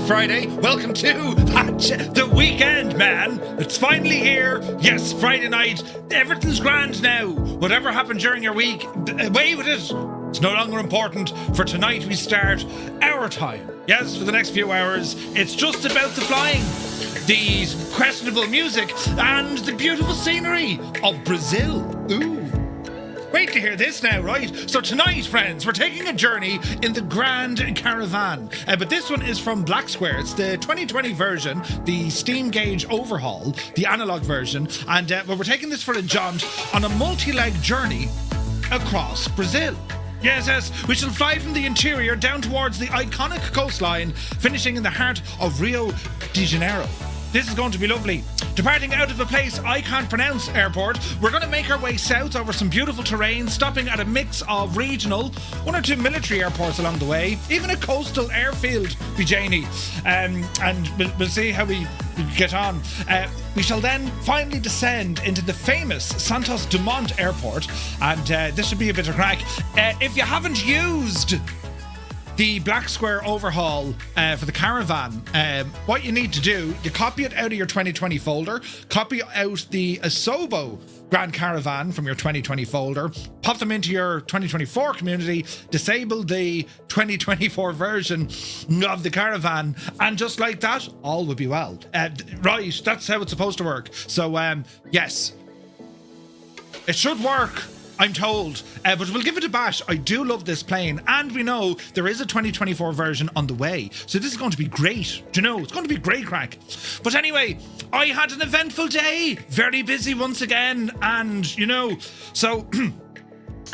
Friday. Welcome to the weekend, man. It's finally here. Yes, Friday night. Everything's grand now. Whatever happened during your week, away with it. It's no longer important. For tonight, we start our time. Yes, for the next few hours, it's just about the flying, the questionable music, and the beautiful scenery of Brazil. Ooh. Wait to hear this now, right? So tonight, friends, we're taking a journey in the Grand Caravan. But this one is from Black Square. It's the 2020 version, the steam gauge overhaul, the analog version. And we're taking this for a jaunt on a multi-leg journey across Brazil. Yes, we shall fly from the interior down towards the iconic coastline, finishing in the heart of Rio de Janeiro. This is going to be lovely. Departing out of a place I can't pronounce airport, we're going to make our way south over some beautiful terrain, stopping at a mix of regional, 1 or 2 military airports along the way, even a coastal airfield, Vijayani. And we'll see how we get on. We shall then finally descend into the famous Santos Dumont airport, and this should be a bit of crack. If you haven't used the Black Square overhaul for the Caravan, what you need to do, you copy it out of your 2020 folder, copy out the Asobo Grand Caravan from your 2020 folder, pop them into your 2024 community, disable the 2024 version of the Caravan, and just like that, all will be well. Right, that's how it's supposed to work. So, yes, it should work, I'm told, but we'll give it a bash. I do love this plane, and we know there is a 2024 version on the way, so this is going to be great. Do you know, it's going to be great crack. But anyway, I had an eventful day, very busy once again, and you know, so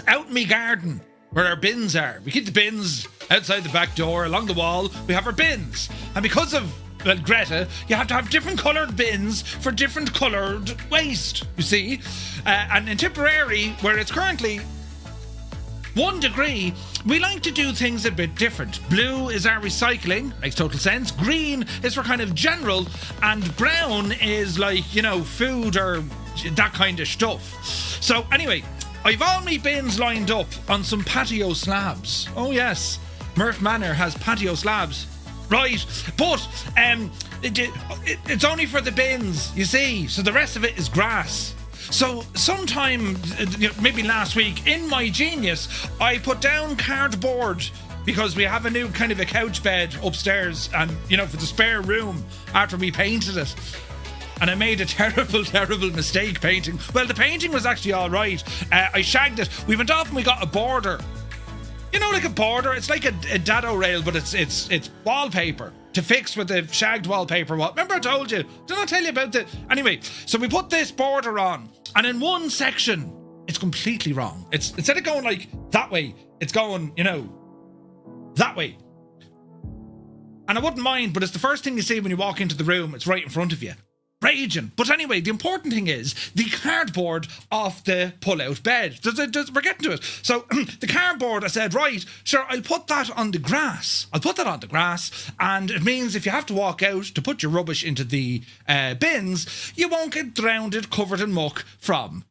out in me garden where our bins are, we keep the bins outside the back door, along the wall, we have our bins, and because of Greta, you have to have different coloured bins for different coloured waste, you see. And in Tipperary, where it's currently 1 degree, we like to do things a bit different. Blue is our recycling, makes total sense. Green is for kind of general, and brown is like, you know, food or that kind of stuff. So anyway, I've all my bins lined up on some patio slabs. Oh yes, Murph Manor has patio slabs. Right, but it's only for the bins, you see, so the rest of it is grass. So sometime, maybe last week, in my genius, I put down cardboard because we have a new kind of a couch bed upstairs, and, you know, for the spare room after we painted it. And I made a terrible mistake painting. Well, the painting was actually all right. I shagged it. We went off and we got a border. You know, like a border, it's like a dado rail, but it's wallpaper to fix with the shagged wallpaper. Remember I told you? Did I tell you about it? Anyway, so we put this border on, and in one section, it's completely wrong. It's instead of going like that way, it's going, you know, that way. And I wouldn't mind, but it's the first thing you see when you walk into the room. It's right in front of you. Raging. But anyway, the important thing is the cardboard off the pull-out bed. We're getting to it. So the cardboard, I said, right, sure, I'll put that on the grass. And it means if you have to walk out to put your rubbish into the bins, you won't get drowned, covered in muck from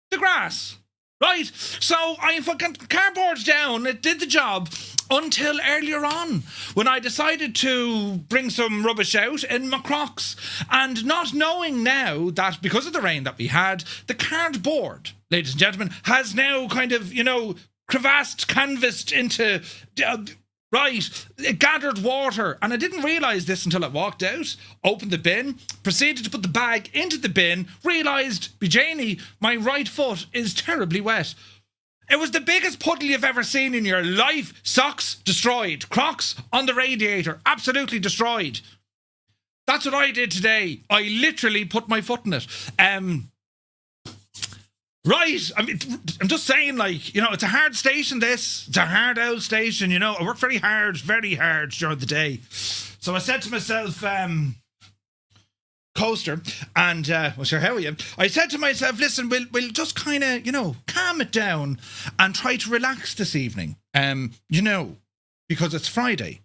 the grass. Right, so I fucking cardboard down. It did the job until earlier on when I decided to bring some rubbish out in my Crocs, and not knowing now that because of the rain that we had, the cardboard, ladies and gentlemen, has now kind of, you know, crevassed, canvassed into right, it gathered water, and I didn't realise this until I walked out, opened the bin, proceeded to put the bag into the bin, realised, Janie, my right foot is terribly wet. It was the biggest puddle you've ever seen in your life. Socks, destroyed. Crocs on the radiator, absolutely destroyed. That's what I did today. I literally put my foot in it. Right, I mean, I'm just saying, like, you know, it's a hard station, this. It's a hard old station, you know. I work very hard during the day. So I said to myself, coaster, and, well, sure, how are you? I said to myself, listen, we'll just kind of, you know, calm it down and try to relax this evening. You know, because it's Friday.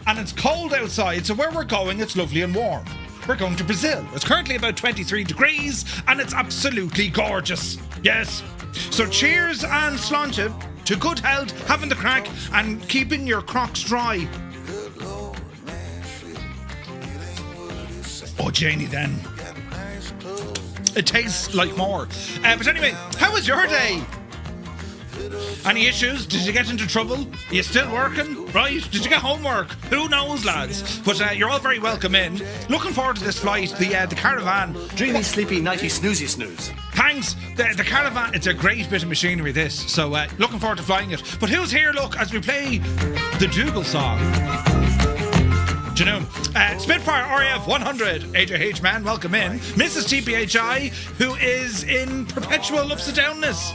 And it's cold outside, so where we're going, it's lovely and warm. We're going to Brazil. It's currently about 23 degrees and it's absolutely gorgeous. Yes. So cheers and sláinte to good health, having the crack, and keeping your crocs dry. Oh, Janie, then. It tastes like more. But anyway, how was your day? Any issues? Did you get into trouble? Are you still working? Right? Did you get homework? Who knows, lads? But you're all very welcome in. Looking forward to this flight, the Caravan. Dreamy, sleepy, nighty, snoozy, snooze. Thanks. The Caravan, it's a great bit of machinery, this. So looking forward to flying it. But who's here, look, as we play the Dougal song? Do you know? Spitfire RAF 100, AJH man, welcome in. Mrs. TPHI, who is in perpetual upside downness.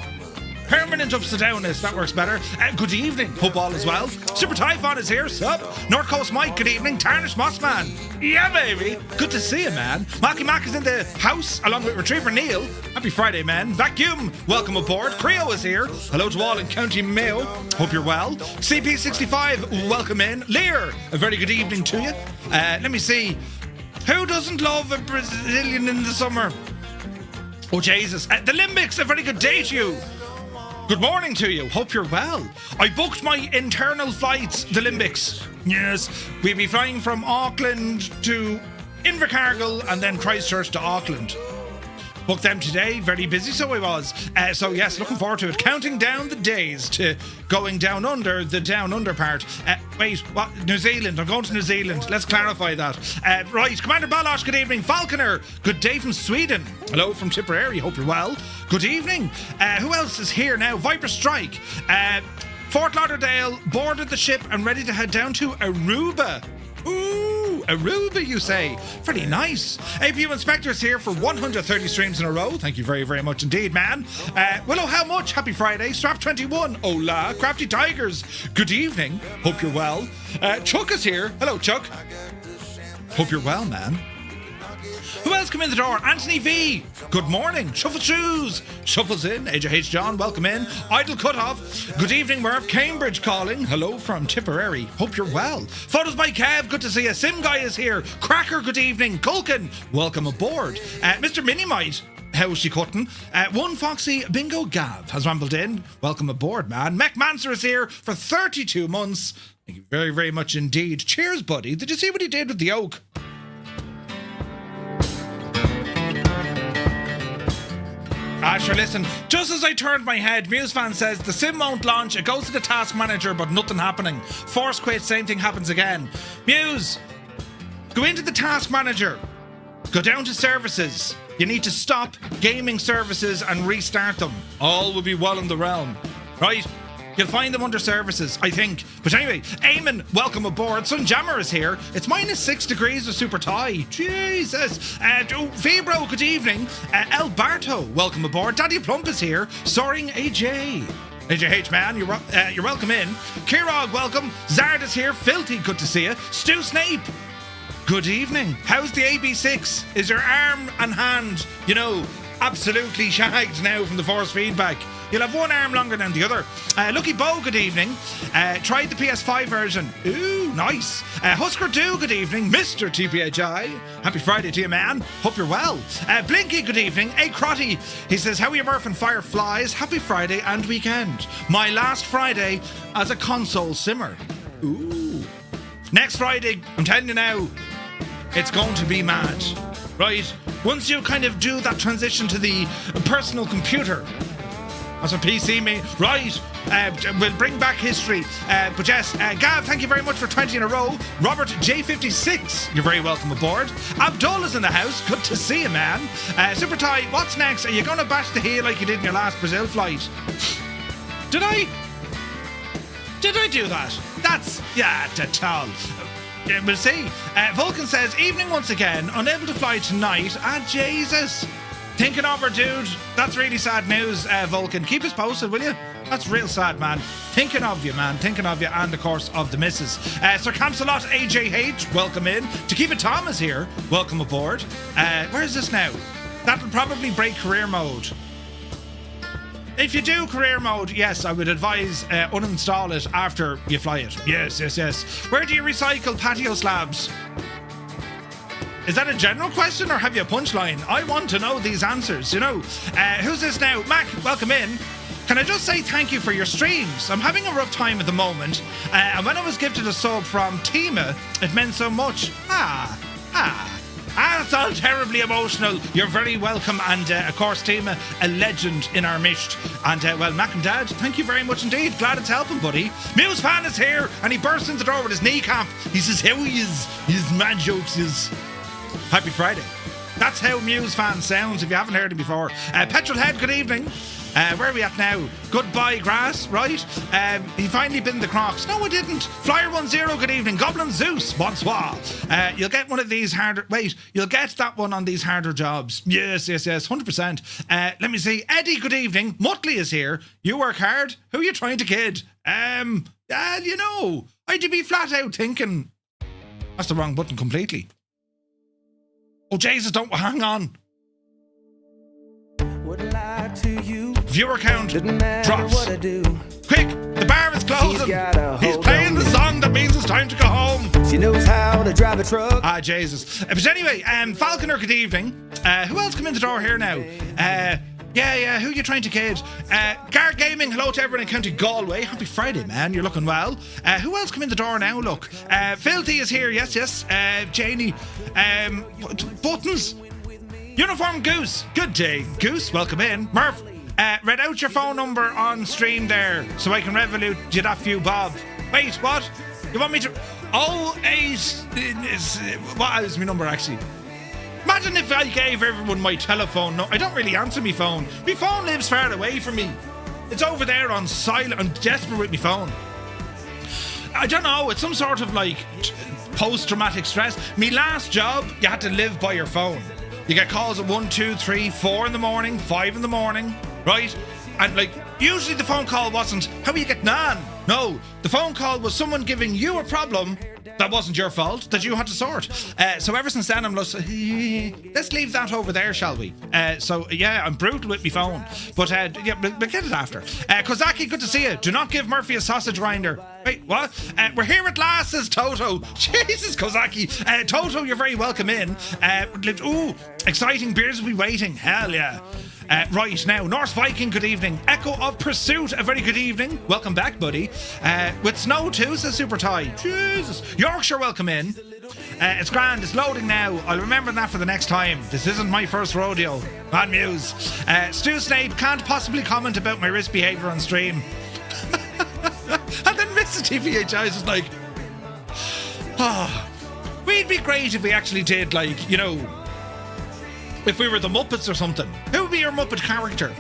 Permanent upside downness, that works better. Good evening, hope all is well. Super Typhon is here, sup? North Coast Mike, good evening. Tarnish Mossman, yeah baby, good to see you, man. Mackie Mac is in the house along with Retriever Neil. Happy Friday, man. Vacuum, welcome aboard. Creo is here. Hello to all in County Mayo, hope you're well. CP65, welcome in. Lear, a very good evening to you. Let me see, who doesn't love a Brazilian in the summer? Oh Jesus, the Limbics, a very good day to you. Good morning to you. Hope you're well. I booked my internal flights, the Limbics. Yes, we'll be flying from Auckland to Invercargill and then Christchurch to Auckland. Booked them today. Very busy, so I was. So yes, looking forward to it. Counting down the days to going down under, the down under part. Wait, what? New Zealand. I'm going to New Zealand. Let's clarify that. Right, Commander Balosh, good evening. Falconer, good day from Sweden. Hello from Tipperary. Hope you're well. Good evening. Who else is here now? Viper Strike. Fort Lauderdale boarded the ship and ready to head down to Aruba. Ooh, Aruba, you say? Pretty nice. APU Inspector's here for 130 streams in a row. Thank you very, very much indeed, man. Willow, how much? Happy Friday. Strap21. Hola. Crafty Tigers. Good evening. Hope you're well. Chuck is here. Hello, Chuck. Hope you're well, man. Who else come in the door? Anthony V. Good morning. Shuffle Shoes. Shuffles in. AJH John, welcome in. Idle Cutoff. Good evening, Murph. Cambridge calling. Hello from Tipperary. Hope you're well. Photos by Kev. Good to see you. Sim Guy is here. Cracker, good evening. Culkin, welcome aboard. Mr. Minimite. How's she cutting? One Foxy Bingo Gav has rambled in. Welcome aboard, man. Mech Manser is here for 32 months. Thank you very, very much indeed. Cheers, buddy. Did you see what he did with the oak? Sure, listen, just as I turned my head, MuseFan says the sim won't launch, it goes to the task manager, but nothing happening. Force quit, same thing happens again. Muse, go into the task manager, go down to services. You need to stop gaming services and restart them. All will be well in the realm, right? You'll find them under services, I think. But anyway, Eamon, welcome aboard. Sunjammer is here. It's -6 degrees with Super Tie. Jesus. Fibro, good evening. El Barto, welcome aboard. Daddy Plump is here. Soaring AJ. AJH man, you're welcome in. Kirog, welcome. Zard is here. Filthy, good to see you. Stu Snape, good evening. How's the AB6? Is your arm and hand, absolutely shagged now from the force feedback? You'll have one arm longer than the other. Lucky Bo, good evening. Tried the PS5 version. Ooh, nice. Husker Do, good evening. Mr. TPHI. Happy Friday to you, man. Hope you're well. Blinky, good evening. Hey, Crotty. He says, how are you, Murph and Fireflies? Happy Friday and weekend. My last Friday as a console simmer. Ooh. Next Friday, I'm telling you now, it's going to be mad. Right? Once you kind of do that transition to the personal computer, that's a PC mean. Right, we'll bring back history. But yes, Gav, thank you very much for 20 in a row. Robert J56, you're very welcome aboard. Abdullah's in the house, good to see you, man. Super Ty, what's next? Are you going to bash the heel like you did in your last Brazil flight? Did I do that? That's, tall. We'll see. Vulcan says, evening once again, unable to fly tonight. Jesus. Thinking of her, dude. That's really sad news, Vulcan. Keep us posted, will you? That's real sad, man. Thinking of you, man. Thinking of you, and of course of the missus. Sir Camsalot AJH, welcome in. Tequila Tom is here. Welcome aboard. Where is this now? That'll probably break career mode. If you do career mode, yes, I would advise uninstall it after you fly it. Yes. Where do you recycle patio slabs? Is that a general question or have you a punchline? I want to know these answers, Who's this now? Mac, welcome in. Can I just say thank you for your streams? I'm having a rough time at the moment, and when I was gifted a sub from Tima, it meant so much. That's all terribly emotional. You're very welcome, and of course, Tima, a legend in our midst. And well, Mac and Dad, thank you very much indeed. Glad it's helping, buddy. Muse fan is here, and he bursts into the door with his kneecap. He says, "How he is? His mad jokes is happy Friday." That's how Muse fan sounds. If you haven't heard it before, Petrolhead, good evening. Where are we at now? Goodbye, grass, right? He finally binned the Crocs. No, I didn't. Flyer10, good evening. Goblin Zeus, bonsoir. You'll get one of these harder... Wait, you'll get that one on these harder jobs. Yes, 100%. Let me see. Eddie, good evening. Muttley is here. You work hard. Who are you trying to kid? You know, I'd be flat out thinking... That's the wrong button completely. Oh, Jesus, don't... Hang on. Viewer count drops. Quick, the bar is closing. He's playing the song that means it's time to go home. She knows how to drive a truck. Ah, Jesus. But anyway, Falconer, good evening. Who else come in the door here now? Who are you trying to kid? Gar Gaming, hello to everyone in County Galway. Happy Friday, man. You're looking well. Who else come in the door now? Look. Filthy is here. Yes. Janie. Buttons. Uniform Goose, good day. Goose, welcome in. Murph, read out your phone number on stream there so I can revolute you that few bob. Wait, what? You want me to... 08... What is my number actually? Imagine if I gave everyone my telephone number. I don't really answer my phone. My phone lives far away from me. It's over there on silent. I'm desperate with my phone. I don't know, it's some sort of like post-traumatic stress. My last job, you had to live by your phone. You get calls at 1, 2, 3, 4 in the morning, 5 in the morning, right? And like, usually the phone call wasn't, how are you getting on? No, the phone call was someone giving you a problem that wasn't your fault, that you had to sort. So ever since then, I'm like, let's leave that over there, shall we? So yeah, I'm brutal with my phone. But yeah, we'll get it after. Kozaki, good to see you. Do not give Murphy a sausage grinder. Wait, what? We're here at last, says Toto. Jesus, Kozaki. Toto, you're very welcome in. Ooh, exciting beers will be waiting. Hell yeah. Right, now, Norse Viking, good evening. Echo of Pursuit, a very good evening. Welcome back, buddy. With snow too, says Super Tie. Jesus. Yorkshire, welcome in. It's grand, it's loading now. I'll remember that for the next time. This isn't my first rodeo. Bad news. Stu Snape can't possibly comment about my risk behaviour on stream. And then Mr. TVHI is like, we'd be great if we actually did, like, you know, if we were the Muppets or something. Who would be your Muppet character?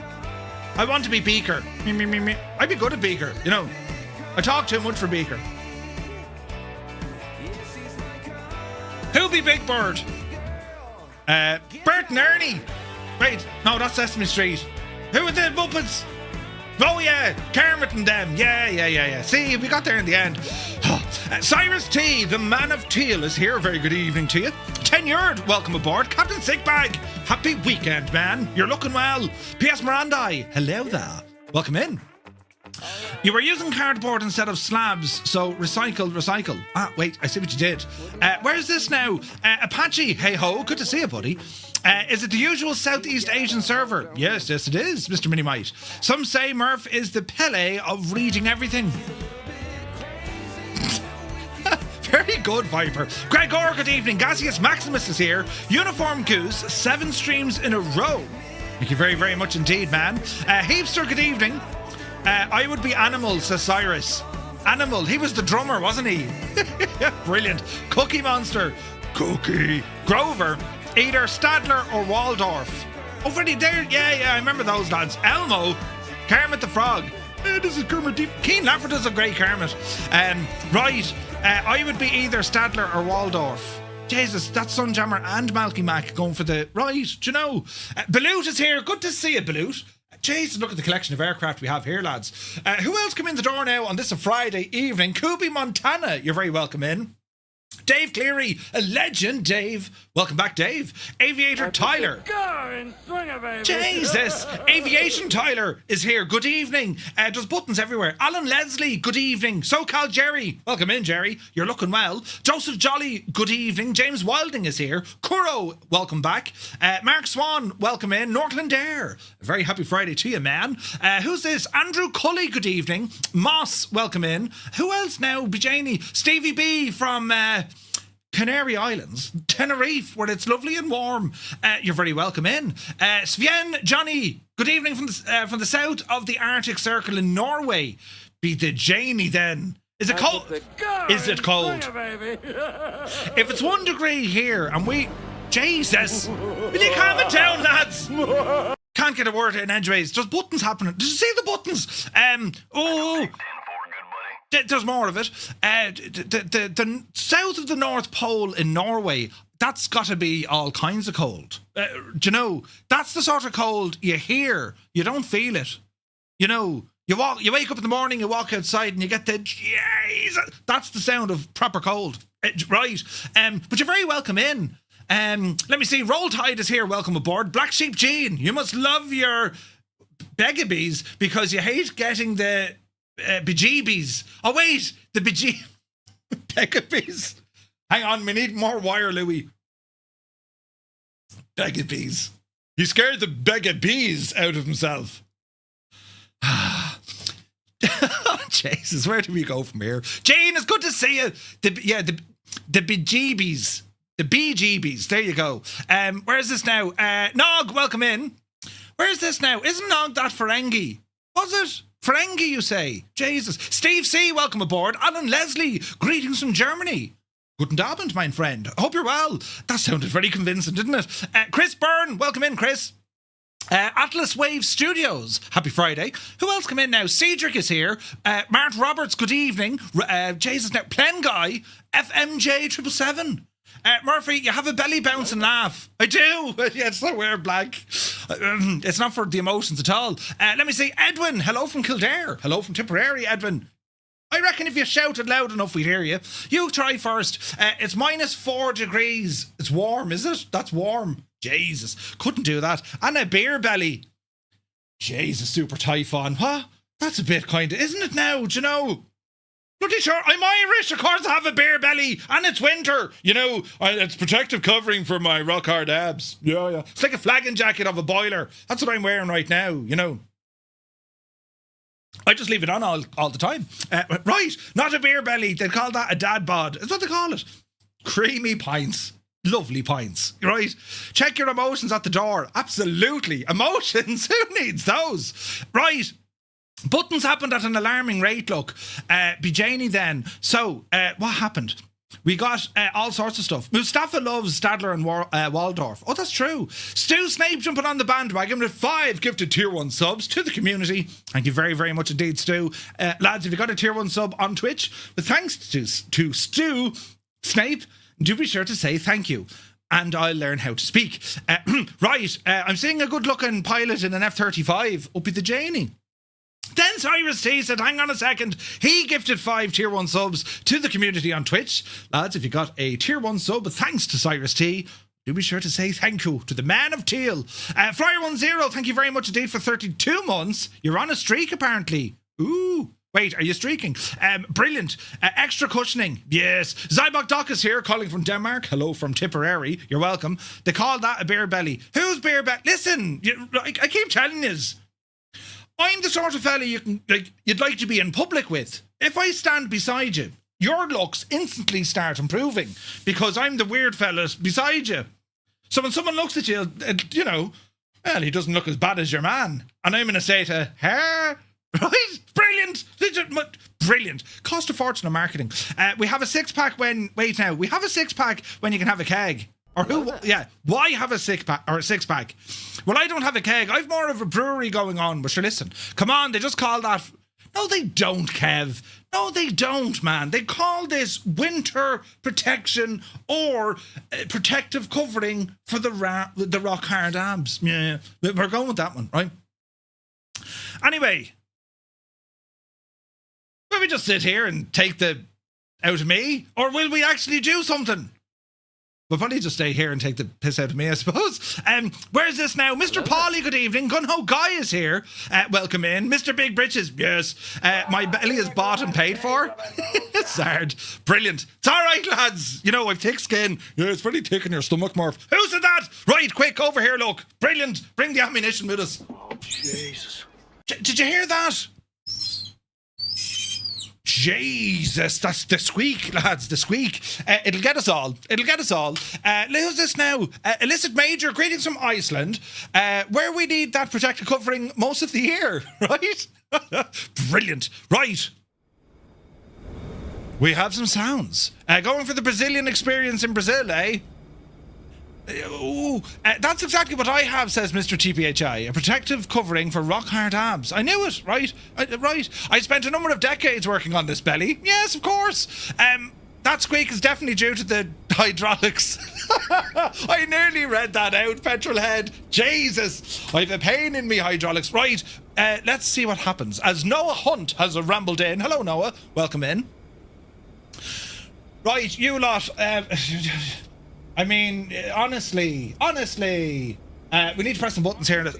I want to be Beaker. Me. I'd be good at Beaker, you know. I talk too much for Beaker. Who'll be Big Bird? Bert and Ernie. Wait, no, that's Sesame Street. Who are the Muppets? Oh yeah, Kermit and them. Yeah. See, we got there in the end. Cyrus T, the man of teal, is here. Very good evening to you. Tenured, welcome aboard. Captain Sickbag, happy weekend, man. You're looking well. P.S. Mirandai, hello there. Welcome in. You were using cardboard instead of slabs, so recycle. Ah, wait, I see what you did. Where's this now? Apache, hey ho, good to see you, buddy. Is it the usual Southeast Asian server? Yes, it is, Mr. Minimite. Some say Murph is the Pele of reading everything. Very good, Viper. Gregor, good evening. Gaseous Maximus is here. Uniform Goose, 7 streams in a row. Thank you very, very much indeed, man. Heapster, good evening. I would be Animal, says Cyrus. Animal, he was the drummer, wasn't he? Brilliant. Cookie Monster. Cookie. Grover, either Stadler or Waldorf. Oh, very there. Yeah, I remember those lads. Elmo. Kermit the Frog. This is Kermit. Keen Laffer does a great Kermit. Right. I would be either Stadler or Waldorf. Jesus, that's Sunjammer and Malky Mac going for the... Right, do you know? Balut is here. Good to see you, Balut. Jesus, look at the collection of aircraft we have here, lads. Who else come in the door now on this Friday evening? Kubi Montana, you're very welcome in. Dave Cleary, a legend, Dave. Welcome back, Dave. Aviator Tyler. going. Swing it, baby. Jesus! Aviation Tyler is here. Good evening. There's buttons everywhere. Alan Leslie, good evening. SoCal Jerry, welcome in, Jerry. You're looking well. Joseph Jolly, good evening. James Wilding is here. Kuro, welcome back. Mark Swan, welcome in. Northland Air, a very happy Friday to you, man. Who's this? Andrew Cully, good evening. Moss, welcome in. Who else now? Bejani. Stevie B from... Canary Islands, Tenerife, where it's lovely and warm. You're very welcome in. Sven, Johnny, good evening from the south of the Arctic Circle in Norway. Be the Janie then. Is it cold? Is it cold? If it's 1 degree here and we... Jesus! Will you calm it down, lads? Can't get a word in edgeways. There's buttons happening. Did you see the buttons? There's more of it. The south of the North Pole in Norway, that's got to be all kinds of cold. Do you know? That's the sort of cold you hear. You don't feel it. You know, you wake up in the morning, you walk outside and you get the... Jesus, that's the sound of proper cold. Right. But you're very welcome in. Let me see. Roll Tide is here. Welcome aboard. Black Sheep Jean, you must love your begabies because you hate getting the... bejeebies. Oh wait, the begabies. Hang on, we need more wire, Louis. Begabies. He scared the begabies out of himself. Oh, Jesus, where do we go from here? Jane, it's good to see you. The bejeebies. The bejeebies. There you go. Where's this now? Nog, welcome in. Where's this now? Isn't Nog that Ferengi? Was it? Ferengi, you say? Jesus. Steve C., welcome aboard. Alan Leslie, greetings from Germany. Guten Abend, mein friend. I hope you're well. That sounded very convincing, didn't it? Chris Byrne, welcome in, Chris. Atlas Wave Studios, happy Friday. Who else come in now? Cedric is here. Mart Roberts, good evening. Jesus, now, Plen Guy, FMJ 777. Murphy, you have a belly bounce and laugh. I do. Yeah, it's not wear black. It's not for the emotions at all. Let me see. Edwin, hello from Kildare. Hello from Tipperary, Edwin. I reckon if you shouted loud enough, we'd hear you. You try first. It's -4 degrees. It's warm, is it? That's warm. Jesus. Couldn't do that. And a beer belly. Jesus, super typhoon. What? That's a bit kind of... Isn't it now? Do you know... Bloody sure, I'm Irish, of course I have a beer belly, and it's winter. You know, it's protective covering for my rock hard abs. Yeah. It's like a flagging jacket of a boiler. That's what I'm wearing right now, you know. I just leave it on all the time. Right, not a beer belly. They call that a dad bod. That's what they call it. Creamy pints. Lovely pints, right? Check your emotions at the door. Absolutely. Emotions? Who needs those? Right. Buttons happened at an alarming rate, look. Bejani then. So, what happened? We got all sorts of stuff. Mustafa loves Stadler and Waldorf. Oh, that's true. Stu Snape jumping on the bandwagon with 5 gifted Tier 1 subs to the community. Thank you very, very much indeed, Stu. Lads, if you got a Tier 1 sub on Twitch, with thanks to Stu Snape, do be sure to say thank you. And I'll learn how to speak. Right, I'm seeing a good-looking pilot in an F-35 up at the Janie. Then Cyrus T said, hang on a second. He gifted 5 Tier 1 subs to the community on Twitch. Lads, if you got a Tier 1 sub, thanks to Cyrus T, do be sure to say thank you to the man of teal. Flyer10, thank you very much indeed for 32 months. You're on a streak, apparently. Ooh. Wait, are you streaking? Brilliant. Extra cushioning. Yes. Zybok Doc is here, calling from Denmark. Hello from Tipperary. You're welcome. They call that a beer belly. Who's beer belly? Listen, I keep telling you. I'm the sort of fella you'd like to be in public with. If I stand beside you, your looks instantly start improving because I'm the weird fella beside you. So when someone looks at you, you know, well, he doesn't look as bad as your man. And I'm going to say to her, right? Brilliant. Brilliant. Cost a fortune of marketing. We have a 6-pack when... Wait now. We have a 6-pack when you can have a keg. Or who? Yeah. Why have a 6-pack or a 6-pack? Well, I don't have a keg. I've more of a brewery going on. But sure, listen. Come on. They just call that... No, they don't, Kev. No, they don't, man. They call this winter protection or protective covering for the rock hard abs. Yeah. We're going with that one, right? Anyway... Will we just sit here and take the out of me? Or will we actually do something? We'll probably just stay here and take the piss out of me, I suppose. Where's this now? Mr. Paulie, good evening. Gunho Guy is here. Welcome in. Mr. Big Britches, yes. My belly is bought and paid for. It's hard. Brilliant. It's all right, lads. You know, I've thick skin. Yeah, it's very thick in your stomach, Murph. Who said that? Right, quick, over here, look. Brilliant. Bring the ammunition with us. Oh, Jesus. Did you hear that? Jesus, that's the squeak, lads, the squeak. It'll get us all. Who's this now? Illicit Major, greetings from Iceland, where we need that protective covering most of the year, right? Brilliant. Right. We have some sounds. Going for the Brazilian experience in Brazil, eh? That's exactly what I have, says Mr. TPHI. A protective covering for rock hard abs. I knew it, right? Right. I spent a number of decades working on this belly. Yes, of course. That squeak is definitely due to the hydraulics. I nearly read that out, petrolhead. Jesus. I have a pain in me hydraulics. Right. Let's see what happens. As Noah Hunt has rambled in. Hello, Noah. Welcome in. Right, you lot. I mean, honestly, we need to press some buttons here.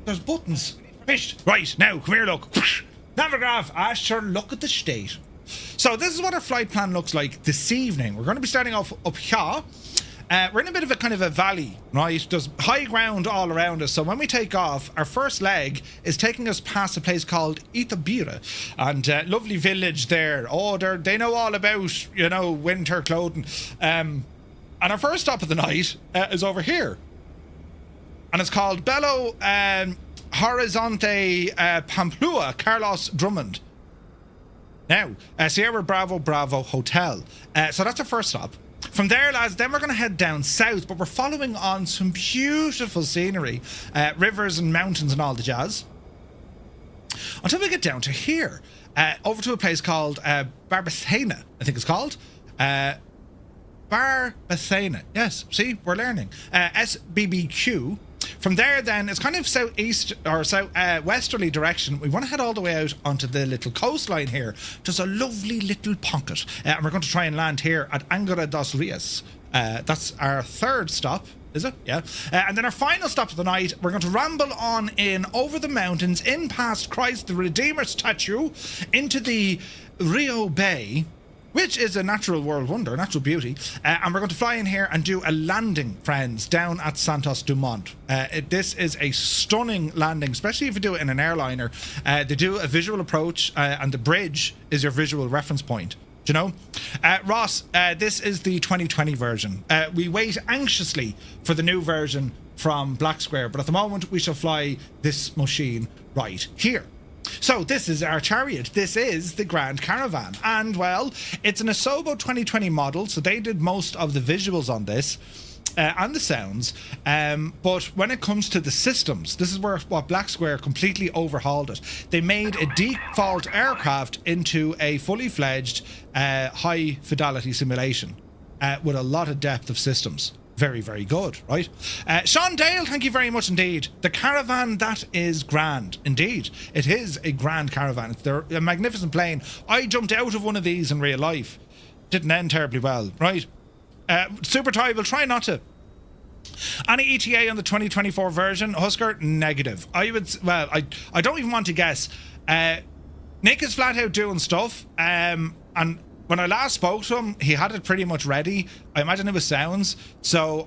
There's buttons. Fished. Right, now, come here, look. Navigraph, sure, look at the state. So this is what our flight plan looks like this evening. We're going to be starting off up here. We're in a bit of a kind of a valley, right? There's high ground all around us. So when we take off, our first leg is taking us past a place called Itabira, and lovely village there. Oh, they know all about, you know, winter clothing. And our first stop of the night is over here, and it's called Belo Horizonte Pamplua Carlos Drummond. Now, Sierra Bravo Bravo Hotel. So that's our first stop. From there, lads, then we're going to head down south, but we're following on some beautiful scenery, rivers and mountains and all the jazz, until we get down to here, over to a place called Barbacena, I think it's called. Barbacena, yes, see, we're learning. SBBQ. From there, then, it's kind of southeast or westerly direction. We want to head all the way out onto the little coastline here. Just a lovely little pocket. And we're going to try and land here at Angara dos Rios. That's our third stop, is it? Yeah. And then our final stop of the night, we're going to ramble on in over the mountains, in past Christ the Redeemer statue, into the Rio Bay, which is a natural world wonder, a natural beauty. And we're going to fly in here and do a landing, friends, down at Santos Dumont. This is a stunning landing, especially if you do it in an airliner. They do a visual approach, and the bridge is your visual reference point. Do you know? Ross, this is the 2020 version. We wait anxiously for the new version from Black Square, but at the moment we shall fly this machine right here. So this is our chariot. This is the Grand Caravan. And, well, it's an Asobo 2020 model, so they did most of the visuals on this and the sounds. But when it comes to the systems, this is what Black Square completely overhauled it. They made a default aircraft into a fully fledged high-fidelity simulation with a lot of depth of systems. Very, very good, right? Sean Dale, thank you very much indeed. The Caravan, that is grand. Indeed, it is a grand Caravan. It's a magnificent plane. I jumped out of one of these in real life. Didn't end terribly well, right? Super Ty will try not to. Any ETA on the 2024 version? Husker, negative. I don't even want to guess. Nick is flat out doing stuff, and when I last spoke to him, he had it pretty much ready. I imagine it was sounds. So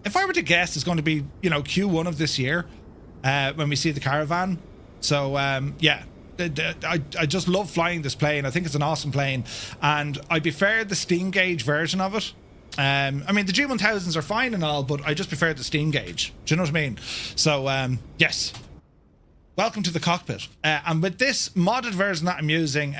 if I were to guess, it's going to be, Q1 of this year when we see the Caravan. So, yeah, I just love flying this plane. I think it's an awesome plane. And I prefer the steam gauge version of it. I mean, the G1000s are fine and all, but I just prefer the steam gauge. Do you know what I mean? So, yes. Welcome to the cockpit. And with this modded version that I'm using,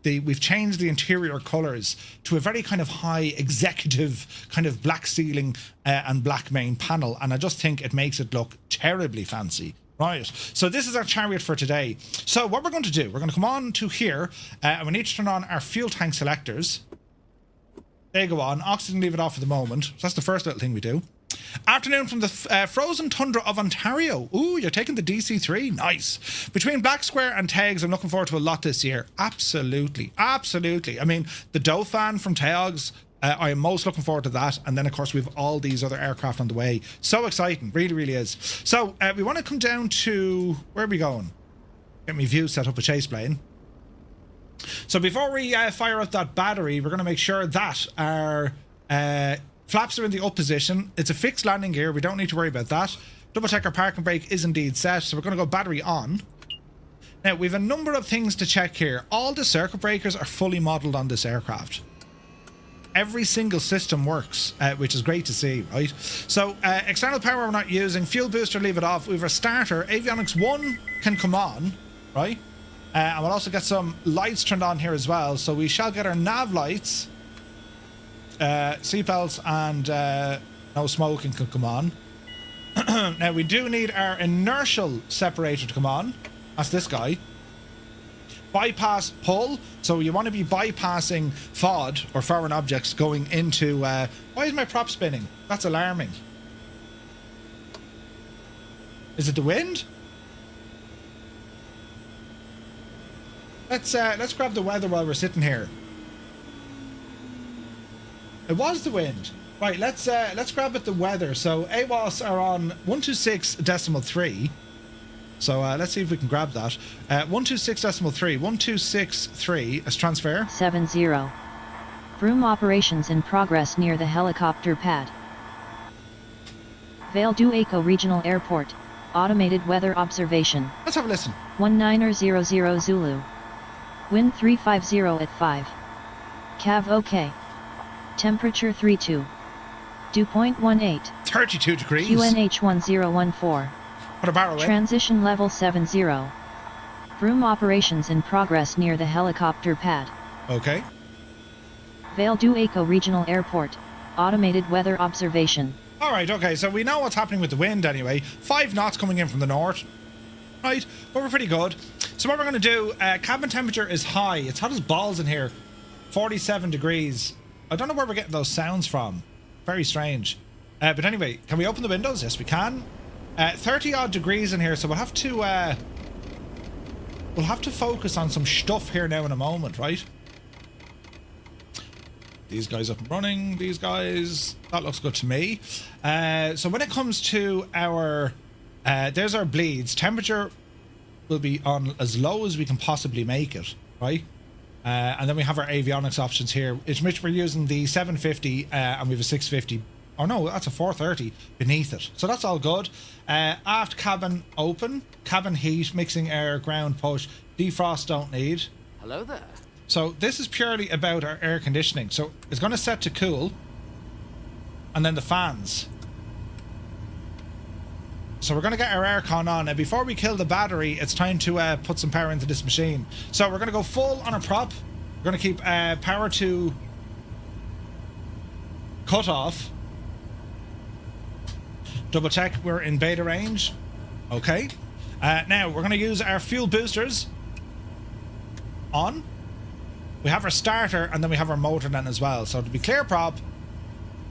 we've changed the interior colours to a very kind of high executive kind of black ceiling and black main panel. And I just think it makes it look terribly fancy. Right. So this is our chariot for today. So what we're going to do, we're going to come on to here and we need to turn on our fuel tank selectors. They go on. Oxygen, leave it off for the moment. So that's the first little thing we do. Afternoon from the frozen tundra of Ontario. Ooh, you're taking the DC-3. Nice. Between Black Square and Tags, I'm looking forward to a lot this year. Absolutely. Absolutely. I mean, the Dauphin from Tags, I am most looking forward to that. And then, of course, we have all these other aircraft on the way. So exciting. Really, really is. So we want to come down to... Where are we going? Get me view set up a chase plane. So before we fire up that battery, we're going to make sure that our flaps are in the up position. It's a fixed landing gear. We don't need to worry about that. Double check our parking brake is indeed set. So we're going to go battery on. Now, we have a number of things to check here. All the circuit breakers are fully modelled on this aircraft. Every single system works, which is great to see, right? So, external power we're not using. Fuel booster, leave it off. We have a starter. Avionics 1 can come on, right? And we'll also get some lights turned on here as well. So we shall get our nav lights, seatbelts, and no smoking can come on. Now, we do need our inertial separator to come on. That's this guy. Bypass pull. So you want to be bypassing FOD, or foreign objects, going into... why is my prop spinning? That's alarming. Is it the wind? Let's grab the weather while we're sitting here. It was the wind. Right, let's grab at the weather. So AWOS are on 126.3. So let's see if we can grab that. 126.3. 126.3 as transfer. 70. Vroom operations in progress near the helicopter pad. Vale do Eco Regional Airport. Automated weather observation. Let's have a listen. 1900 Zulu. Wind 350 at 5. Cav OK. Temperature 32. Dew point 18. 32 degrees. QNH 1014. What a barrel, eh? Transition level 70. Vroom operations in progress near the helicopter pad. Okay. Vale do Eco Regional Airport. Automated weather observation. Alright, okay, so we know what's happening with the wind anyway. 5 knots coming in from the north. Right, but we're pretty good. So what we're going to do, cabin temperature is high. It's hot as balls in here. 47 degrees. I don't know where we're getting those sounds from. Very strange. But anyway, can we open the windows? Yes, we can. 30 odd degrees in here, so we'll have to focus on some stuff here now in a moment, right? These guys up and running, these guys, that looks good to me. So when it comes to our there's our bleeds. Temperature will be on as low as we can possibly make it, right? And then we have our avionics options here, in which we're using the 750 and we have a 650. Oh no, that's a 430 beneath it. So that's all good. Aft cabin open. Cabin heat, mixing air, ground push. Defrost don't need. Hello there. So this is purely about our air conditioning. So it's going to set to cool. And then the fans. So we're going to get our aircon on. And before we kill the battery, it's time to put some power into this machine. So we're going to go full on a prop. We're going to keep power to cut off. Double check we're in beta range. Okay. Now we're going to use our fuel boosters on. We have our starter and then we have our motor then as well. So to be clear, prop,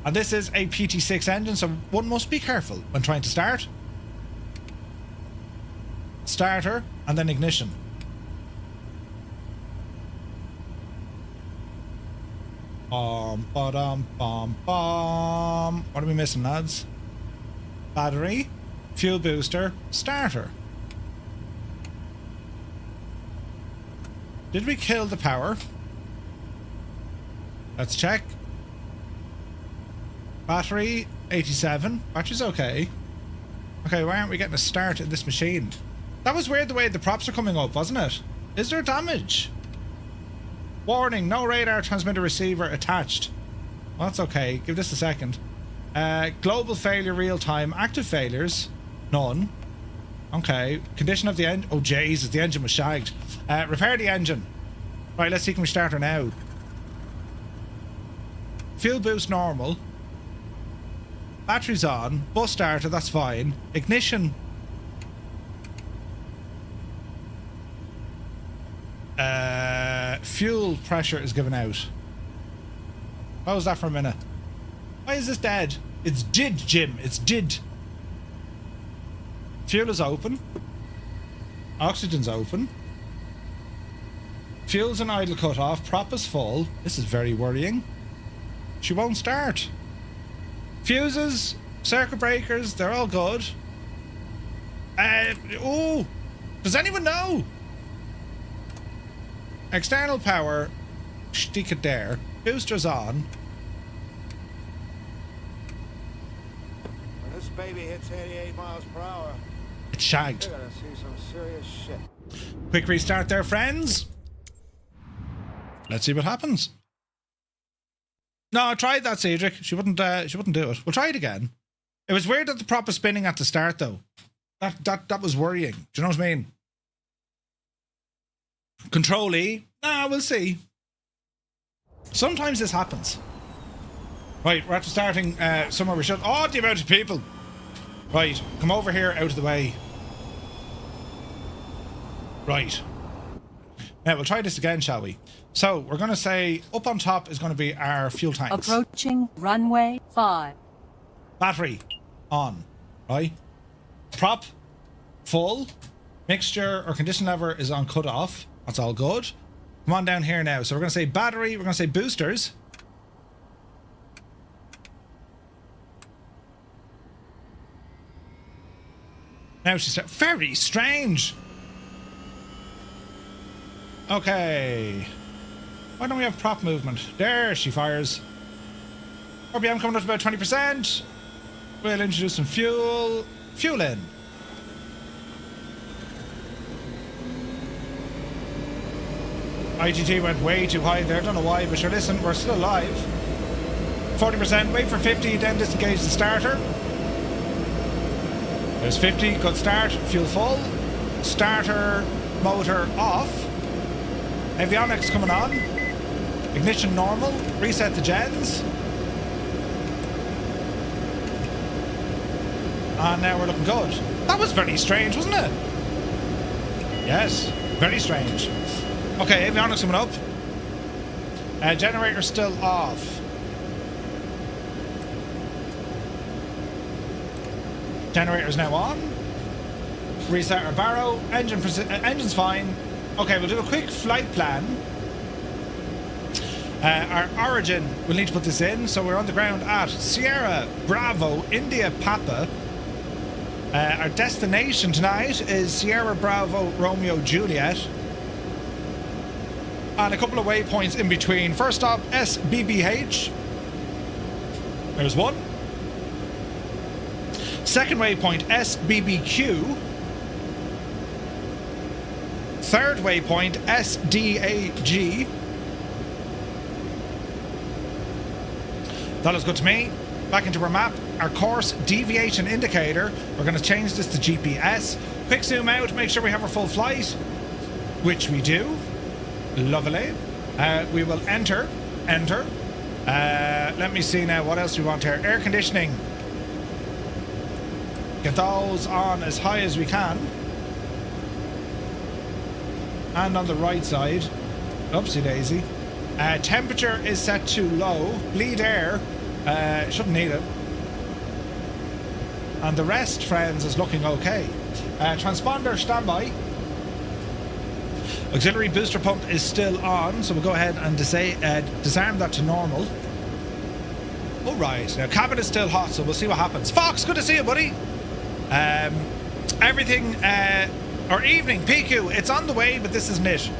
and this is a PT6 engine, so one must be careful when trying to start. Starter and then ignition. Ba-dum, bum. What are we missing, lads? Battery, fuel booster, starter. Did we kill the power? Let's check. Battery, 87. Battery's okay. Okay, why aren't we getting a start in this machine? That was weird the way the props are coming up, wasn't it? Is there damage? Warning, no radar transmitter receiver attached. Well, that's okay. Give this a second. Global failure real time. Active failures, none. Okay. Condition of the engine. Oh, Jesus, the engine was shagged. Repair the engine. Right, let's see, can we start her now? Fuel boost normal. Battery's on. Bus starter, that's fine. Ignition. Fuel pressure is given out. What was that for a minute? Why is this dead? It's did, Jim. It's did. Fuel is open. Oxygen's open. Fuel's and idle cut off. Prop is full. This is very worrying. She won't start. Fuses, circuit breakers, they're all good. Oh, does anyone know? External power, stick it there. Boosters on. When this baby hits 88 miles per hour, It's shagged. you're gonna see some serious shit. Quick restart there, friends. Let's see what happens. No, I tried that, Cedric. She wouldn't do it. We'll try it again. It was weird that the prop was spinning at the start, though. That was worrying. Do you know what I mean? Control E. Nah, we'll see. Sometimes this happens. Right, we're after starting somewhere we should. Oh, the amount of people. Right, come over here, out of the way. Right. Now, we'll try this again, shall we? So, we're going to say up on top is going to be our fuel tanks. Approaching runway 5. Battery on, right? Prop full. Mixture or condition lever is on cut off. That's all good. Come on down here now. So we're going to say battery, we're going to say boosters. Now she's very strange. Okay. Why don't we have prop movement? There she fires. RPM coming up to about 20%. We'll introduce some fuel. Fuel in. IGT went way too high there. Don't know why, but sure, listen, we're still alive. 40%. Wait for 50, then disengage the starter. There's 50. Good start. Fuel full. Starter motor off. Avionics coming on. Ignition normal. Reset the gens. And now we're looking good. That was very strange, wasn't it? Yes, very strange. Okay, avionics coming up. Generator still off. Generator's now on. Reset our barrow. Engine's fine. Okay, we'll do a quick flight plan. Our origin, we'll need to put this in. So we're on the ground at Sierra Bravo India Papa. Our destination tonight is Sierra Bravo Romeo Juliet. And a couple of waypoints in between. First stop, SBBH. There's one. Second waypoint, SBBQ. Third waypoint, SDAG. That looks good to me. Back into our map. Our course deviation indicator. We're going to change this to GPS. Quick zoom out, make sure we have our full flight. Which we do. Lovely. We will enter. Let me see now what else we want here. Air conditioning. Get those on as high as we can. And on the right side. Oopsie daisy. Temperature is set to low. Bleed air. Shouldn't need it. And the rest, friends, is looking okay. Transponder standby. Auxiliary booster pump is still on, so we'll go ahead and disarm that to normal. Alright, now cabin is still hot, so we'll see what happens. Fox, good to see you, buddy. Everything, or evening, PQ, it's on the way, but this isn't it.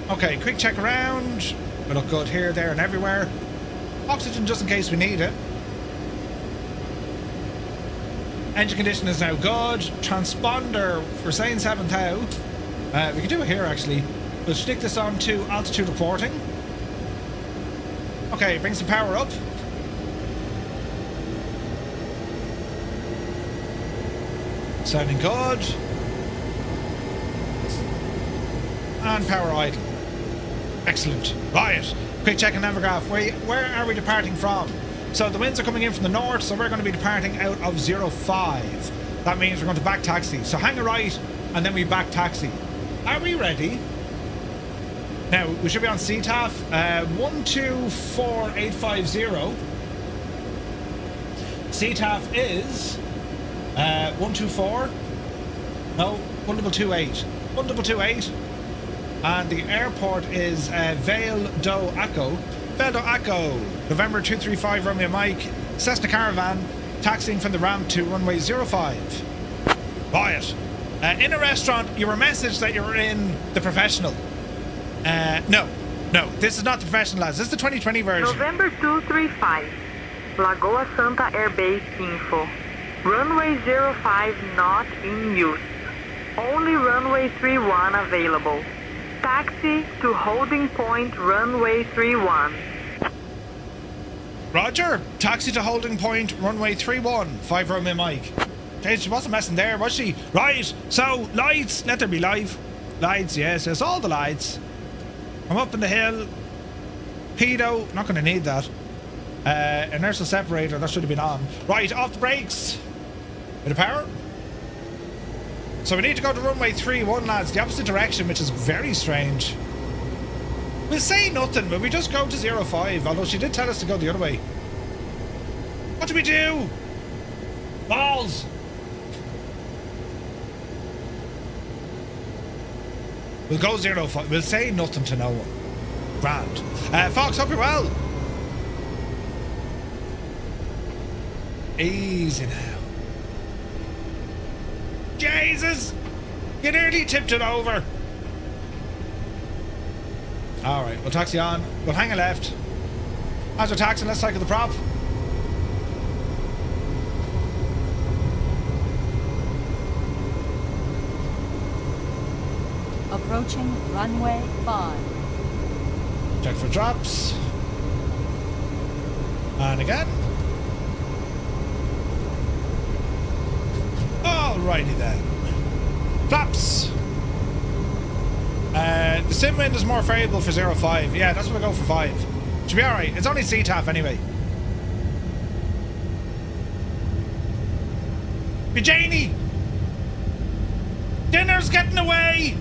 Okay, quick check around. We look good here, there, and everywhere. Oxygen just in case we need it. Engine condition is now good. Transponder, we're saying 7,000. We can do it here actually. We'll stick this on to altitude reporting. Okay, bring some power up. Sounding good. And power idle. Excellent. Right. Quick check on Navigraph. Where are we departing from? So the winds are coming in from the north, so we're going to be departing out of 05. That means we're going to back taxi. So hang a right, and then we back taxi. Are we ready? Now, we should be on CTAF. 124850. CTAF is 124. No, 1228. 1228. And the airport is Vale do Acco. Beldo Echo, November 235 Romeo Mike, Cessna Caravan, taxiing from the ramp to runway 05. Quiet. In a restaurant, you were messaged that you were in the professional. No, this is not the professional, lads. This is the 2020 version. November 235, Lagoa Santa Airbase Info. Runway 05 not in use. Only runway 31 available. Taxi to holding point runway 31. Roger. Taxi to holding point runway 31. 5 Romeo Mike. Okay, she wasn't messing there, was she? Right. So, lights. Let there be live. Lights, yes, all the lights. I'm up in the hill. Pedo. Not going to need that. Inertial separator. That should have been on. Right, off the brakes. Bit of power. So we need to go to runway 31, lads, the opposite direction, which is very strange. We'll say nothing, but we just go to 05, although she did tell us to go the other way. What do we do? Balls! We'll go 05. We'll say nothing to no one. Grand. Fox, hope you're well. Easy now. Jesus! You nearly tipped it over. Alright, we'll taxi on. We'll hang a left. As we're taxiing, let's cycle the prop. Approaching runway 5. Check for drops. And again. Alrighty then. Flaps. The sim wind is more variable for 05. Yeah, that's what I go for 5. Should be alright. It's only CTAF anyway. Janie! Dinner's getting away!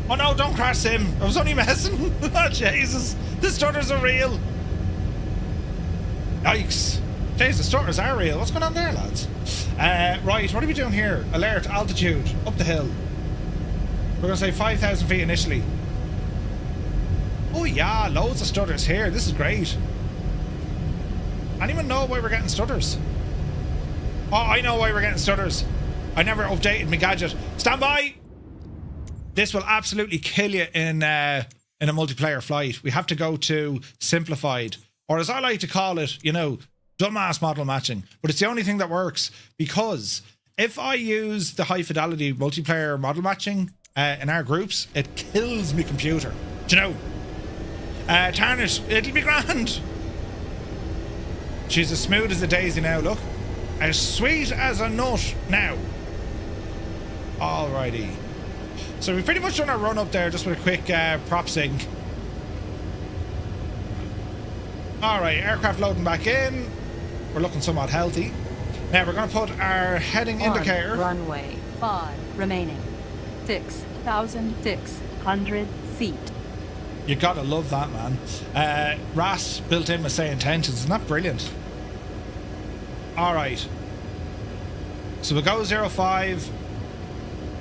Oh no, don't crash sim. I was only messing. Oh Jesus. The stutters are real. Yikes. Jeez, the stutters are real. What's going on there, lads? Right, what are we doing here? Alert, altitude, up the hill. We're going to say 5,000 feet initially. Oh yeah, loads of stutters here. This is great. Anyone know why we're getting stutters? Oh, I know why we're getting stutters. I never updated my gadget. Stand by! This will absolutely kill you in a multiplayer flight. We have to go to simplified. Or as I like to call it, you know, dumbass model matching. But it's the only thing that works, because if I use the high fidelity multiplayer model matching in our groups, it kills my computer. Do you know? Tarnish, it'll be grand. She's as smooth as a daisy now, look. As sweet as a nut now. Alrighty. So we've pretty much done our run up there just with a quick prop sync. Alright, aircraft loading back in. We're looking somewhat healthy. Now we're going to put our heading indicator. Runway 5 remaining. 6,600 feet. You gotta love that, man. RAS built in with say intentions. Isn't that brilliant? Alright. So we'll go 05.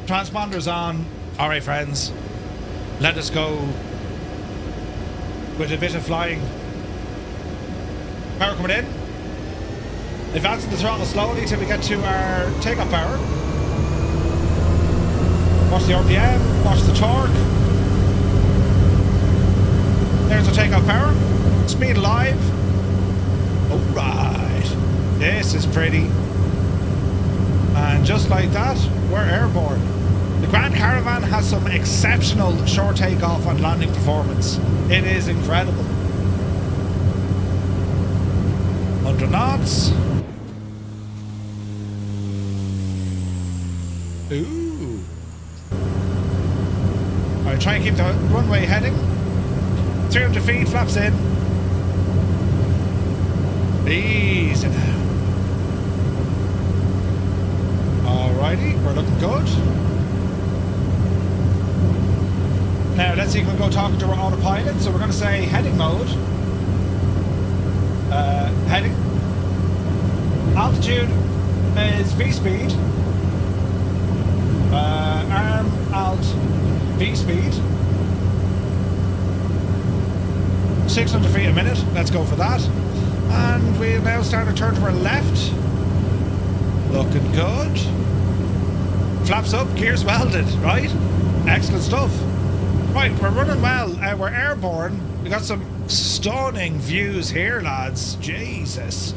Transponders on. Alright, friends. Let us go with a bit of flying. Power coming in. Advancing the throttle slowly till we get to our takeoff power. Watch the RPM, watch the torque. There's the takeoff power. Speed alive. Alright. This is pretty. And just like that, we're airborne. The Grand Caravan has some exceptional short takeoff and landing performance. It is incredible. 100 knots. Ooh. Alright, try and keep the runway heading. 300 feet, flaps in. Easy now. Alrighty, we're looking good. Now let's see if we can go talking to our autopilot. So we're going to say heading mode. Heading. Altitude is V-speed. Arm, alt, V-speed. 600 feet a minute. Let's go for that. And we'll now start a turn to our left. Looking good. Flaps up, gears welded, right? Excellent stuff. Right, we're running well. We're airborne. We got some stunning views here, lads. Jesus.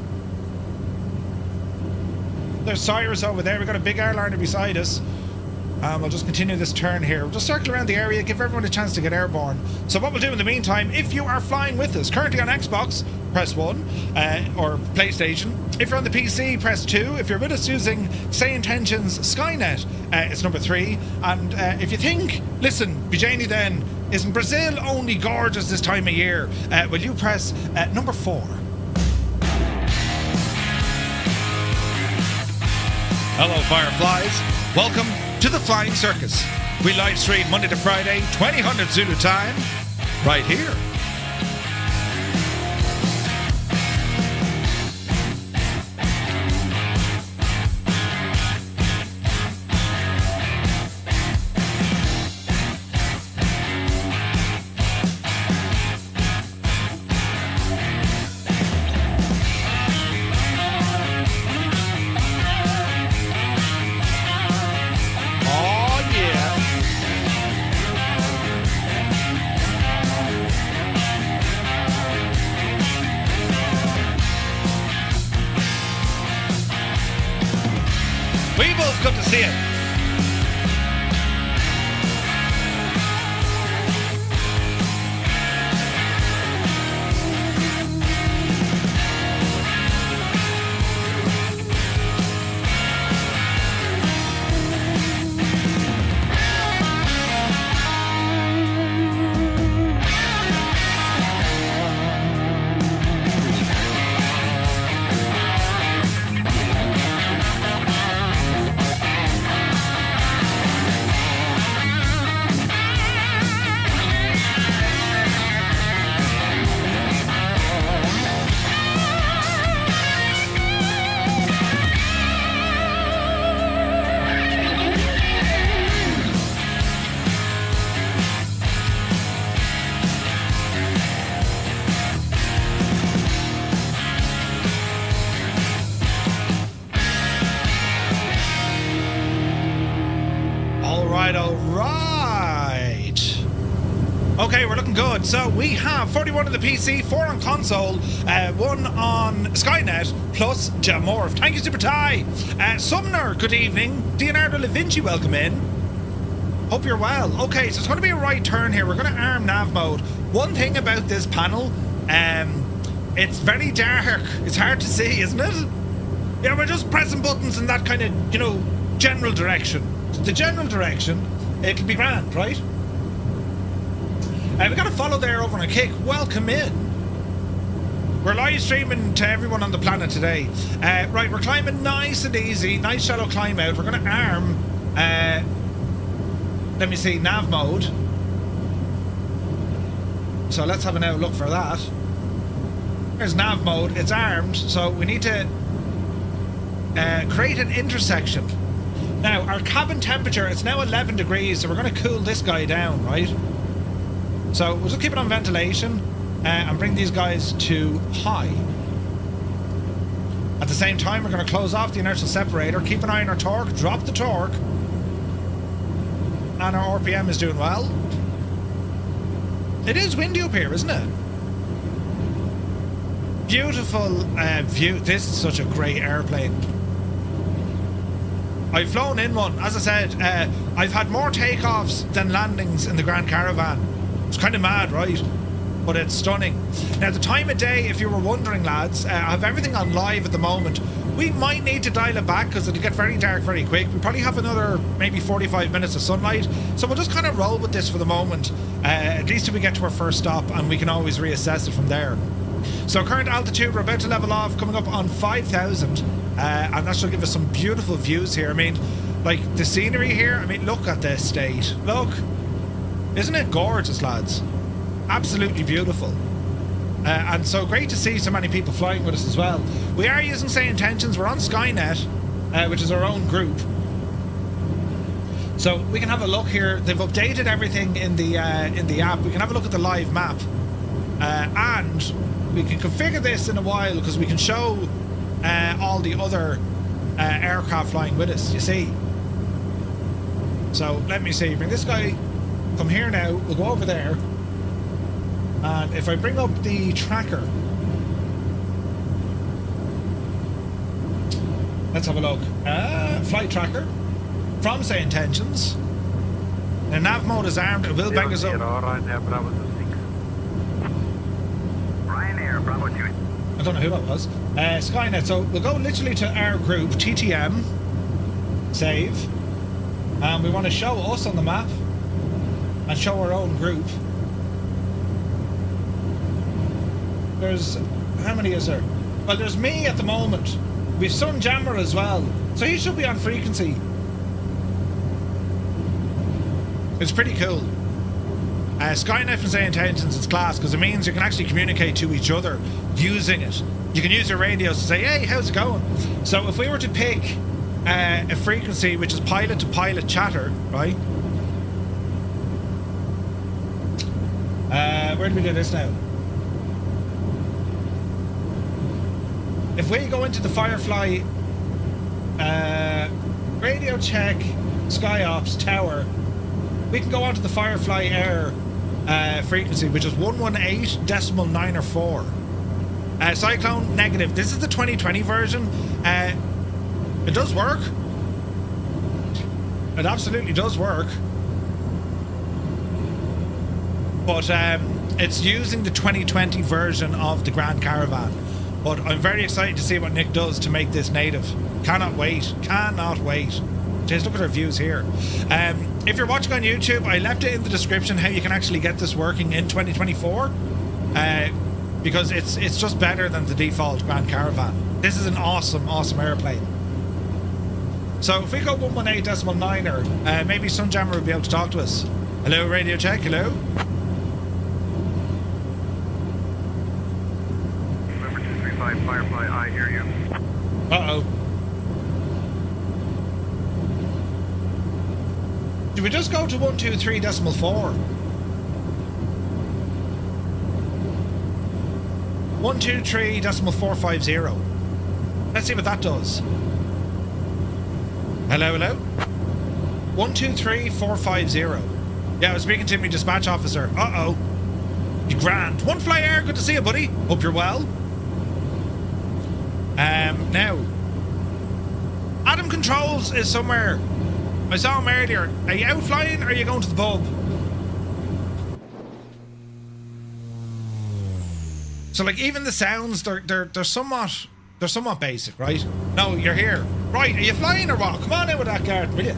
There's Cyrus over there. We've got a big airliner beside us. We'll just continue this turn here. We'll just circle around the area, give everyone a chance to get airborne. So what we'll do in the meantime, if you are flying with us, currently on Xbox, press 1, or PlayStation. If you're on the PC, press 2. If you're with us using Say Intentions Skynet, it's number 3. And if you think, listen, Bijani then, isn't Brazil only gorgeous this time of year? Will you press number 4? Hello, Fireflies. Welcome to the Flying Circus. We live stream Monday to Friday, 2000 Zulu time, right here. Good to see you. Okay, we're looking good. So we have 41 on the PC, 4 on console, 1 on Skynet, plus Jamorph. Thank you, Super Ty. Sumner, good evening. Leonardo Da Vinci, welcome in. Hope you're well. Okay, so it's going to be a right turn here. We're going to arm nav mode. One thing about this panel, it's very dark. It's hard to see, isn't it? Yeah, we're just pressing buttons in that kind of, you know, general direction. The general direction, it'll be grand, right? We got a follow there over on a kick. Welcome in. We're live streaming to everyone on the planet today. Right, we're climbing nice and easy. Nice shallow climb out. We're going to arm, let me see, nav mode. So let's have a now look for that. There's nav mode. It's armed. So we need to create an intersection. Now, our cabin temperature, it's now 11 degrees. So we're going to cool this guy down, right? So we'll just keep it on ventilation and bring these guys to high. At the same time, we're going to close off the inertial separator, keep an eye on our torque, drop the torque, and our RPM is doing well. It is windy up here, isn't it? Beautiful view. This is such a great airplane. I've flown in one. As I said, I've had more takeoffs than landings in the Grand Caravan. It's kind of mad, right? But it's stunning. Now, the time of day, if you were wondering, lads, I have everything on live at the moment. We might need to dial it back because it'll get very dark very quick. We probably have another maybe 45 minutes of sunlight. So we'll just kind of roll with this for the moment. At least till we get to our first stop, and we can always reassess it from there. So current altitude, we're about to level off, coming up on 5,000. And that should give us some beautiful views here. I mean, like the scenery here, I mean, look at this state. Look. Isn't it gorgeous, lads? Absolutely beautiful. And so great to see so many people flying with us as well. We are using Say Intentions. We're on Skynet, which is our own group. So we can have a look here. They've updated everything in the app. We can have a look at the live map. and we can configure this in a while because we can show all the other aircraft flying with us, you see. So let me see, bring this guy, come here now, we'll go over there, and if I bring up the tracker, let's have a look. Flight tracker from Say Intentions. The nav mode is armed, it will bang us up. Ryanair, Bravo 2. I don't know who that was. Skynet, so we'll go literally to our group, TTM, save, and we want to show us on the map and show our own group. There's, how many is there? Well, there's me at the moment. We've Sun Jammer as well, so he should be on frequency. It's pretty cool. Skynet and Say Intentions is class because it means you can actually communicate to each other using it. You can use your radios to say, hey, how's it going? So if we were to pick a frequency which is pilot to pilot chatter, right? Where do we do this now? If we go into the Firefly radio check SkyOps tower, we can go onto the Firefly Air frequency, which is 118.904. Cyclone negative. This is the 2020 version. It does work. It absolutely does work. But it's using the 2020 version of the Grand Caravan. But I'm very excited to see what Nick does to make this native. Cannot wait. Cannot wait. Just look at our views here. If you're watching on YouTube, I left it in the description how you can actually get this working in 2024. Because it's just better than the default Grand Caravan. This is an awesome, awesome airplane. So if we go 118.9er, maybe Sunjammer will be able to talk to us. Hello, radio check. Hello. Number 235 Firefly, I hear you. Uh-oh. Do we just go to 123.4? 123.450. Let's see what that does. Hello, hello. 123.450. Yeah, I was speaking to my dispatch officer. Uh-oh. You grand. One Fly Air, good to see you, buddy. Hope you're well. Now, Adam Controls is somewhere. I saw him earlier. Are you out flying or are you going to the pub? So like even the sounds, they're somewhat basic, right? No, you're here. Right, are you flying or what? Come on out with that card, will you?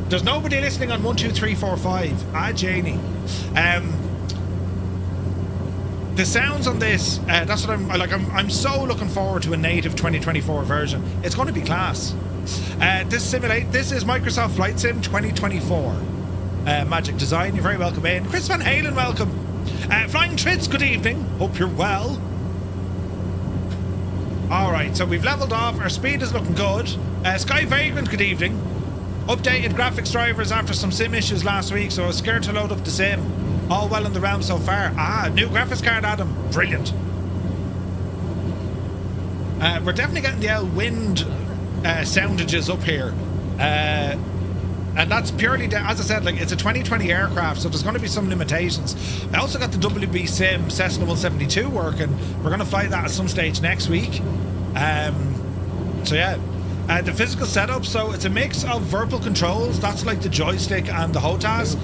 There's nobody listening on 12345. Ah, Janie. The sounds on this, that's what I'm so looking forward to a native 2024 version. It's going to be class. This is Microsoft Flight Sim 2024. Magic Design, you're very welcome in. Chris Van Halen, welcome. Flying Trits, good evening. Hope you're well. Alright, so we've leveled off. Our speed is looking good. Sky Vagrant, good evening. Updated graphics drivers after some sim issues last week, so I was scared to load up the sim. All well in the realm so far. Ah, new graphics card, Adam. Brilliant. We're definitely getting the wind soundages up here. And that's purely, as I said, like it's a 2020 aircraft, so there's going to be some limitations. I also got the WB Sim Cessna 172 working. We're going to fly that at some stage next week. So yeah, the physical setup, so it's a mix of verbal controls. That's like the joystick and the HOTAS.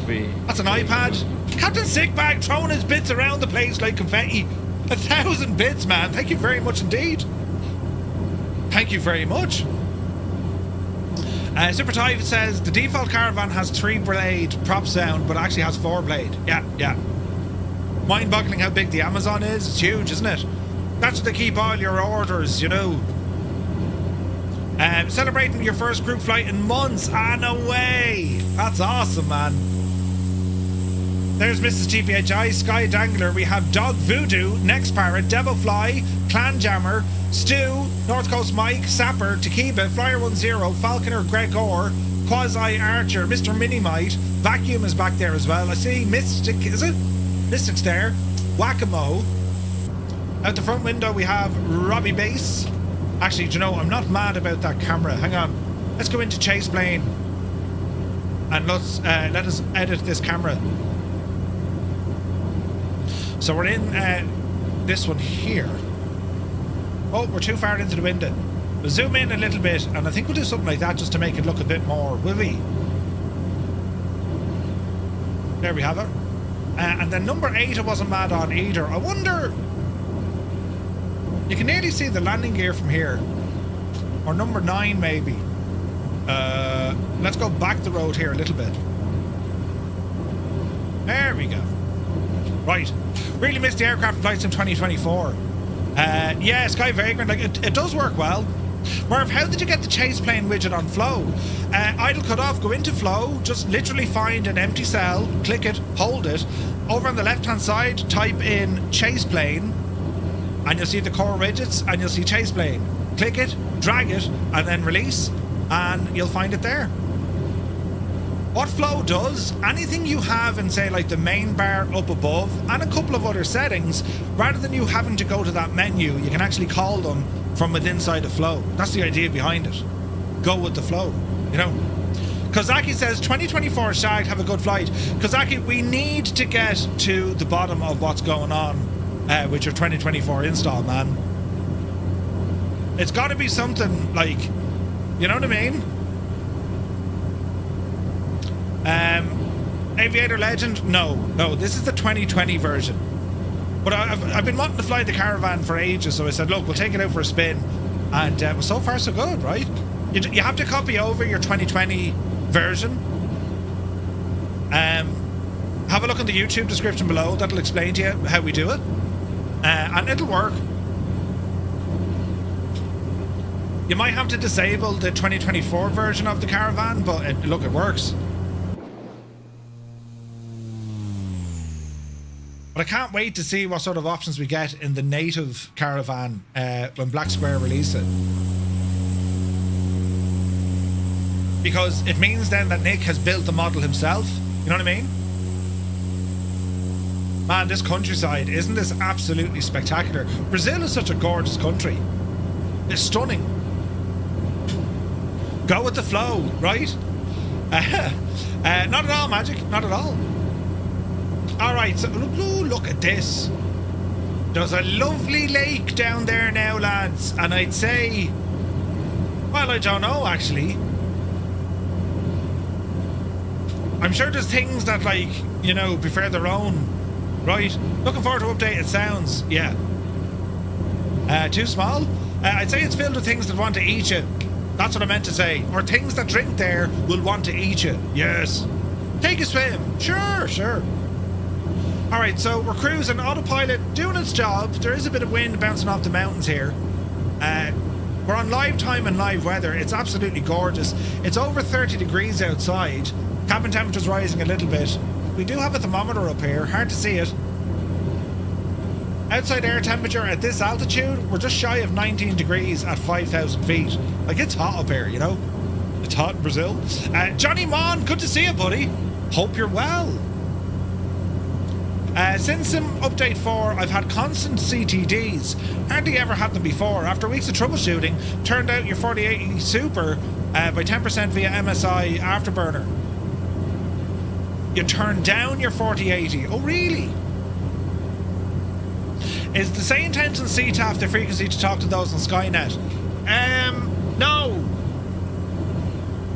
That's an iPad. Captain Sickbag throwing his bits around the place like confetti. 1,000 bits, man. Thank you very much indeed. Thank you very much. Super Type says the default Caravan has 3-blade prop sound, but actually has 4-blade. Yeah. Mind-boggling how big the Amazon is. It's huge, isn't it? That's what they keep all your orders, you know. Celebrating your first group flight in months. Ah, no way. That's awesome, man. There's Mrs. GPHI, Sky Dangler. We have Dog Voodoo, Next Parrot, Devil Fly, Clan Jammer, Stu, North Coast Mike, Sapper, Takiba, Flyer 10, Falconer, Gregor, Quasi Archer, Mr. Minimite, Vacuum is back there as well. I see Mystic, is it? Mystic's there. Whack-A-Mo, Out the front window we have Robbie Base. Actually, do you know, I'm not mad about that camera. Hang on. Let's go into chase plane. And let us edit this camera. So we're in this one here. Oh, we're too far into the window. We'll zoom in a little bit, and I think we'll do something like that just to make it look a bit more, will we? There we have it. And then number 8 I wasn't mad on either. I wonder... You can nearly see the landing gear from here. Or number 9 maybe. Let's go back the road here a little bit. There we go. Right. Really missed the aircraft flights in 2024. Yeah, Sky Vagrant, like it does work well. Merv, how did you get the chase plane widget on Flow? Idle cut off, go into Flow, just literally find an empty cell, click it, hold it. Over on the left hand side, type in chase plane, and you'll see the core widgets, and you'll see chase plane. Click it, drag it, and then release, and you'll find it there. What Flow does, anything you have in, say, like the main bar up above and a couple of other settings, rather than you having to go to that menu, you can actually call them from within inside of Flow. That's the idea behind it. Go with the flow, you know. Kozaki says 2024 Shag, have a good flight. Kozaki, we need to get to the bottom of what's going on with your 2024 install, man. It's got to be something like, you know what I mean? Aviator Legend, no, this is the 2020 version. But I've been wanting to fly the Caravan for ages, so I said, look, we'll take it out for a spin. And so far so good, right? You have to copy over your 2020 version. Have a look in the YouTube description below. That'll explain to you how we do it. And it'll work. You might have to disable the 2024 version of the Caravan, but look, it works. But I can't wait to see what sort of options we get in the native Caravan when Black Square release it. Because it means then that Nick has built the model himself. You know what I mean? Man, this countryside, isn't this absolutely spectacular? Brazil is such a gorgeous country. It's stunning. Go with the flow, right? Not at all, Magic. Not at all. Alright, so look at this. There's a lovely lake down there now, lads. And I'd say... Well, I don't know, actually. I'm sure there's things that, like, you know, prefer their own. Right? Looking forward to updated sounds. Yeah. Too small? I'd say it's filled with things that want to eat you. That's what I meant to say. Or things that drink there will want to eat you. Yes. Take a swim. Sure. Alright, so we're cruising, autopilot, doing its job. There is a bit of wind bouncing off the mountains here. We're on live time and live weather. It's absolutely gorgeous. It's over 30 degrees outside. Cabin temperature's rising a little bit. We do have a thermometer up here. Hard to see it. Outside air temperature at this altitude, we're just shy of 19 degrees at 5,000 feet. Like, it's hot up here, you know? It's hot in Brazil. Johnny Mon, good to see you, buddy. Hope you're well. Since update 4, I've had constant CTDs. Hardly ever had them before. After weeks of troubleshooting, turned out your 4080 Super by 10% via MSI Afterburner. You turned down your 4080. Oh, really? Is the same tension CTAF the frequency to talk to those on Skynet? No.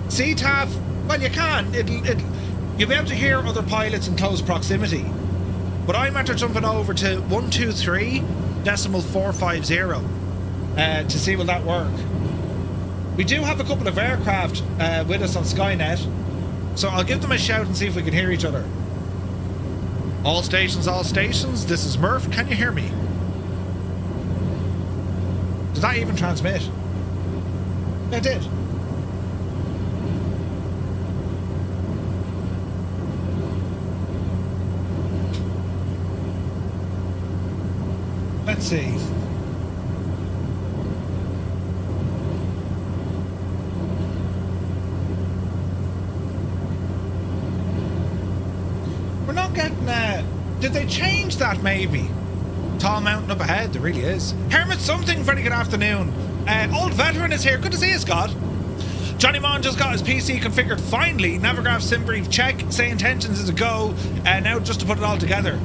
CTAF, well, you can. You'll be able to hear other pilots in close proximity. But I'm after jumping over to 123.450 to see will that work. We do have a couple of aircraft with us on Skynet, so I'll give them a shout and see if we can hear each other. All stations, this is Murph, can you hear me? Does that even transmit? It did. Let's see. We're not getting... did they change that maybe? Tall mountain up ahead, there really is. Hermit something, very good afternoon. Old veteran is here, good to see you, Scott. Johnny Mon just got his PC configured finally. Navigraph sim brief check. Say intentions is a go. Now just to put it all together.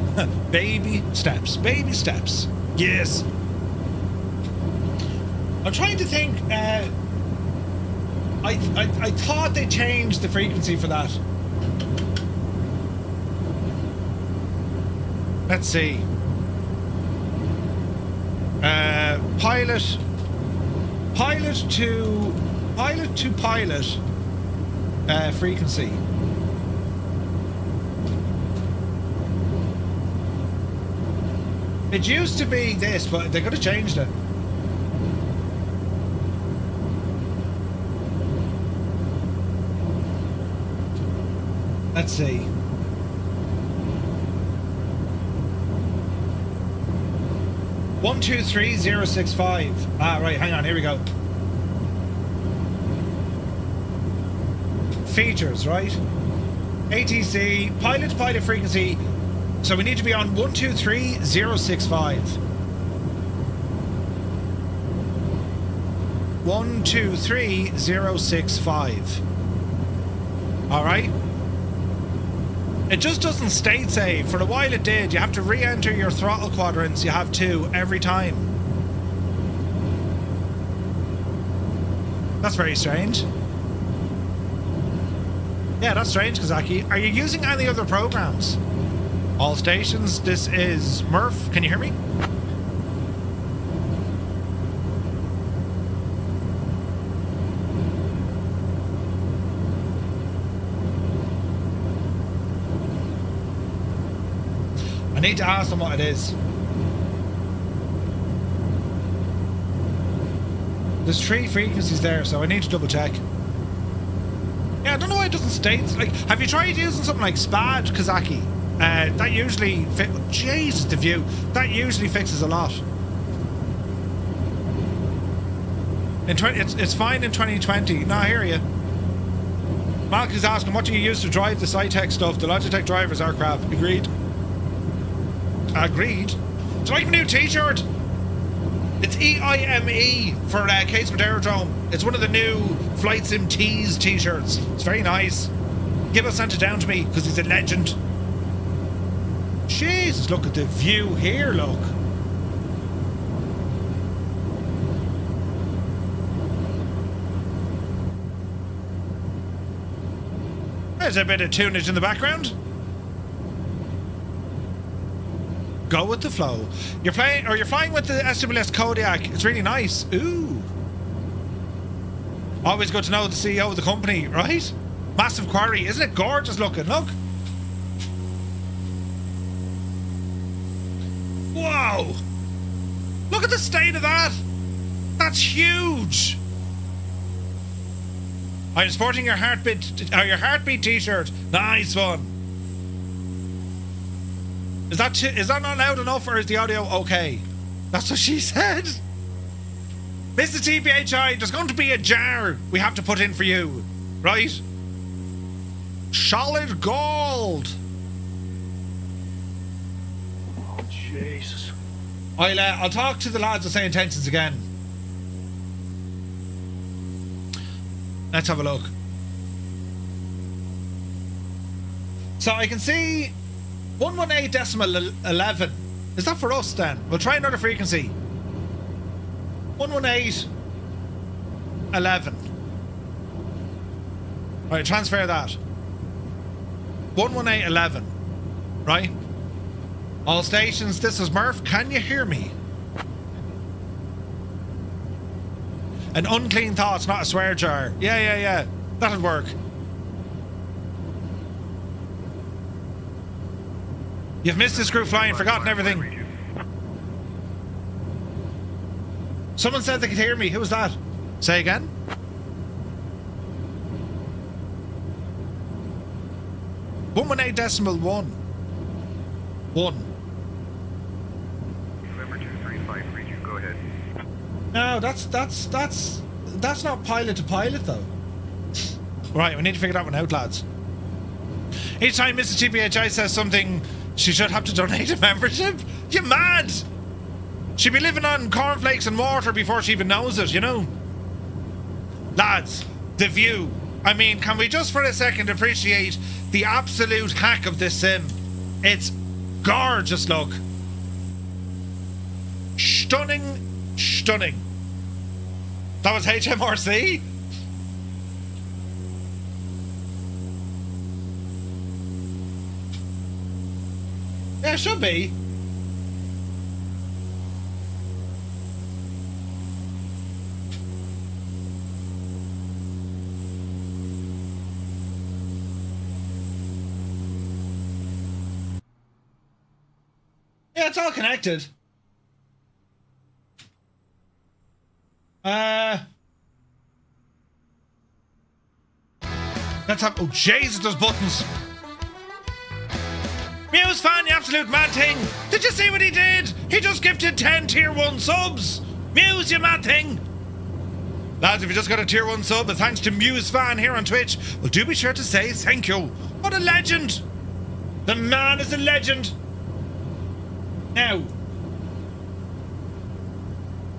Baby steps. Baby steps. Yes. I'm trying to think. I thought they changed the frequency for that. Let's see. Pilot to pilot frequency. It used to be this, but they could have changed it. Let's see. One, 2, 3, 0, 6, 5. Ah, right, hang on, here we go. Features, right? ATC, pilot to pilot frequency. So we need to be on 1, 2, 3, 0, 6, 5. 1, 2, 3, 0, 6, 5. Alright. It just doesn't state save. For a while it did. You have to re-enter your throttle quadrants. You have to every time. That's very strange. Yeah, that's strange, Kazaki. Are you using any other programs? All stations, this is Murph. Can you hear me? I need to ask them what it is. There's 3 frequencies there, so I need to double check. Yeah, I don't know why it doesn't state. Like, have you tried using something like SPAD, Kazaki? That usually Jesus, the view. That usually fixes a lot. It's fine in 2020. No, I hear you. Malk is asking, what do you use to drive the Cytec stuff? The Logitech drivers are crap. Agreed. Agreed. Do you like my new t-shirt? It's EIME for Casement Aerodrome. It's one of the new Flight Sim Tees t-shirts. It's very nice. Gibbo sent it down to me because he's a legend. Jesus, look at the view here, look. There's a bit of tunage in the background. Go with the flow. You're flying with the SWS Kodiak. It's really nice. Ooh. Always good to know the CEO of the company, right? Massive quarry. Isn't it gorgeous looking? Look. Whoa. Look at the state of that. That's huge. I'm sporting your heartbeat t-shirt. Nice one. Is that not loud enough, or is the audio okay? That's what she said. Mr. TPHI, there's going to be a jar we have to put in for you, right? Solid gold. Oh, Jesus. I'll talk to the lads of Say Intentions again. Let's have a look. So I can see 118.11. Is that for us then? We'll try another frequency. 118.11. Right, transfer that. 118.11. Right? All stations, this is Murph. Can you hear me? An unclean thought's not a swear jar. Yeah. That'll work. You've missed this group flying, forgotten everything. Someone said they could hear me. Who was that? Say again? .118.1. 1. November 235, read you. Go ahead. No, that's not pilot to pilot though. Right, we need to figure that one out, lads. Each time Mrs. TPHI says something, she should have to donate a membership? You mad? She'd be living on cornflakes and water before she even knows it, you know? Lads, the view. I mean, can we just for a second appreciate the absolute hack of this sim? It's gorgeous, look. Stunning, stunning. That was HMRC? Yeah, it should be. Yeah, it's all connected. Let's have... Oh, Jesus, there's buttons. Muse fan, the absolute mad thing. Did you see what he did? He just gifted 10 tier 1 subs. Muse, you mad thing. Lads, if you just got a tier 1 sub, and thanks to Muse fan here on Twitch, well, do be sure to say thank you. What a legend. The man is a legend. Now,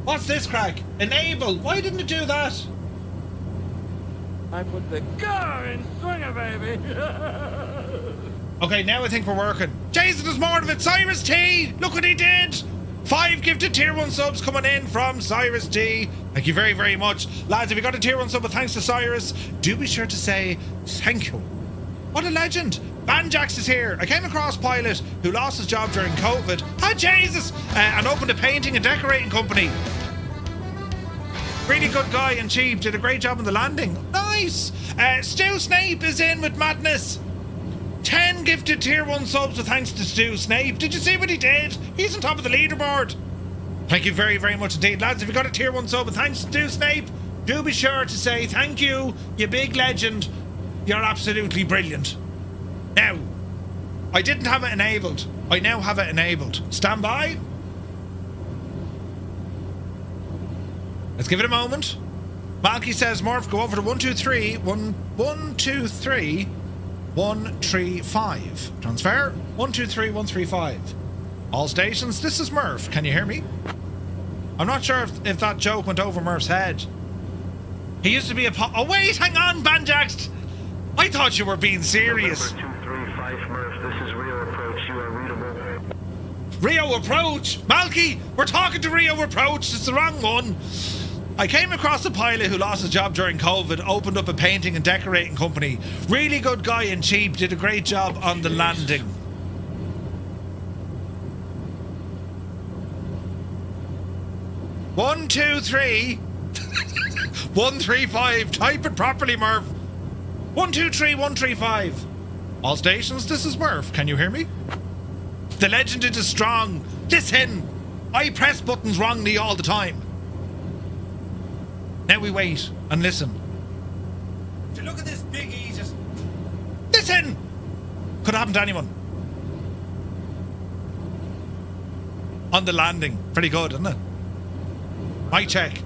what's this crack? Enable. Why didn't it do that? I put the car in swinger, baby. Okay, now I think we're working. Jason, there's more of it. Cyrus T, look what he did. 5 gifted tier 1 subs coming in from Cyrus T. Thank you very, very much. Lads, if you got a tier 1 sub with thanks to Cyrus, do be sure to say thank you. What a legend. Banjax is here. I came across Pilot who lost his job during COVID. Ah, Jesus! And opened a painting and decorating company. Really good guy and cheap. Did a great job on the landing. Nice! Stu Snape is in with madness. 10 gifted tier 1 subs with thanks to Stu Snape. Did you see what he did? He's on top of the leaderboard. Thank you very, very much indeed. Lads, if you got a tier 1 sub with thanks to Stu Snape, do be sure to say thank you, you big legend. You're absolutely brilliant. Now, I didn't have it enabled. I now have it enabled. Stand by. Let's give it a moment. Malky says, Murph, go over to 123, 123, 135. Transfer, 123, 135. All stations, this is Murph. Can you hear me? I'm not sure if that joke went over Murph's head. He used to be a oh wait, hang on, Banjax. I thought you were being serious. November 235 Murph, this is Rio Approach. You are readable. Rio Approach? Malky, we're talking to Rio Approach. It's the wrong one. I came across a pilot who lost his job during COVID, opened up a painting and decorating company. Really good guy and cheap, did a great job on the landing. One, two, three. 135. Type it properly, Murph. 123, 135. All stations, this is Murph. Can you hear me? The legend is strong. Listen, I press buttons wrongly all the time. Now we wait and listen. Look at this big E just... Listen! Could happen to anyone. On the landing. Pretty good, isn't it? Mic check.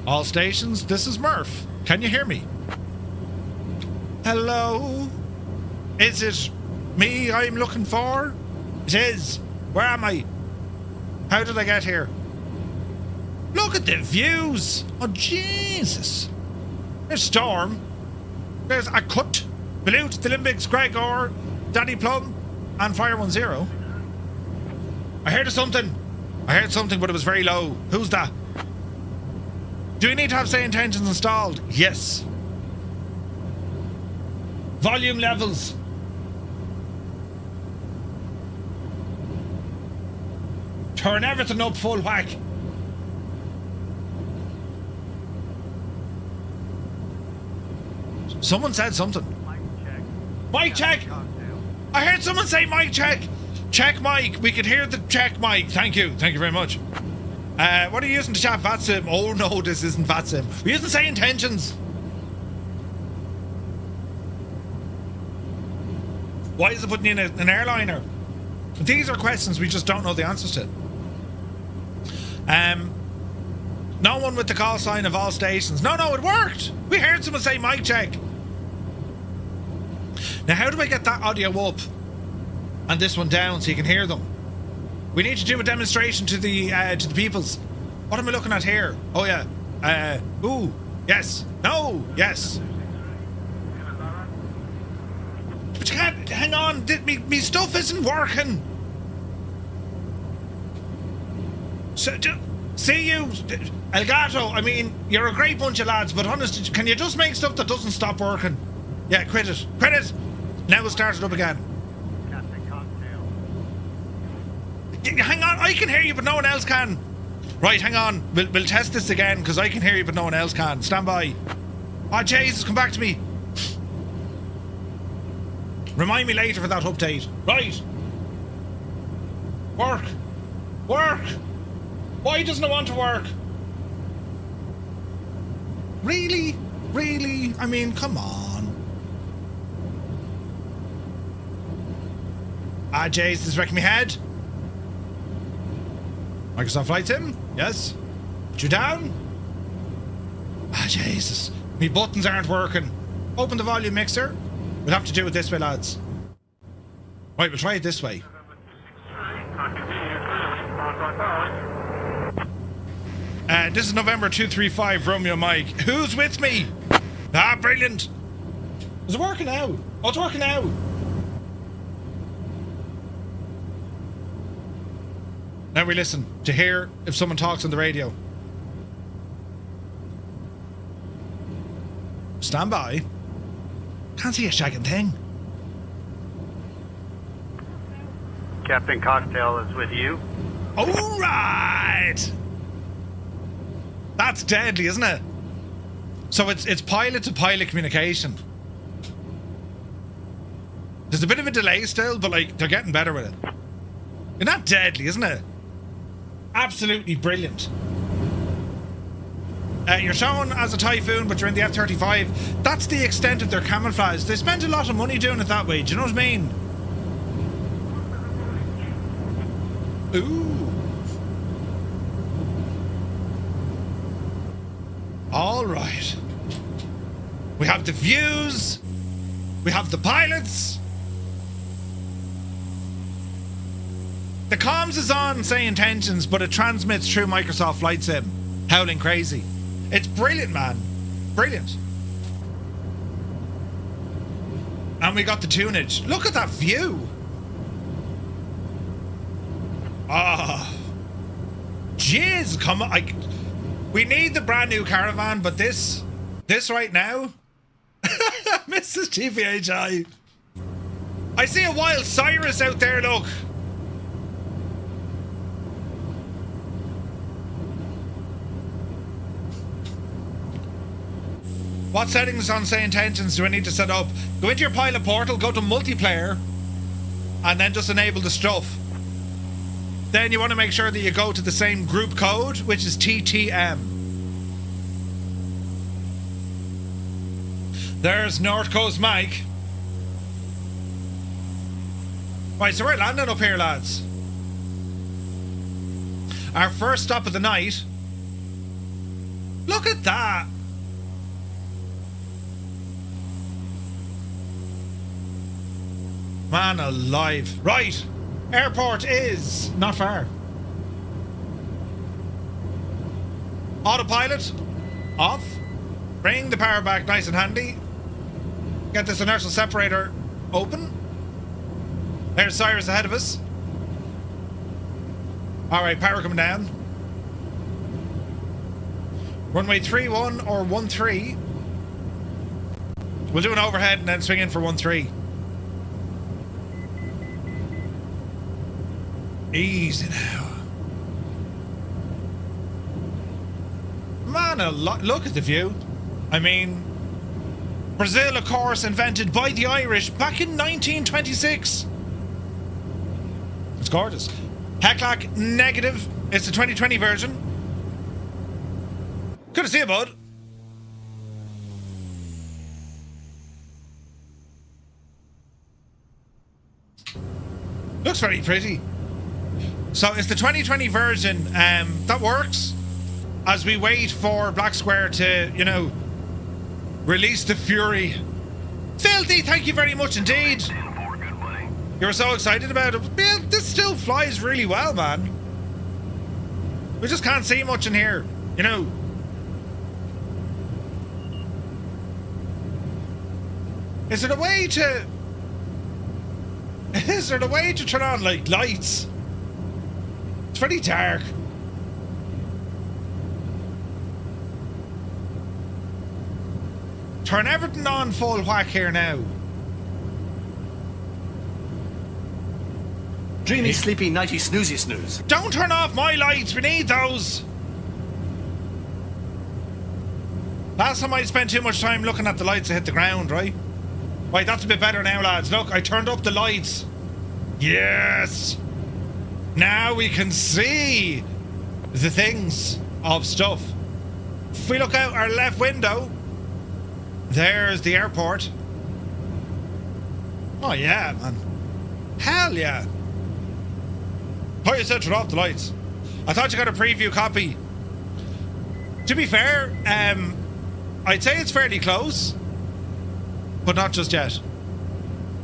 All stations, this is Murph. Can you hear me? Hello? Is it me I'm looking for? It is. Where am I? How did I get here? Look at the views. Oh, Jesus. There's Storm. There's a cut. Balut, the Limbics, Gregor, Daddy Plum, and Fire 10. I heard something. I heard something, but it was very low. Who's that? Do you need to have say intentions installed? Yes. Volume levels. Turn everything up full whack. Someone said something. Mic check. I heard someone say mic check. Check mic. We could hear the check mic. Thank you. Thank you very much. What are you using to chat? VATSIM? Oh no, this isn't VATSIM. We're using say intentions. Why is it putting in an airliner? These are questions we just don't know the answers to. No one with the call sign of all stations. No, it worked. We heard someone say mic check. Now, how do I get that audio up? and this one down so you can hear them. We need to do a demonstration to the peoples. What am I looking at here? Oh yeah. Ooh. Yes. No. Yes. But you can't. Hang on. Me stuff isn't working. So, see you, Elgato. I mean, you're a great bunch of lads, but honestly, can you just make stuff that doesn't stop working? Yeah, quit it. Quit it. Now we'll start it up again. Hang on, I can hear you, but no one else can. Right, hang on. We'll test this again, because I can hear you, but no one else can. Stand by. Oh, Jesus, come back to me. Remind me later for that update. Right. Work. Work. Why doesn't it want to work? Really? Really? I mean, come on. Ah, Jace, this is wrecking my head. Microsoft Flight Sim? Yes. Put you down? Ah, Jesus. Me buttons aren't working. Open the volume mixer. We'll have to do it this way, lads. Right, we'll try it this way. This is November 235, Romeo Mike. Who's with me? Ah, brilliant. Is it working now? Oh, it's working now. Now we listen to hear if someone talks on the radio. Stand by. Can't see a shagging thing. Captain Cocktail is with you. All right. That's deadly, isn't it? So it's pilot to pilot communication. There's a bit of a delay still, but like they're getting better with it. Isn't that deadly, isn't it? Absolutely brilliant. You're shown as a Typhoon, but you're in the F-35. That's the extent of their camouflage. They spent a lot of money doing it that way. Do you know what I mean? Ooh. All right. We have the views. We have the pilots. The comms is on saying intentions, but it transmits through Microsoft Flight Sim. Howling crazy. It's brilliant, man. Brilliant. And we got the tunage. Look at that view. Ah. Jeez, come on. We need the brand new Caravan, but this right now, Mrs. TPHI. I see a wild Cyrus out there, look. What settings on say intentions do I need to set up? Go into your pilot portal, go to multiplayer, and then just enable the stuff. Then you want to make sure that you go to the same group code, which is TTM. There's North Coast Mike. Right, so we're landing up here, lads. Our first stop of the night. Look at that. Man alive. Right. Airport is not far. Autopilot off. Bring the power back nice and handy. Get this inertial separator open. There's Cyrus ahead of us. Alright, power coming down. Runway 31 or 13. We'll do an overhead and then swing in for 13. Easy now. Man, look at the view. I mean, Brazil, of course, invented by the Irish back in 1926. It's gorgeous. Heclac negative. It's the 2020 version. Good to see you, bud. Looks very pretty. So it's the 2020 version that works as we wait for Black Square to, you know, release the fury. Filthy, thank you very much indeed. You were so excited about it. Yeah, this still flies really well, man. We just can't see much in here, you know. Is there a way to... Is there a way to turn on, like, lights? It's pretty dark. Turn everything on full whack here now. Dreamy, sleepy, nighty, snoozy, snooze. Don't turn off my lights. We need those. Last time I spent too much time looking at the lights that hit the ground, right? Right, that's a bit better now, lads. Look, I turned up the lights. Yes. Now we can see the things of stuff. If we look out our left window, there's the airport. Oh yeah, man. Hell yeah. Oh, you said turn off the lights. I thought you got a preview copy. To be fair, I'd say it's fairly close, but not just yet.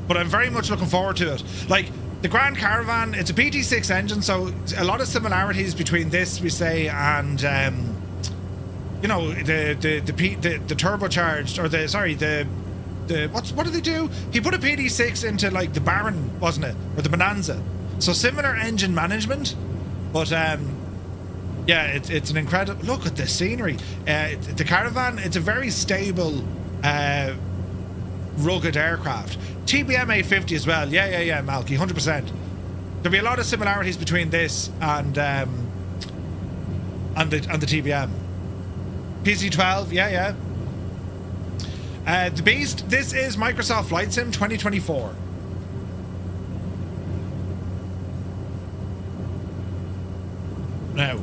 But I'm very much looking forward to it. Like, the Grand Caravan, it's a PT6 engine, so a lot of similarities between this, we say, and you know, the turbocharged, or what did they do? He put a PT6 into, like, the Baron, wasn't it? Or the Bonanza. So similar engine management, but yeah, it's an incredible... Look at the scenery. The Caravan, it's a very stable, rugged aircraft. TBM 850 as well. Yeah, Malky, 100%. There'll be a lot of similarities between this and the TBM. PC-12, yeah. The Beast, this is Microsoft Flight Sim 2024. Now,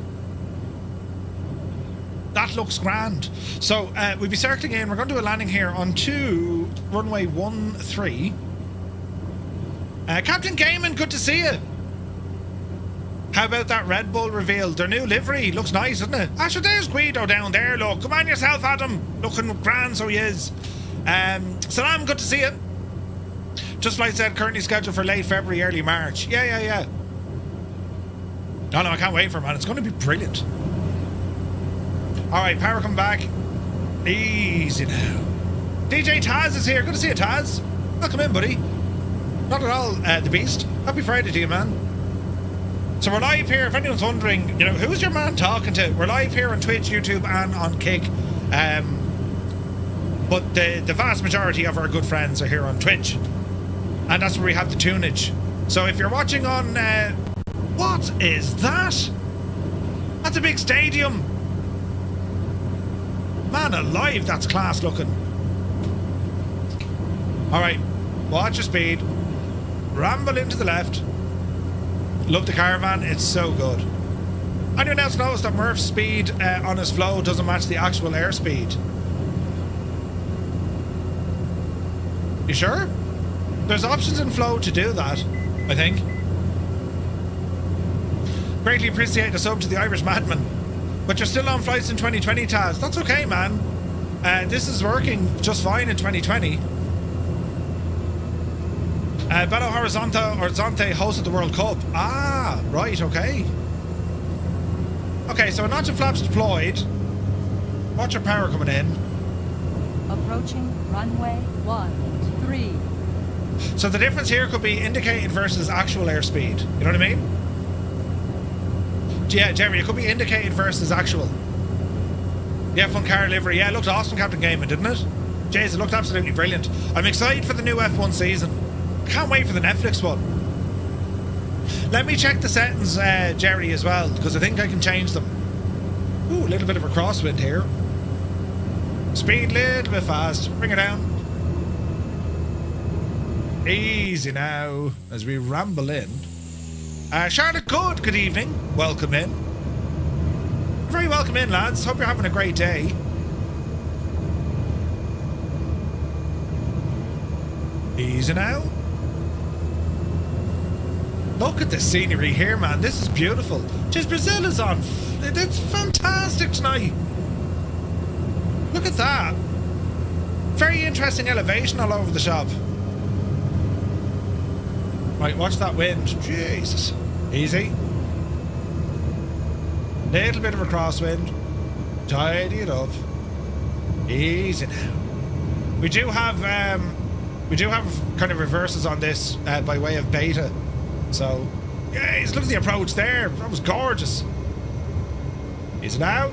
that looks grand. So we'll be circling in. We're going to do a landing here onto runway 13. Captain Gaiman, good to see you. How about that Red Bull reveal? Their new livery looks nice, doesn't it? Actually, there's Guido down there. Look, come on yourself, Adam. Looking grand, so he is. Salam, good to see you. Just like I said, currently scheduled for late February, early March. Yeah. Oh no, I can't wait for it, man. It's going to be brilliant. Alright, power come back. Easy now. DJ Taz is here. Good to see you, Taz. Welcome in, buddy. Not at all, the Beast. Happy Friday to you, man. So we're live here. If anyone's wondering, you know, who's your man talking to? We're live here on Twitch, YouTube, and on Kick. But the vast majority of our good friends are here on Twitch. And that's where we have the tunage. So if you're watching on... what is that? That's a big stadium. Man alive, that's class looking. Alright, watch your speed. Ramble into the left. Love the Caravan, it's so good. Anyone else knows that Murph's speed on his flow doesn't match the actual airspeed? You sure? There's options in flow to do that, I think. Greatly appreciate the sub to the Irish Madman. But you're still on flights in 2020, Taz. That's okay, man. This is working just fine in 2020. Belo Horizonte hosted the World Cup. Ah, right, okay. Okay, so a notch of flaps deployed. Watch your power coming in. Approaching runway 13. So the difference here could be indicated versus actual airspeed. You know what I mean? Yeah, Jerry, it could be indicated versus actual. The F1 car livery. Yeah, it looked awesome, Captain Gaiman, didn't it? Jeez, it looked absolutely brilliant. I'm excited for the new F1 season. I can't wait for the Netflix one. Let me check the settings, Jerry, as well, because I think I can change them. Ooh, a little bit of a crosswind here. Speed a little bit fast. Bring it down. Easy now, as we ramble in. Charlotte good evening. Welcome in. Very welcome in, lads. Hope you're having a great day. Easy now. Look at the scenery here, man. This is beautiful. Just Brazil is on. It's fantastic tonight. Look at that. Very interesting elevation all over the shop. Right, watch that wind. Jesus. Easy. Little bit of a crosswind. Tidy it up. Easy now. We do have kind of reverses on this by way of beta. So, yeah, look at the approach there. That was gorgeous. Easy now.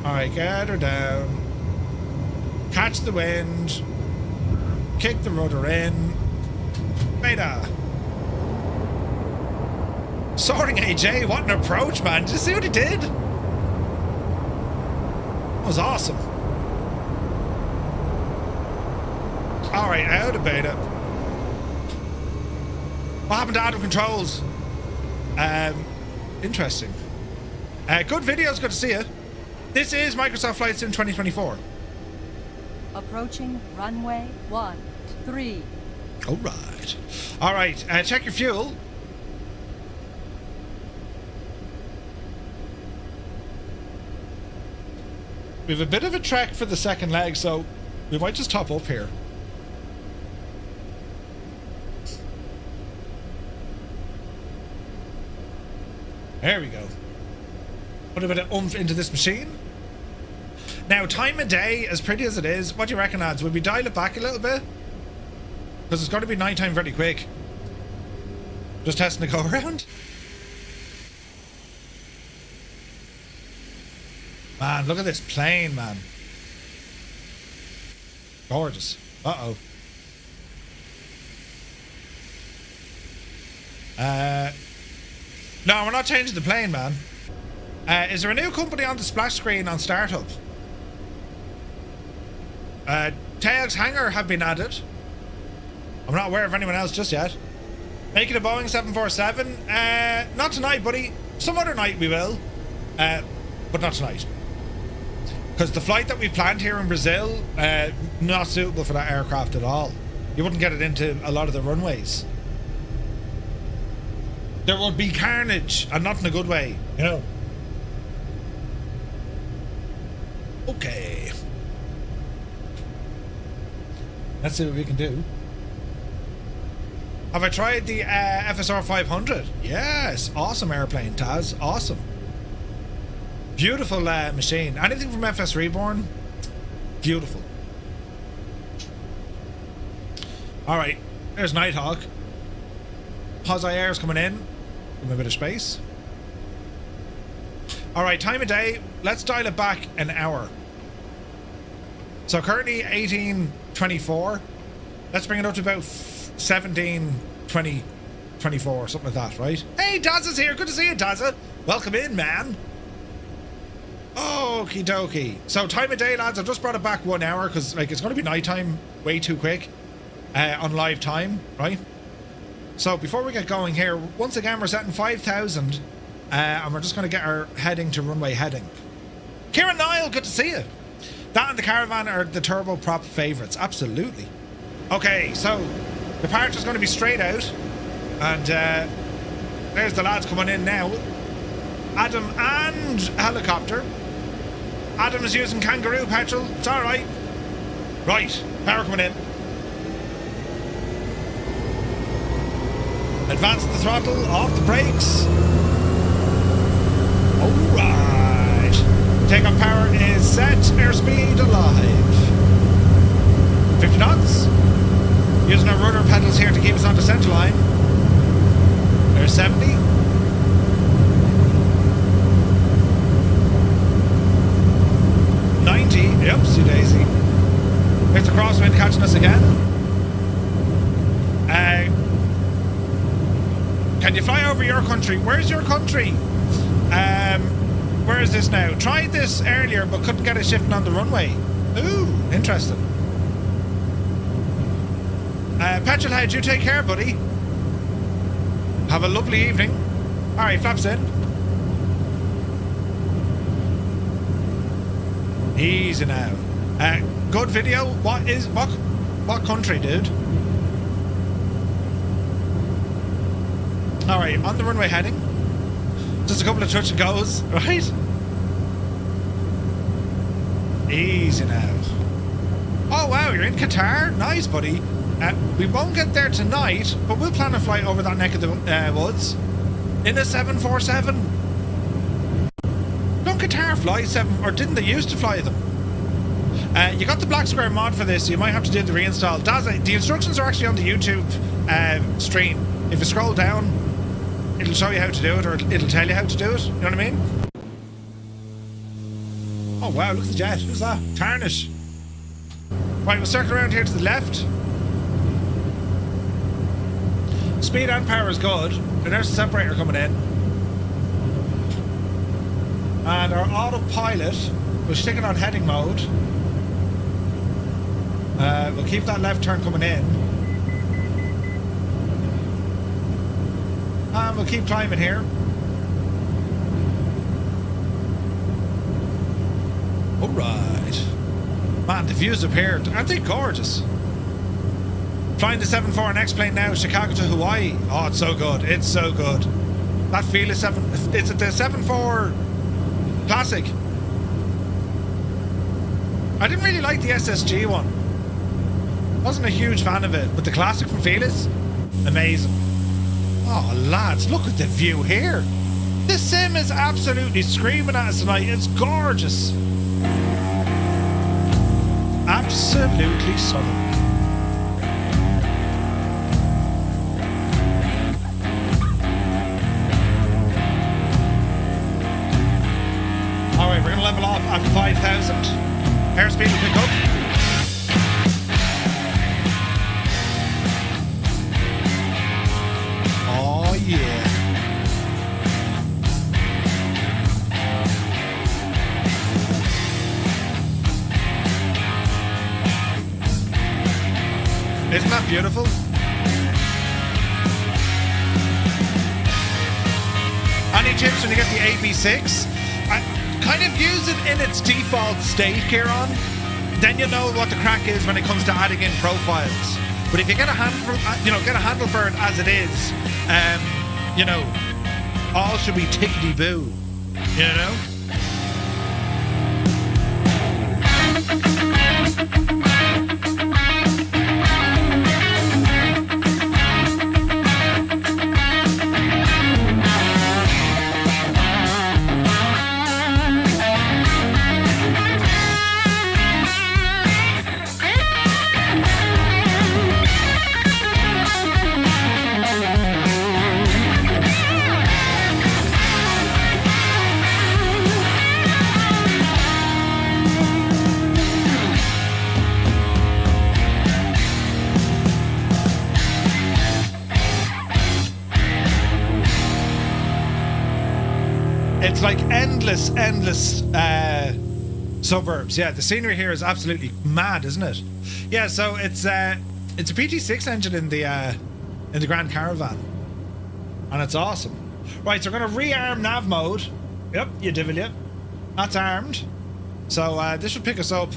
Alright, get her down. Catch the wind. Kick the rudder in. Beta. Soaring AJ, what an approach, man. Did you see what he did? That was awesome. Alright, out of beta. What happened to out of controls? Interesting. Good videos, good to see you. This is Microsoft Flight Sim 2024. Approaching runway 13. Alright. Alright, check your fuel. We have a bit of a trek for the second leg, so we might just top up here. There we go. Put a bit of oomph into this machine. Now, time of day, as pretty as it is, what do you reckon, lads? Would we dial it back a little bit? Because it's got to be nighttime very quick. Just testing the go around. Man, look at this plane, man. Gorgeous. Uh-oh. No, we're not changing the plane, man. Is there a new company on the splash screen on startup? Tails hangar have been added. I'm not aware of anyone else just yet. Make it a Boeing 747. Not tonight, buddy. Some other night we will. But not tonight. Because the flight that we planned here in Brazil, not suitable for that aircraft at all. You wouldn't get it into a lot of the runways. There would be carnage, and not in a good way, you know. Okay. Let's see what we can do. Have I tried the FSR 500? Yes, awesome airplane, Taz. Awesome. Beautiful machine. Anything from FS Reborn? Beautiful. Alright, there's Nighthawk. Hozai Air's coming in. Give him a bit of space. Alright, time of day. Let's dial it back an hour. So currently 18:24. Let's bring it up to about 17:20, 24, something like that, right? Hey, Dazza's here. Good to see you, Dazza. Welcome in, man. Okie dokie. So time of day, lads. I've just brought it back 1 hour because like it's going to be nighttime way too quick on live time, right? So before we get going here, once again we're setting 5,000 and we're just going to get our heading to runway heading. Kieran Niall, good to see you. That and the Caravan are the turboprop favourites, absolutely. Okay, so the part is going to be straight out, and there's the lads coming in now. Adam and helicopter. Adam is using kangaroo petrol. It's all right. Right, power coming in. Advance the throttle, off the brakes. All right. Takeoff power is set. Airspeed alive. 50 knots. Using our rudder pedals here to keep us on the centre line. There's 70. 90. Yep, see daisy. There's the crosswind catching us again. Can you fly over your country? Where's your country? Where is this now? Tried this earlier but couldn't get it shifting on the runway. Ooh, interesting. Petrolhead, you take care, buddy. Have a lovely evening. Alright, flaps in. Easy now. Good video. What country, dude? Alright, on the runway heading. Just a couple of touch and goes, right? Easy now. Oh wow, you're in Qatar? Nice, buddy. We won't get there tonight, but we'll plan a flight over that neck of the woods in a 747. Don't Qatar fly 7, or didn't they used to fly them? You got the Black Square mod for this, so you might have to do the reinstall. The instructions are actually on the YouTube stream. If you scroll down, it'll show you how to do it, or it'll tell you how to do it. You know what I mean? Oh wow, look at the jet. Who's that? Tarnish. Right, we'll circle around here to the left. Speed and power is good. And there's the separator coming in. And our autopilot, we'll stick it on heading mode. We'll keep that left turn coming in. And we'll keep climbing here. Alright. Man, the views up here, aren't they gorgeous? Flying the 747X plane now, Chicago to Hawaii. Oh, it's so good. It's so good. That feel is it's the 74 Classic. I didn't really like the SSG one. Wasn't a huge fan of it, but the Classic from Felis, amazing. Oh, lads, look at the view here. This sim is absolutely screaming at us tonight. It's gorgeous. Absolutely stunning. Alright, we're going to level off at 5,000. Airspeed will pick up. Oh yeah. Isn't that beautiful? Any tips when you get the AB6? Kind of use it in its default state, Kieran. Then you know what the crack is when it comes to adding in profiles. But if you get a handle, get a handle for it as it is, all should be tickety boo. You know. It's like endless suburbs. Yeah, the scenery here is absolutely mad, isn't it? Yeah, so it's a PT6 engine in the Grand Caravan, and it's awesome. Right, so we're gonna rearm nav mode. Yep, you divil it. That's armed. So this should pick us up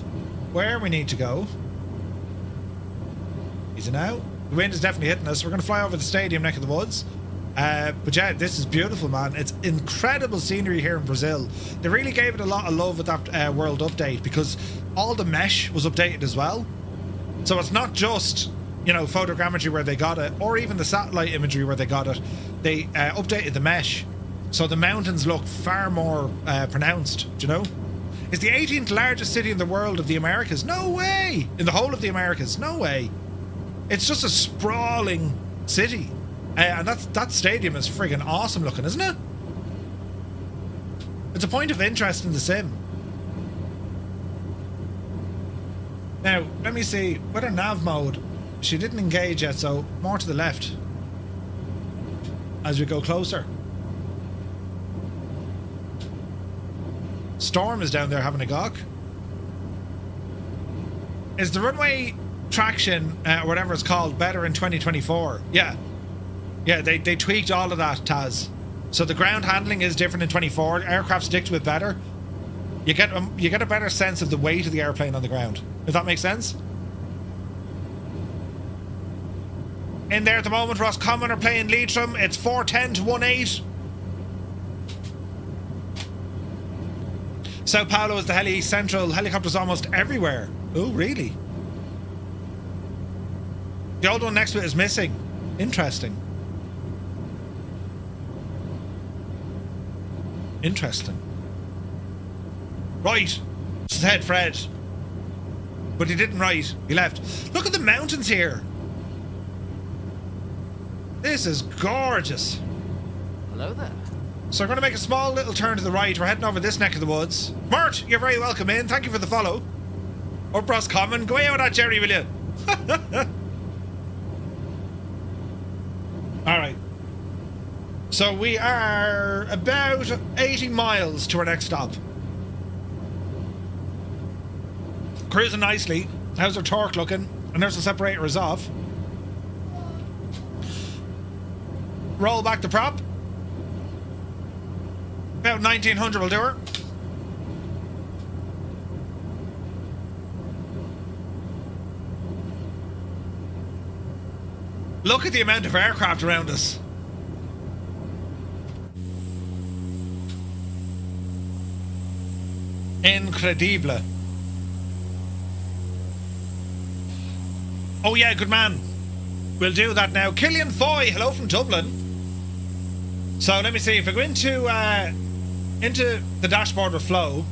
where we need to go. Easy now. The wind is definitely hitting us. We're gonna fly over the stadium neck of the woods. But yeah, this is beautiful, man. It's incredible scenery here in Brazil. They really gave it a lot of love with that world update, because all the mesh was updated as well. So it's not just, photogrammetry where they got it, or even the satellite imagery where they got it. They updated the mesh, so the mountains look far more pronounced, do you know? It's the 18th largest city in the world of the Americas. No way! In the whole of the Americas. No way. It's just a sprawling city. And that stadium is friggin' awesome looking, isn't it? It's a point of interest in the sim. Now, let me see. Whether nav mode, she didn't engage yet, so more to the left as we go closer. Storm is down there having a gawk. Is the runway traction, whatever it's called, better in 2024? Yeah. Yeah, they tweaked all of that, Taz. So the ground handling is different in 24. Aircraft stick to it better. You get a better sense of the weight of the airplane on the ground, if that makes sense. In there at the moment, Roscommon are playing Leitrim. It's 410 to 18. Sao Paulo is the heli central. Helicopters almost everywhere. Oh, really? The old one next to it is missing. Interesting. Interesting. Right. Said Fred. But he didn't write. He left. Look at the mountains here. This is gorgeous. Hello there. So we're going to make a small little turn to the right. We're heading over this neck of the woods. Mert, you're very welcome in. Thank you for the follow. Up Roscommon. Go away with that, Jerry, will you? Alright. So we are about 80 miles to our next stop. Cruising nicely. How's our torque looking? And there's the separator is off. Roll back the prop. About 1900 will do her. Look at the amount of aircraft around us. Incredible. Oh yeah, good man. We'll do that now. Killian Foy, hello from Dublin. So let me see, if I go into the dashboard with flow,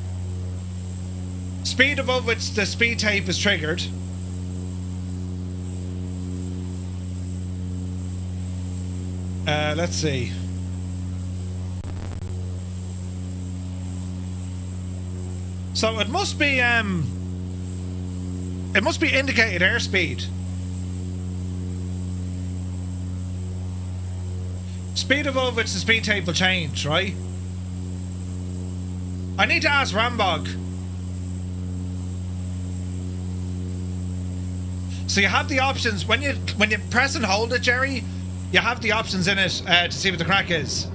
speed above which the speed tape is triggered. Let's see. So it must be indicated airspeed. Speed above which the speed tape will change, right? I need to ask Rambog. So you have the options when you press and hold it, Jerry. You have the options in it to see what the crack is.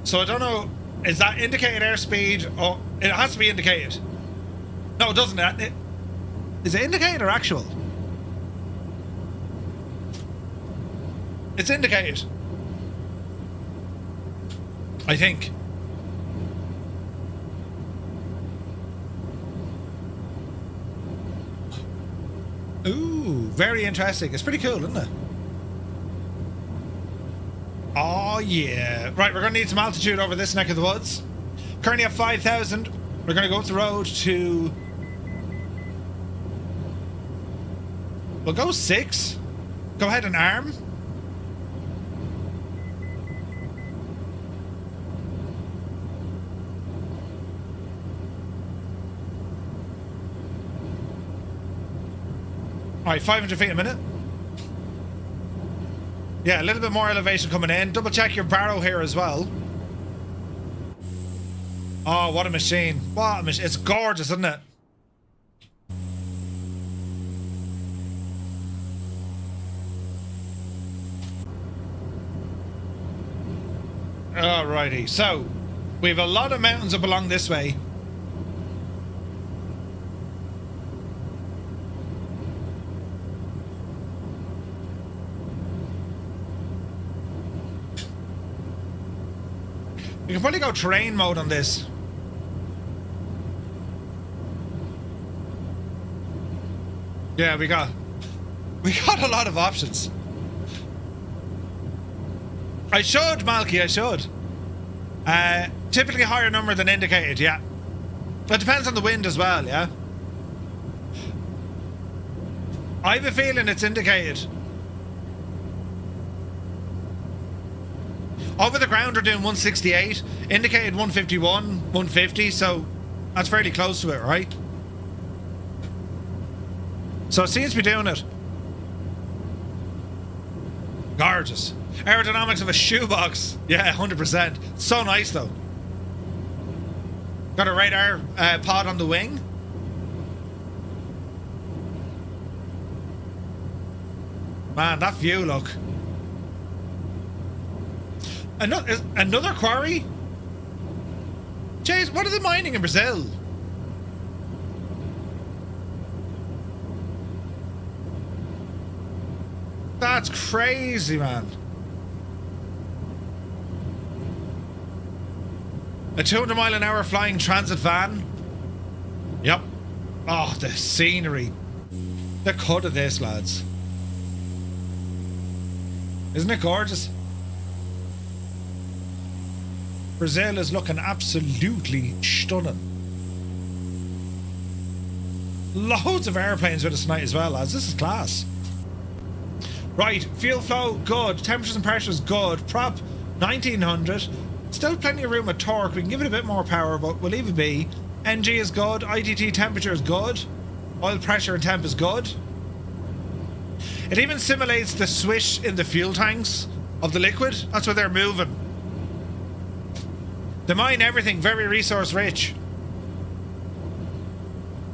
So I don't know, is that indicated airspeed? Or it has to be indicated. No, it doesn't. Is it indicated or actual? It's indicated, I think. Ooh, very interesting. It's pretty cool, isn't it? Oh, yeah. Right, we're going to need some altitude over this neck of the woods. Currently at 5,000. We're going to go up the road to... We'll go 6. Go ahead and arm. Alright, 500 feet a minute. Yeah, a little bit more elevation coming in. Double check your barrow here as well. Oh, what a machine. What a machine. It's gorgeous, isn't it? Alrighty, so we have a lot of mountains up along this way. You can probably go terrain mode on this. Yeah, we got a lot of options. I should, Malky, I should. Typically higher number than indicated, yeah. It depends on the wind as well, yeah. I have a feeling it's indicated. Over the ground are doing 168, indicated 151, 150, so that's fairly close to it, right? So it seems to be doing it. Gorgeous. Aerodynamics of a shoebox. Yeah, 100%. So nice though. Got a radar pod on the wing. Man, that view, look. Another quarry? Jeez, what are they mining in Brazil? That's crazy, man. A 200 mile an hour flying transit van. Yep. Oh, the scenery. The cut of this, lads. Isn't it gorgeous? Brazil is looking absolutely stunning. Loads of airplanes with us tonight as well, lads. This is class. Right, fuel flow, good. Temperatures and pressures, good. Prop, 1900. Still plenty of room at torque. We can give it a bit more power, but we'll leave it be. NG is good. ITT temperature is good. Oil pressure and temp is good. It even simulates the swish in the fuel tanks of the liquid. That's what they're moving. They mine everything, very resource rich.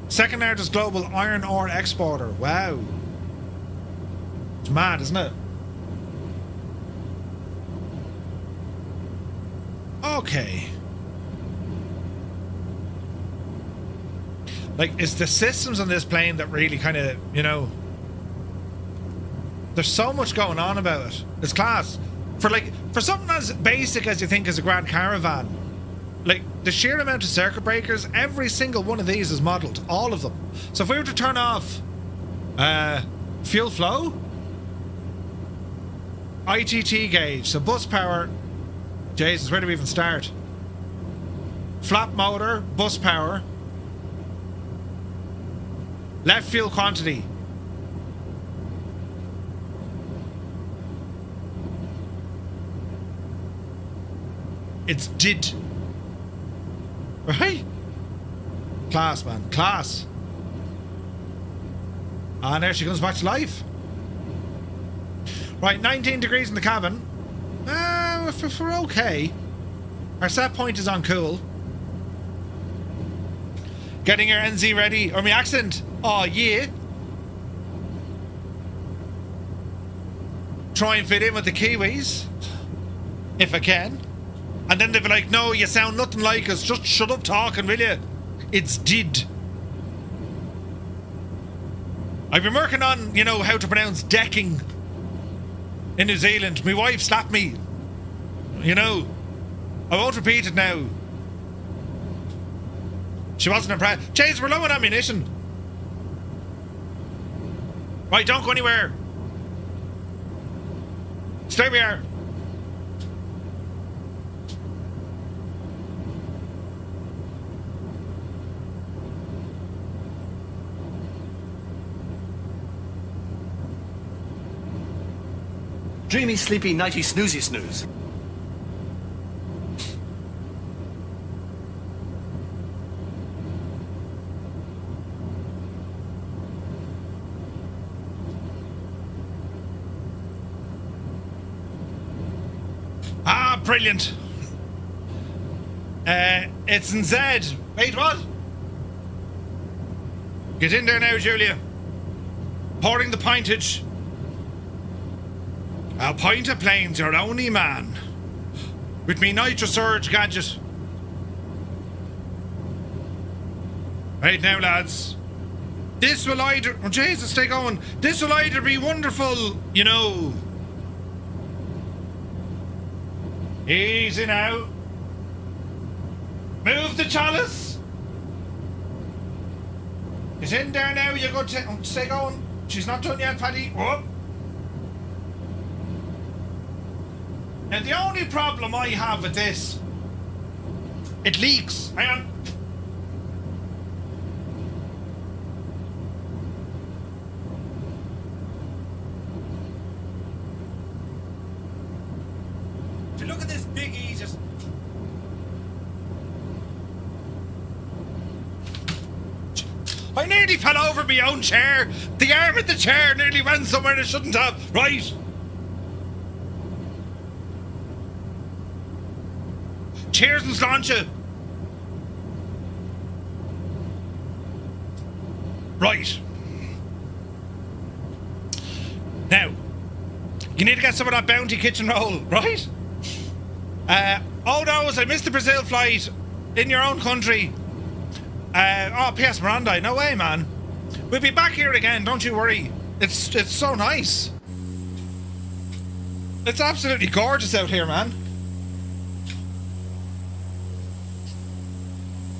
Second largest global iron ore exporter. Wow. It's mad, isn't it? Okay. Like, it's the systems on this plane that really kind of, you know, there's so much going on about it. It's class. For something as basic as you think as a Grand Caravan, like, the sheer amount of circuit breakers, every single one of these is modelled. All of them. So if we were to turn off fuel flow, ITT gauge, so bus power, Jesus, where do we even start? Flap motor, bus power, left fuel quantity. It's did. Right? Class, man. Class. And there she comes back to life. Right, 19 degrees in the cabin. If we're okay. Our set point is on cool. Getting your NZ ready. Or my accent. Oh, yeah. Try and fit in with the Kiwis. If I can. And then they'll be like, no, you sound nothing like us. Just shut up talking, will you? It's did. I've been working on, you know, how to pronounce decking in New Zealand. My wife slapped me. You know. I won't repeat it now. She wasn't impressed. Chase, we're low on ammunition. Right, don't go anywhere. Stay where we are. Dreamy, sleepy, nighty, snoozy, snooze. Ah, brilliant. It's in Z. Wait, what? Get in there now, Julia. Pouring the pintage. A pint of plane's your only man. With me nitro surge gadget. Right now, lads. This will either... Oh, Jesus, stay going. This will either be wonderful, you know. Easy now. Move the chalice. It's in there now. You're good to stay going. She's not done yet, Paddy. Whoop. Now, the only problem I have with this, it leaks. Hang on. Look at this big just. I nearly fell over my own chair. The arm of the chair nearly went somewhere it shouldn't have. Right. Cheers and sláinte. Right. Now, you need to get some of that bounty kitchen roll, right? Oh no, I missed the Brazil flight in your own country. P.S. Miranda, no way, man. We'll be back here again, don't you worry. It's so nice. It's absolutely gorgeous out here, man.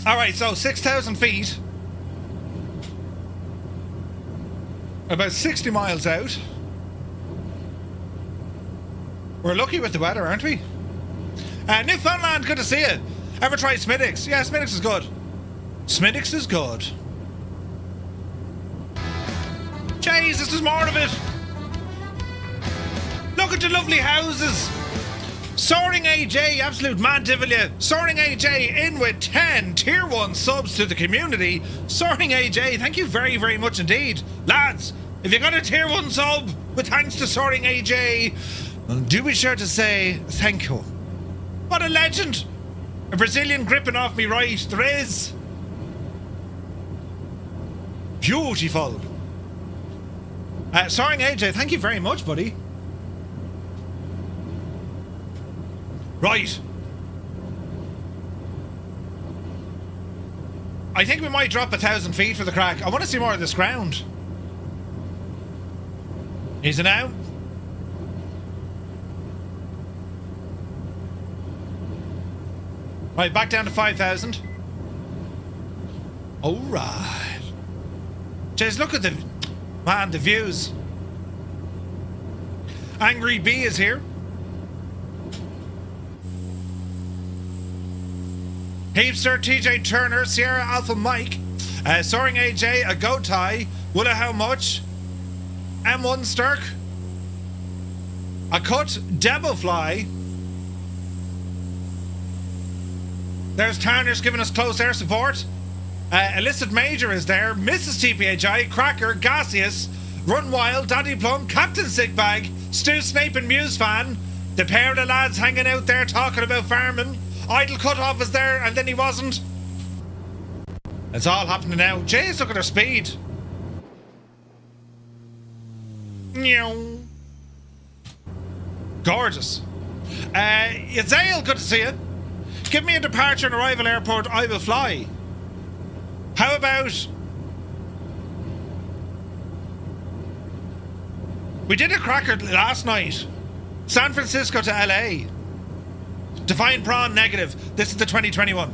Alright, so 6,000 feet. About 60 miles out. We're lucky with the weather, aren't we? Newfoundland, good to see you. Ever tried Smiddix? Yeah, Smiddix is good. Smiddix is good. Jesus, there's more of it. Look at the lovely houses. Soaring AJ, absolute man devil you. Soaring AJ in with 10 tier 1 subs to the community. Soaring AJ, thank you very, very much indeed. Lads, if you got a tier 1 sub with thanks to Soaring AJ, well, do be sure to say thank you. What a legend. A Brazilian gripping off me right, there is. Beautiful. Soaring AJ, thank you very much, buddy. Right. I think we might drop 1,000 feet for the crack. I want to see more of this ground. Is it now? Right, back down to 5,000. Alright. Just look at the... Man, the views. Angry Bee is here. Heapster, TJ Turner, Sierra Alpha Mike, Soaring AJ, a Go Tie, Willa How Much, M1 Sturk, a Cut, Devilfly. There's Tarnish giving us close air support. Illicit Major is there, Mrs. TPHI, Cracker, Gaseous, Run Wild, Daddy Plum, Captain Sickbag, Stu Snape and Muse Fan, the pair of the lads hanging out there talking about farming. Idle Cutoff is there, and then he wasn't. It's all happening now. Jeez, look at her speed. Meow. Gorgeous. Yazael, good to see you. Give me a departure and arrival airport, I will fly. How about... We did a cracker last night. San Francisco to LA. Define prawn negative. This is the 2021.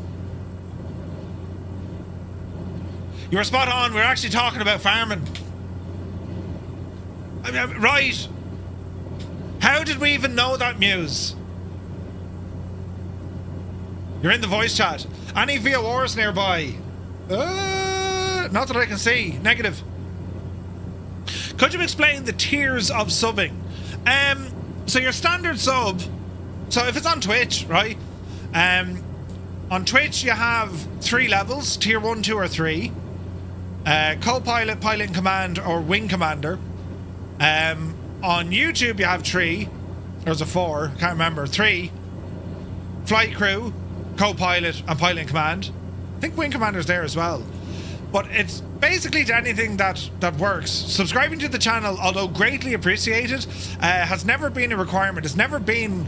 You were spot on. We're actually talking about farming. Right. How did we even know that, Muse? You're in the voice chat. Any VORs nearby? Not that I can see. Negative. Could you explain the tiers of subbing? So your standard sub... So if it's on Twitch, right? On Twitch you have 3 levels, tier 1, 2 or 3. Co-pilot, pilot in command or wing commander. On YouTube you have 3. There's a 4, can't remember. 3. Flight crew, co-pilot and pilot in command. I think wing commander's there as well. But it's basically to anything that works. Subscribing to the channel, although greatly appreciated, has never been a requirement. It's never been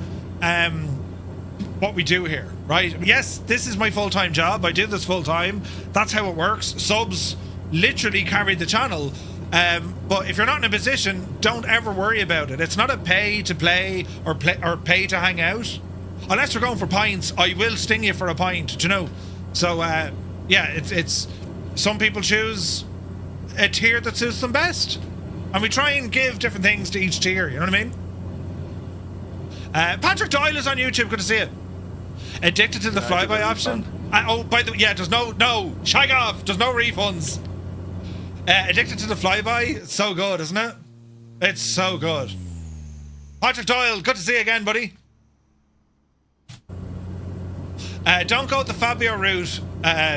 what we do here, right? Yes, this is my full-time job. I do this full-time. That's how it works. Subs literally carry the channel. But if you're not in a position, don't ever worry about it. It's not a pay to play or pay to hang out. Unless you're going for pints, I will sting you for a pint, do you know? So, yeah, it's some people choose a tier that suits them best. And we try and give different things to each tier, you know what I mean? Patrick Doyle is on YouTube, good to see you. Addicted to the flyby option? Oh, by the way, yeah, there's no, shag off, there's no refunds. Addicted to the flyby, it's so good, isn't it? It's so good. Patrick Doyle, good to see you again, buddy. Don't go the Fabio route,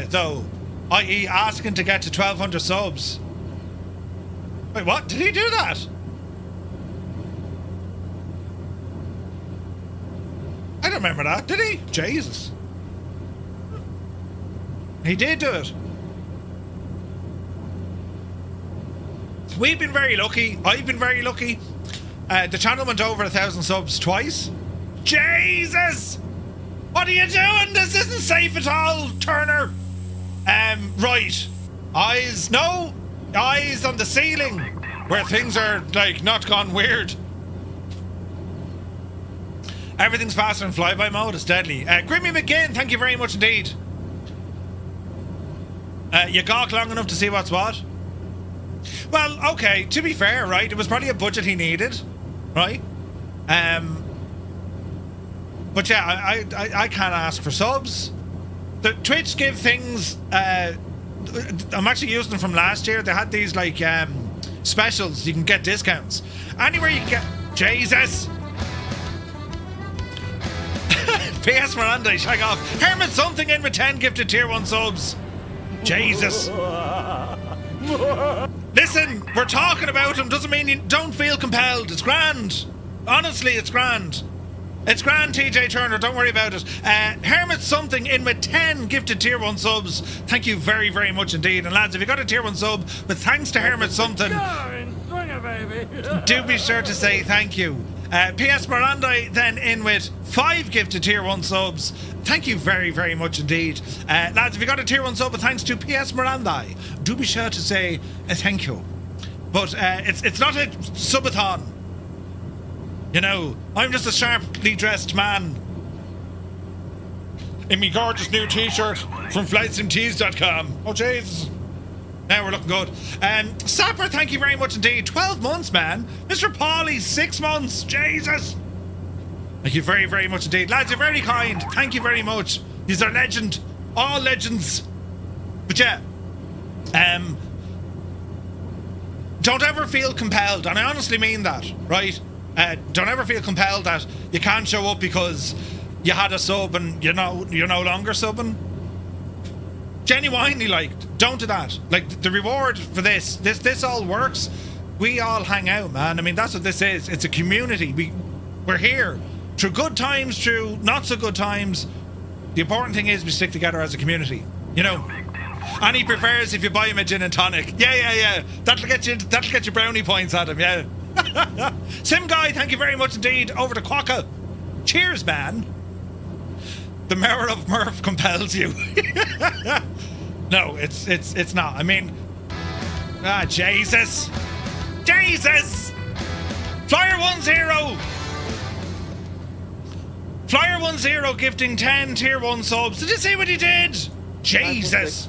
though, i.e. asking to get to 1,200 subs. Wait, what? Did he do that? I don't remember that, did he? Jesus. He did do it. We've been very lucky. I've been very lucky. The channel went over 1,000 subs twice. Jesus! What are you doing? This isn't safe at all, Turner. Right. Eyes on the ceiling, where things are, like, not gone weird. Everything's faster in flyby mode. It's deadly. Grimmy McGinn, thank you very much indeed. You gawk long enough to see what's what? Well, okay, to be fair, right, it was probably a budget he needed, right? But yeah, I can't ask for subs. The Twitch give things, I'm actually using them from last year. They had these, like, specials. You can get discounts. Anywhere you can get... Jesus! PS Miranda, shag off. Hermit something in with 10 gifted tier 1 subs. Jesus. Listen, we're talking about him doesn't mean you don't feel compelled. It's grand. Honestly, it's grand. It's grand, TJ Turner, don't worry about it. Hermit something in with 10 gifted tier 1 subs. Thank you very, very much indeed. And lads, if you got a tier 1 sub, with thanks to Hermit something, do be sure to say thank you. PS Miranda then in with 5 gifted tier 1 subs. Thank you very, very much indeed. Lads, if you got a tier 1 sub with thanks to PS Miranda, do be sure to say thank you. But it's not a subathon. You know, I'm just a sharply dressed man in me gorgeous new t-shirt from flightsimtees.com. Oh, Jesus. Now we're looking good. Sapper, thank you very much indeed. 12 months, man. Mr. Paulie, 6 months. Jesus. Thank you very, very much indeed. Lads, you're very kind. Thank you very much. He's our legend. All legends. But yeah, don't ever feel compelled, and I honestly mean that, right? Don't ever feel compelled that you can't show up because you had a sub and you're no longer subbing. Genuinely, like, don't do that. Like, the reward for this all works. We all hang out, man. I mean, that's what this is. It's a community. We're here through good times, through not so good times. The important thing is we stick together as a community. You know. And he prefers if you buy him a gin and tonic. Yeah. That'll get you brownie points at him. Yeah. Sim Guy, thank you very much indeed. Over to Quokka. Cheers, man. The mayor of Murph compels you. No, it's not. I mean, Jesus. Flyer 10. Flyer 10 gifting 10 tier 1 subs. Did you see what he did? Jesus.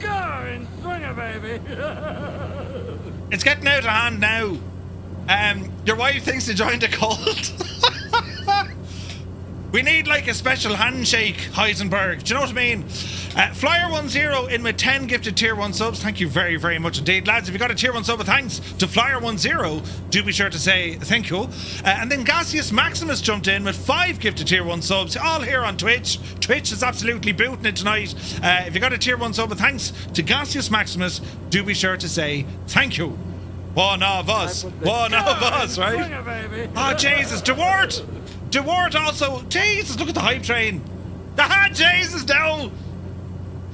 It's getting out of hand now. Your wife thinks you joined a cult. We need like a special handshake, Heisenberg. Do you know what I mean? Flyer 10 in with 10 gifted tier 1 subs. Thank you very, very much indeed. Lads, if you got a tier 1 sub, thanks to Flyer 10, do be sure to say thank you. And then Gaseous Maximus jumped in with 5 gifted tier 1 subs, all here on Twitch. Twitch is absolutely booting it tonight. If you got a tier 1 sub, thanks to Gaseous Maximus, do be sure to say thank you. One of us, right? Oh, Jesus, DeWart also. Jesus, look at the hype train. Ah, Jesus, no.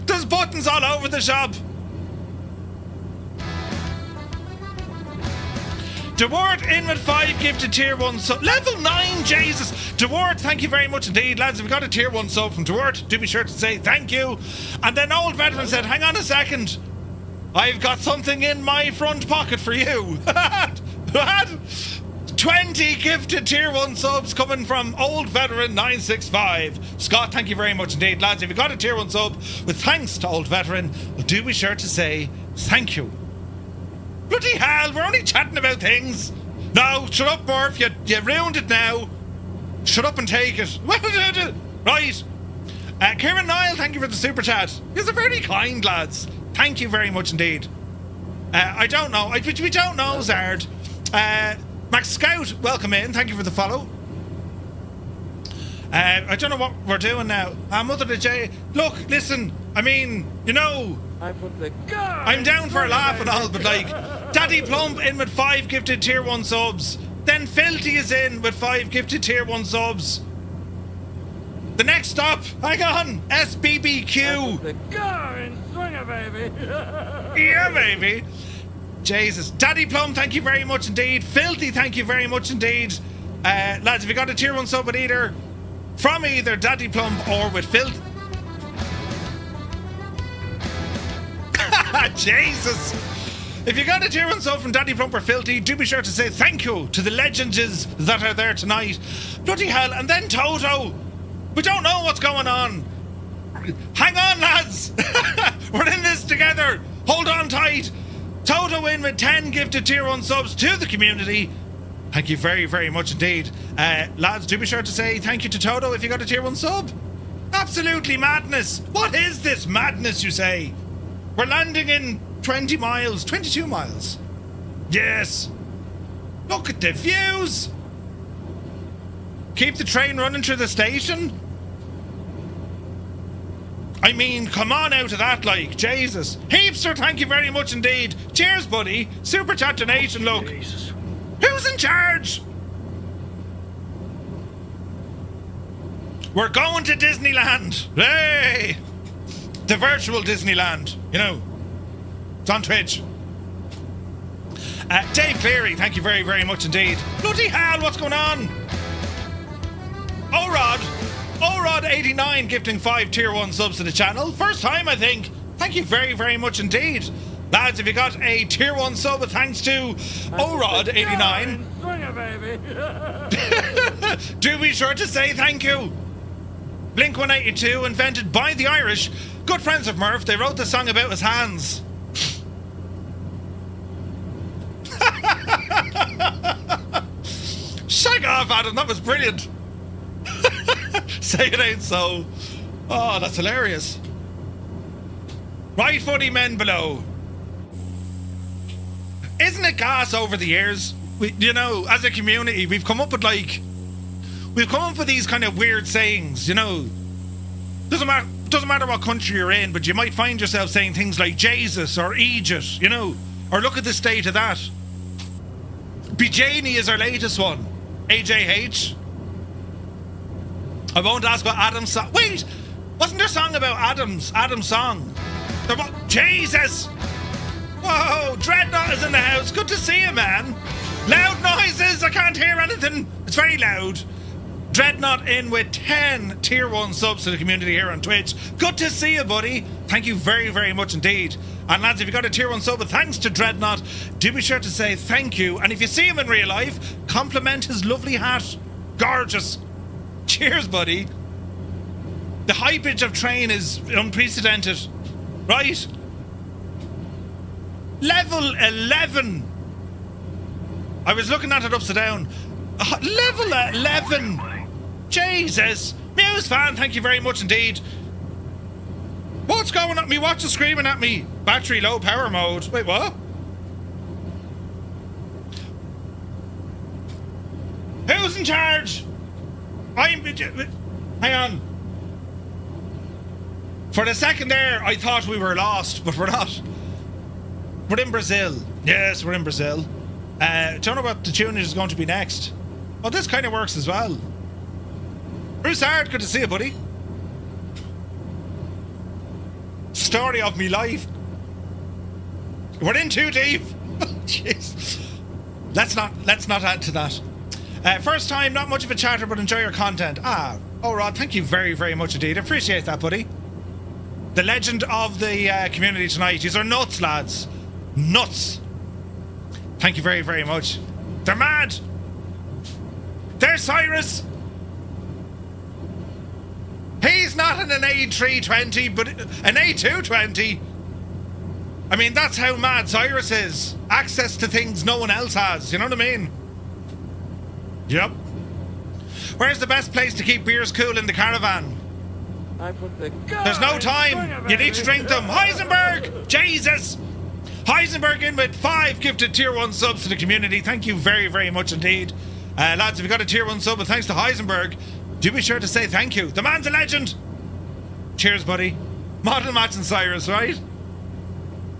There's buttons all over the shop. DeWart in with 5 gifted tier 1 sub. Level 9, Jesus. DeWart, thank you very much indeed. Lads, if you got a tier 1 sub from DeWart, do be sure to say thank you. And then Old Veteran said, hang on a second. I've got something in my front pocket for you. What? 20 gifted tier 1 subs coming from Old Veteran 965. Scott, thank you very much indeed. Lads, if you got a tier 1 sub with thanks to Old Veteran, do be sure to say thank you. Bloody hell, we're only chatting about things. No, shut up, Murph. You ruined it now. Shut up and take it. Right. Kieran Niall, thank you for the super chat. You're very kind, lads. Thank you very much indeed. I don't know. We don't know, Zard. Max Scout, welcome in. Thank you for the follow. I don't know what we're doing now. Mother to J. Look, listen. I mean, you know, I'm down for a laugh and all, but like, Daddy Plump in with 5 gifted tier 1 subs. Then Filthy is in with 5 gifted tier 1 subs. The next stop, hang on, SBBQ. Yeah, baby. Jesus. Daddy Plum, thank you very much indeed. Filthy, thank you very much indeed. Lads, if you got a tier 1 sub with either Daddy Plum or with Filth. Jesus. If you got a tier 1 sub from Daddy Plump or Filthy, do be sure to say thank you to the legends that are there tonight. Bloody hell. And then Toto. We don't know what's going on. Hang on, lads. We're in this together. Hold on tight. Toto in with 10 gifted tier 1 subs to the community. Thank you very, very much indeed. Lads, do be sure to say thank you to Toto if you got a tier 1 sub. Absolutely madness. What is this madness, you say? We're landing in 20 miles, 22 miles. Yes. Look at the views. Keep the train running through the station. I mean, come on out of that, like, Jesus. Heapster, thank you very much indeed. Cheers, buddy. Super chat donation, look. Jesus. Who's in charge? We're going to Disneyland. Hey! The virtual Disneyland, you know. It's on Twitch. Dave Cleary, thank you very, very much indeed. Bloody hell, what's going on? Orod89 gifting 5 tier 1 subs to the channel. First time, I think. Thank you very, very much indeed. Lads, if you got a tier 1 sub, thanks to Orod89. Do be sure to say thank you. Blink 182, invented by the Irish. Good friends of Murph, they wrote the song about his hands. Shag off, Adam, that was brilliant. Say it ain't so. Oh, that's hilarious. Right footy men below. Isn't it gas over the years? You know, as a community, we've come up with these kind of weird sayings, you know. Doesn't matter what country you're in, but you might find yourself saying things like Jesus or Egypt, you know, or look at the state of that. Bijani is our latest one. AJH. I won't ask what Adam's song. Wait! Wasn't there a song about Adam's song? Jesus! Whoa! Dreadnought is in the house. Good to see you, man. Loud noises. I can't hear anything. It's very loud. Dreadnought in with 10 tier 1 subs to the community here on Twitch. Good to see you, buddy. Thank you very, very much indeed. And lads, if you got a tier 1 sub, thanks to Dreadnought, do be sure to say thank you. And if you see him in real life, compliment his lovely hat. Gorgeous. Cheers, buddy. The hypage of train is unprecedented. Right? Level 11. I was looking at it upside down. Level 11. Jesus. Muse fan, thank you very much indeed. What's going on? Me watch is screaming at me. Battery low power mode. Wait, what? Who's in charge? Hang on. For a second there, I thought we were lost, but we're not. We're in Brazil. Yes, we're in Brazil. Don't know what the tune is going to be next. Oh, this kind of works as well. Bruce Hard, good to see you, buddy. Story of me life. We're in too deep. Jeez. Let's not add to that. First time, not much of a chatter, but enjoy your content. Rod, thank you very, very much indeed. Appreciate that, buddy. The legend of the community tonight. These are nuts, lads. Nuts. Thank you very, very much. They're mad. There's Cyrus. He's not in an A320, but an A220. I mean, that's how mad Cyrus is. Access to things no one else has. You know what I mean? Yep. Where's the best place to keep beers cool in the caravan? There's no time. You need to drink them. Heisenberg! Jesus! Heisenberg in with 5 gifted tier 1 subs to the community. Thank you very, very much indeed. Lads, if you got a tier 1 sub, but thanks to Heisenberg, do be sure to say thank you. The man's a legend. Cheers, buddy. Model matching Cyrus, right?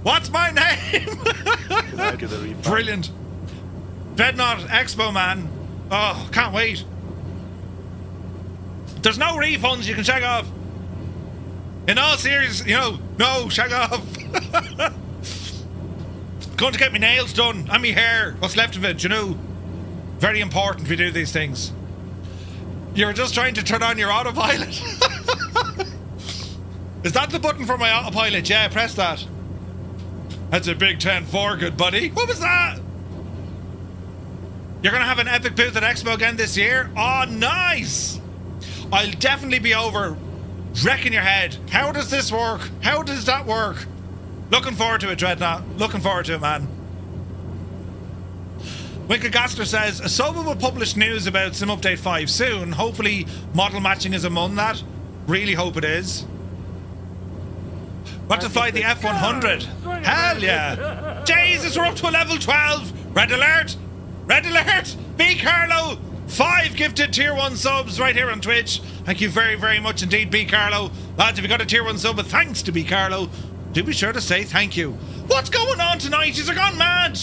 What's my name? Brilliant. Dreadnought Expo, man. Oh, can't wait. There's no refunds, you can shag off. In all seriousness, you know, no, shag off. Going to get my nails done and my hair. What's left of it, you know. Very important we do these things. You're just trying to turn on your autopilot. Is that the button for my autopilot? Yeah, press that. That's a big 10-4, good buddy. What was that? You're going to have an epic booth at Expo again this year? Oh, nice. I'll definitely be over wrecking your head. How does this work? How does that work? Looking forward to it, Dreadnought. Looking forward to it, man. Winkle Gaster says, Asobo will publish news about Sim Update 5 soon. Hopefully model matching is among that. Really hope it is. Want to fly the F100? Hell yeah. Jesus, we're up to a level 12. Red alert. Red alert. B. Carlo. 5 gifted tier 1 subs right here on Twitch. Thank you very, very much indeed, B. Carlo. Lads, if you got a tier 1 sub, but thanks to B. Carlo, do be sure to say thank you. What's going on tonight? You've gone mad.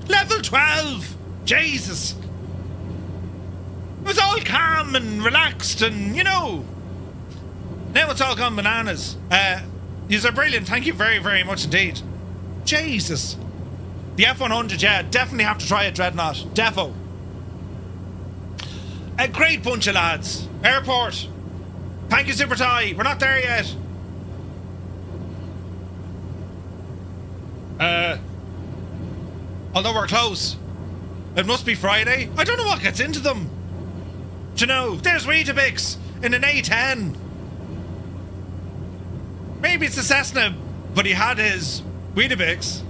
Level 12. Jesus. It was all calm and relaxed and, you know. Now it's all gone bananas. Yous are brilliant. Thank you very, very much indeed. Jesus. The F100, yeah. Definitely have to try it, Dreadnought. Defo. A great bunch of lads. Airport. Thank you, Super Ty. We're not there yet. Although we're close. It must be Friday. I don't know what gets into them. Do you know? There's Weetabix in an A10. Maybe it's a Cessna, but he had his Weetabix.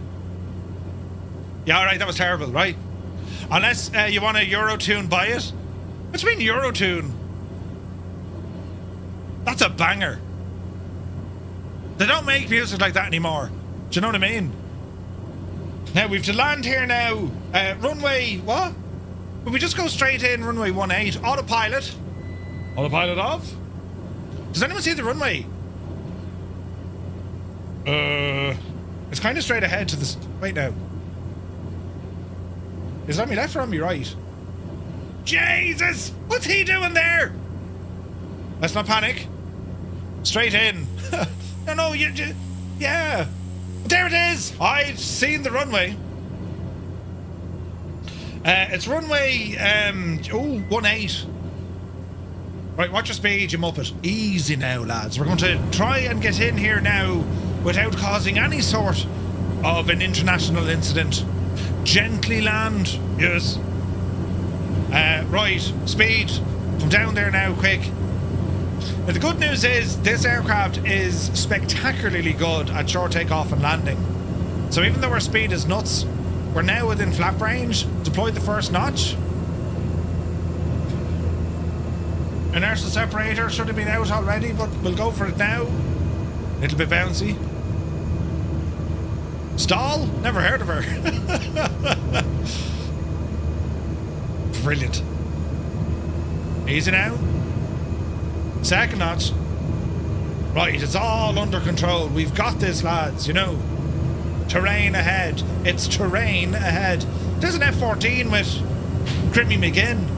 Yeah, alright, that was terrible, right? Unless you want a Eurotune, buy it. What do you mean Eurotune? That's a banger. They don't make music like that anymore. Do you know what I mean? Now, we've to land here now. Runway, what? Will we just go straight in, runway 18? Autopilot. Autopilot off? Does anyone see the runway? It's kind of straight ahead to this. Wait now. Is it on me left or on me right? Jesus! What's he doing there? Let's not panic. Straight in. No, yeah. There it is! I've seen the runway. It's runway 18. Right, watch your speed, you muppet. Easy now, lads. We're going to try and get in here now without causing any sort of an international incident. Gently land. Yes. Right, speed. Come down there now, quick. Now, the good news is this aircraft is spectacularly good at short takeoff and landing. So even though our speed is nuts, we're now within flap range. Deploy the first notch. Inertial separator should have been out already, but we'll go for it now. Little bit bouncy. Stall? Never heard of her. Brilliant. Easy now. Second notch. Right, it's all under control. We've got this, lads, you know. Terrain ahead. It's terrain ahead. There's an F-14 with Grimmy McGinn.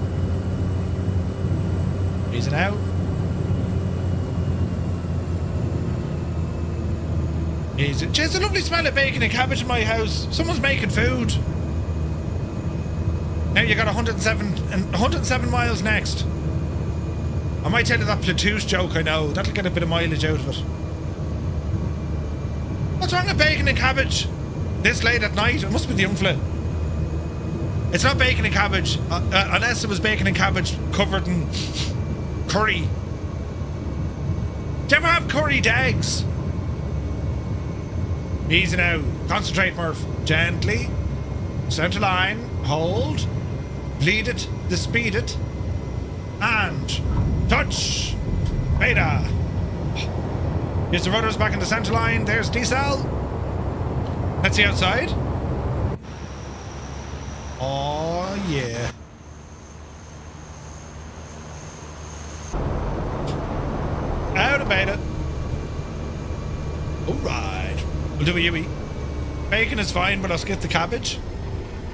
Easy now. Easy. There's a lovely smell of bacon and cabbage in my house. Someone's making food. Now you got 107 miles next. I might tell you that Platoos joke, I know. That'll get a bit of mileage out of it. What's wrong with bacon and cabbage? This late at night? It must be the umfla. It's not bacon and cabbage, unless it was bacon and cabbage covered in curry. Do you ever have curry dags? Easy now. Concentrate, Murph. Gently. Centre line. Hold. Bleed it. Speed it. And touch. Beta. Here's the rudders back in the centre line. There's decel. Let's see outside. Oh yeah. Out of beta. Alright. We'll do a Yui. Bacon is fine, but I'll skip the cabbage.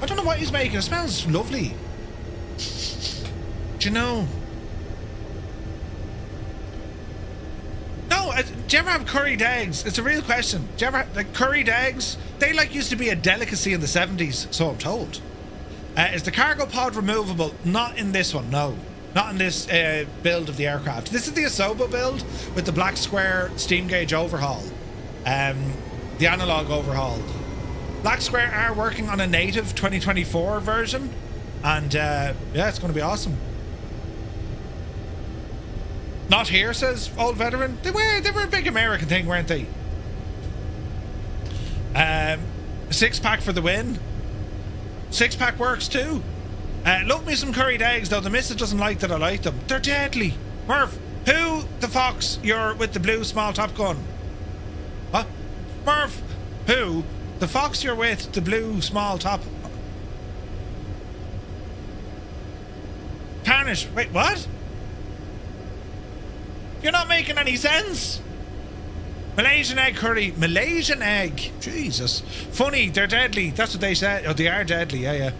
I don't know what he's making. It smells lovely. Do you know? No, do you ever have curried eggs? It's a real question. Do you ever have, like, curried eggs? They used to be a delicacy in the 70s, so I'm told. Is the cargo pod removable? Not in this one, no. Not in this build of the aircraft. This is the Asobo build with the Black Square steam gauge overhaul. The analog overhaul. Black Square are working on a native 2024 version, and yeah, it's going to be awesome. Not here, says Old Veteran. They were a big American thing, weren't they? Six-pack for the win. Six-pack works too. Love me some curried eggs, though. The missus doesn't like that I like them. They're deadly. Murph, who the fox you're with the blue small top gun? What? Murph, who the fox you're with the blue small top... Tarnish, wait, what? You're not making any sense. Malaysian egg curry. Malaysian egg. Jesus. Funny, they're deadly. That's what they said. Oh, they are deadly. Yeah,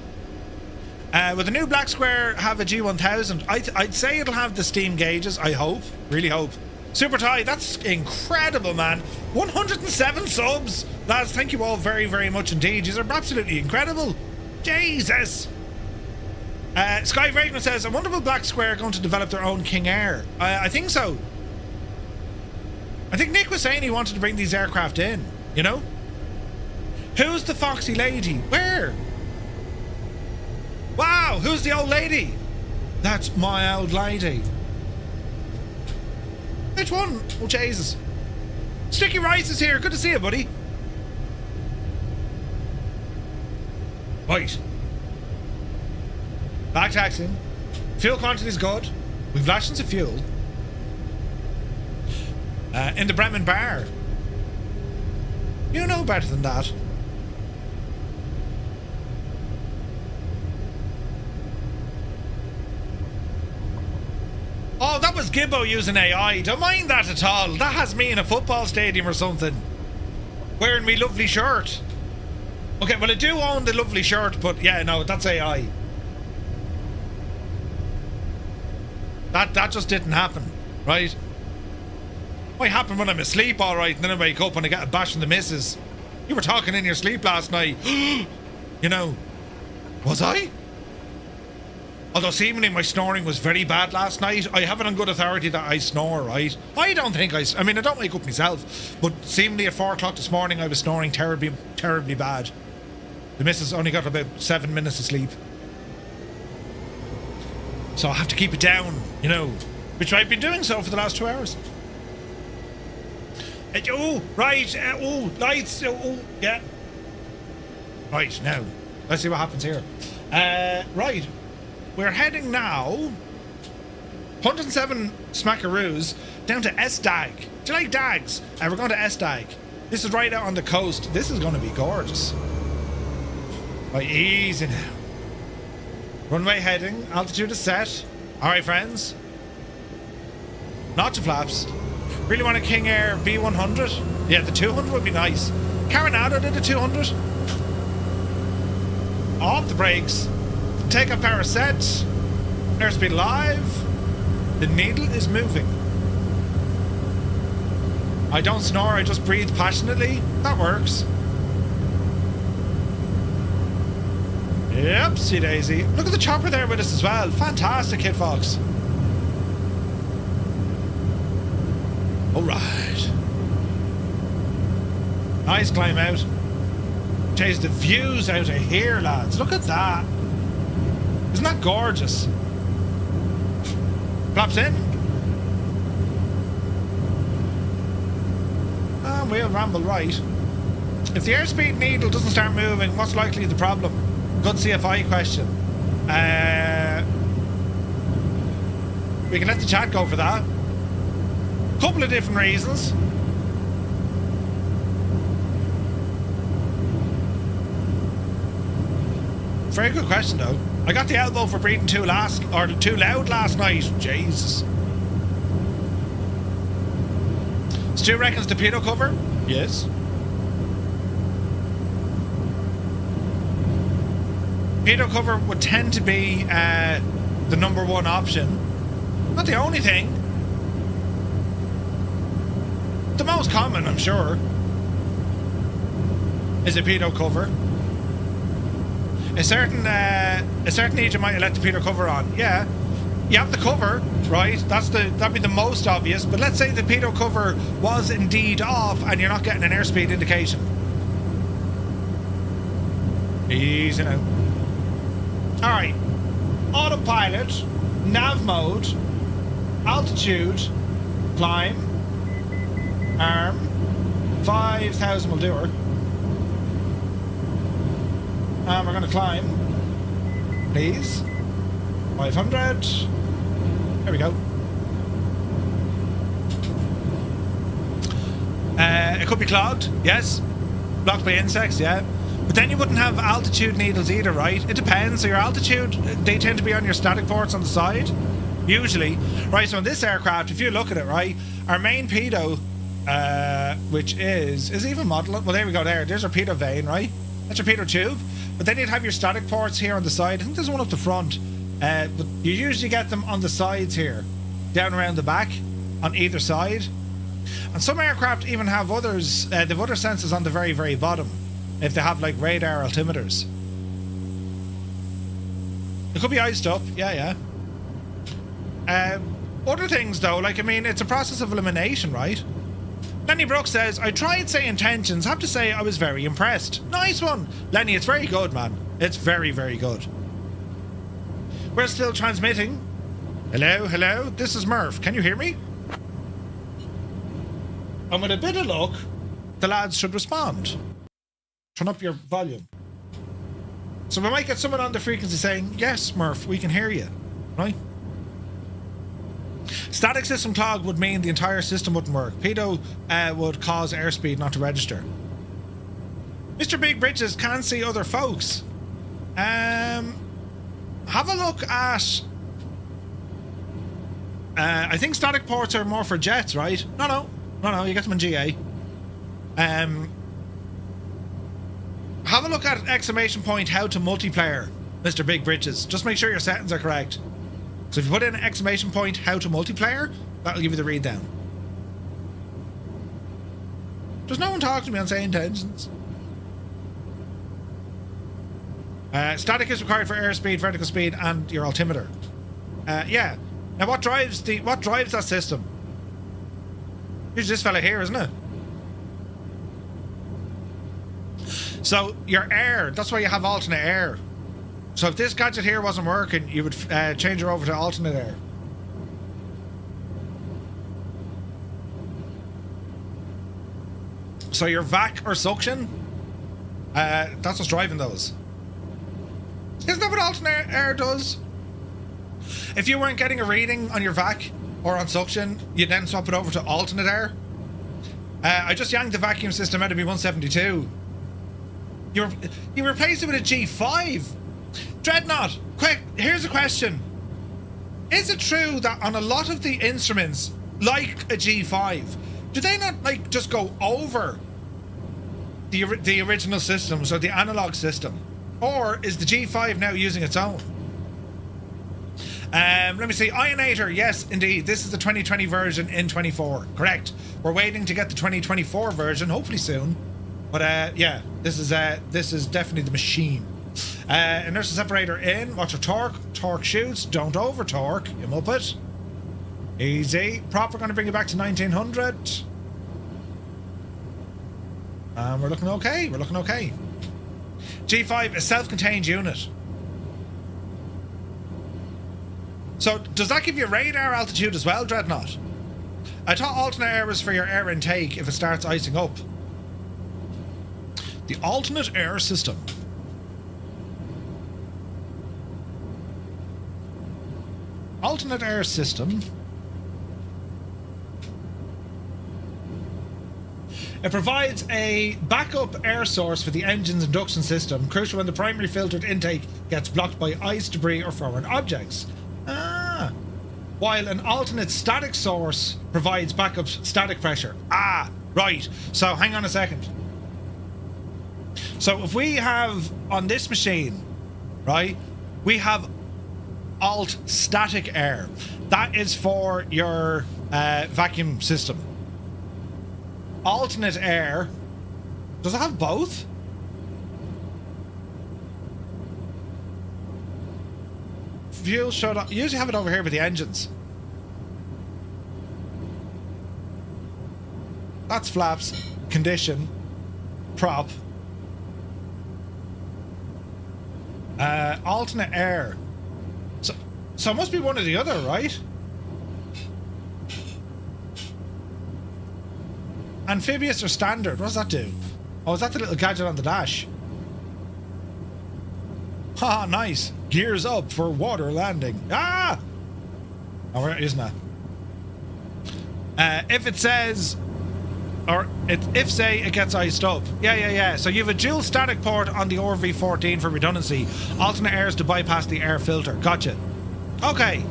yeah. Will the new Black Square have a G1000? I'd say it'll have the steam gauges. I hope. Really hope. Super Ty, that's incredible, man. 107 subs. Lads, thank you all very, very much indeed. These are absolutely incredible. Jesus. Sky Vagrant says, I wonder will Black Square going to develop their own King Air? I think so. I think Nick was saying he wanted to bring these aircraft in, you know? Who's the foxy lady? Where? Wow, who's the old lady? That's my old lady. Which one? Oh, Jesus. Sticky Rice is here. Good to see you, buddy. Right. Back taxing. Fuel quantity is good. We've rations of fuel. In the Bremen bar. You know better than that. Oh, that was Gibbo using AI. Don't mind that at all. That has me in a football stadium or something. Wearing me lovely shirt. Okay, well I do own the lovely shirt, but yeah, no, that's AI. That just didn't happen, right? Might happen when I'm asleep, alright, and then I wake up and I get a bash from the missus. You were talking in your sleep last night. You know, was I? Although seemingly my snoring was very bad last night. I have it on good authority that I snore, right? I don't think I mean, I don't wake up myself, but seemingly at 4 o'clock this morning I was snoring terribly, terribly bad. The missus only got about 7 minutes of sleep. So I have to keep it down, you know, which I've been doing so for the last 2 hours. Oh, right, oh, lights, oh, yeah. Right, now, let's see what happens here. Right, we're heading now, 107 smackaroos, down to Esdag. Do you like dags? We're going to Esdag. This is right out on the coast. This is going to be gorgeous. Right, easy now. Runway heading, altitude is set. Alright, friends. Not to flaps. Really want a King Air B100? Yeah, the 200 would be nice. Carinado did a 200. Off the brakes. Takeoff power set. Airspeed live. The needle is moving. I don't snore, I just breathe passionately. That works. Yep, see Daisy. Look at the chopper there with us as well. Fantastic, Kid Fox. Alright. Nice climb out. Chase the views out of here, lads. Look at that. Isn't that gorgeous? Flaps in. And we'll ramble right. If the airspeed needle doesn't start moving, what's likely the problem? Good CFI question. We can let the chat go for that. Couple of different reasons. Very good question though. I got the elbow for breathing too loud last night. Jesus. Stu reckons the pedo cover? Yes. Pedo cover would tend to be the number one option. Not the only thing. The most common, I'm sure, is a pedo cover. A certain age you might let the pedo cover on. Yeah, you have the cover, right? That'd be the most obvious. But let's say the pedo cover was indeed off and you're not getting an airspeed indication. Easy now. All right, autopilot, nav mode, altitude, climb, arm, 5,000 will do her. And we're going to climb. Please. 500. There we go. It could be clogged, yes. Blocked by insects, yeah. But then you wouldn't have altitude needles either, right? It depends. So your altitude, they tend to be on your static ports on the side, usually. Right, so in this aircraft, if you look at it, right, our main pitot, which is even modeled. Well, there we go, there's our pitot vane, right? That's your pitot tube. But then you'd have your static ports here on the side. I think there's one up the front. But you usually get them on the sides here, down around the back, on either side. And some aircraft even have others, they've other sensors on the very, very bottom, if they have like radar altimeters. It could be iced up, yeah. Other things though, like, I mean, it's a process of elimination, right? Lenny Brooks says, I tried saying tensions, have to say I was very impressed. Nice one! Lenny, it's very good, man. It's very, very good. We're still transmitting. Hello, this is Murph. Can you hear me? And with a bit of luck, the lads should respond. Turn up your volume. So we might get someone on the frequency saying, yes, Murph, we can hear you. Right? Static system clog would mean the entire system wouldn't work. Pitot would cause airspeed not to register. Mr. Big Bridges can see other folks. Have a look at... I think static ports are more for jets, right? No, you get them in GA. Have a look at exclamation point how to multiplayer, Mr. Big Bridges. Just make sure your settings are correct. So if you put in exclamation point how to multiplayer, that'll give you the read down. There's no one talking to me on saying tensions. Static is required for airspeed, vertical speed, and your altimeter. Yeah. Now what drives that system? Here's this fella here, isn't it? So your air, that's why you have alternate air. So if this gadget here wasn't working, you would change her over to alternate air. So your vac or suction, that's what's driving those. Isn't that what alternate air does? If you weren't getting a reading on your vac or on suction, you then swap it over to alternate air. I just yanked the vacuum system out of me 172. You replaced it with a G5. Dreadnought, quick, here's a question. Is it true that on a lot of the instruments, like a G5, do they not like just go over the original system, so the analog system? Or is the G5 now using its own? Let me see. Ionator, yes, indeed. This is the 2020 version in 24. Correct. We're waiting to get the 2024 version, hopefully soon. But yeah, this is definitely the machine. Inertial separator in. Watch your torque. Torque shoots. Don't over torque. You muppet. Easy. Prop, we're going to bring you back to 1900. And we're looking okay. We're looking okay. G5 is self-contained unit. So, does that give you radar altitude as well, Dreadnought? I thought alternate air was for your air intake if it starts icing up. The alternate air system. Alternate air system. It provides a backup air source for the engine's induction system, crucial when the primary filtered intake gets blocked by ice, debris, or foreign objects. While an alternate static source provides backup static pressure. Right. So hang on a second. So if we have on this machine, right, we have alt static air. That is for your vacuum system. Alternate air. Does it have both? Fuel shut off. You usually have it over here with the engines. That's flaps, condition, prop. Alternate air. So it must be one or the other, right? Amphibious or standard? What does that do? Oh, is that the little gadget on the dash? Ha, nice. Gears up for water landing. Ah! Oh, where isn't that? If it says, or if say it gets iced up. Yeah. So you have a dual static port on the RV14 for redundancy. Alternate airs to bypass the air filter. Gotcha. Okay.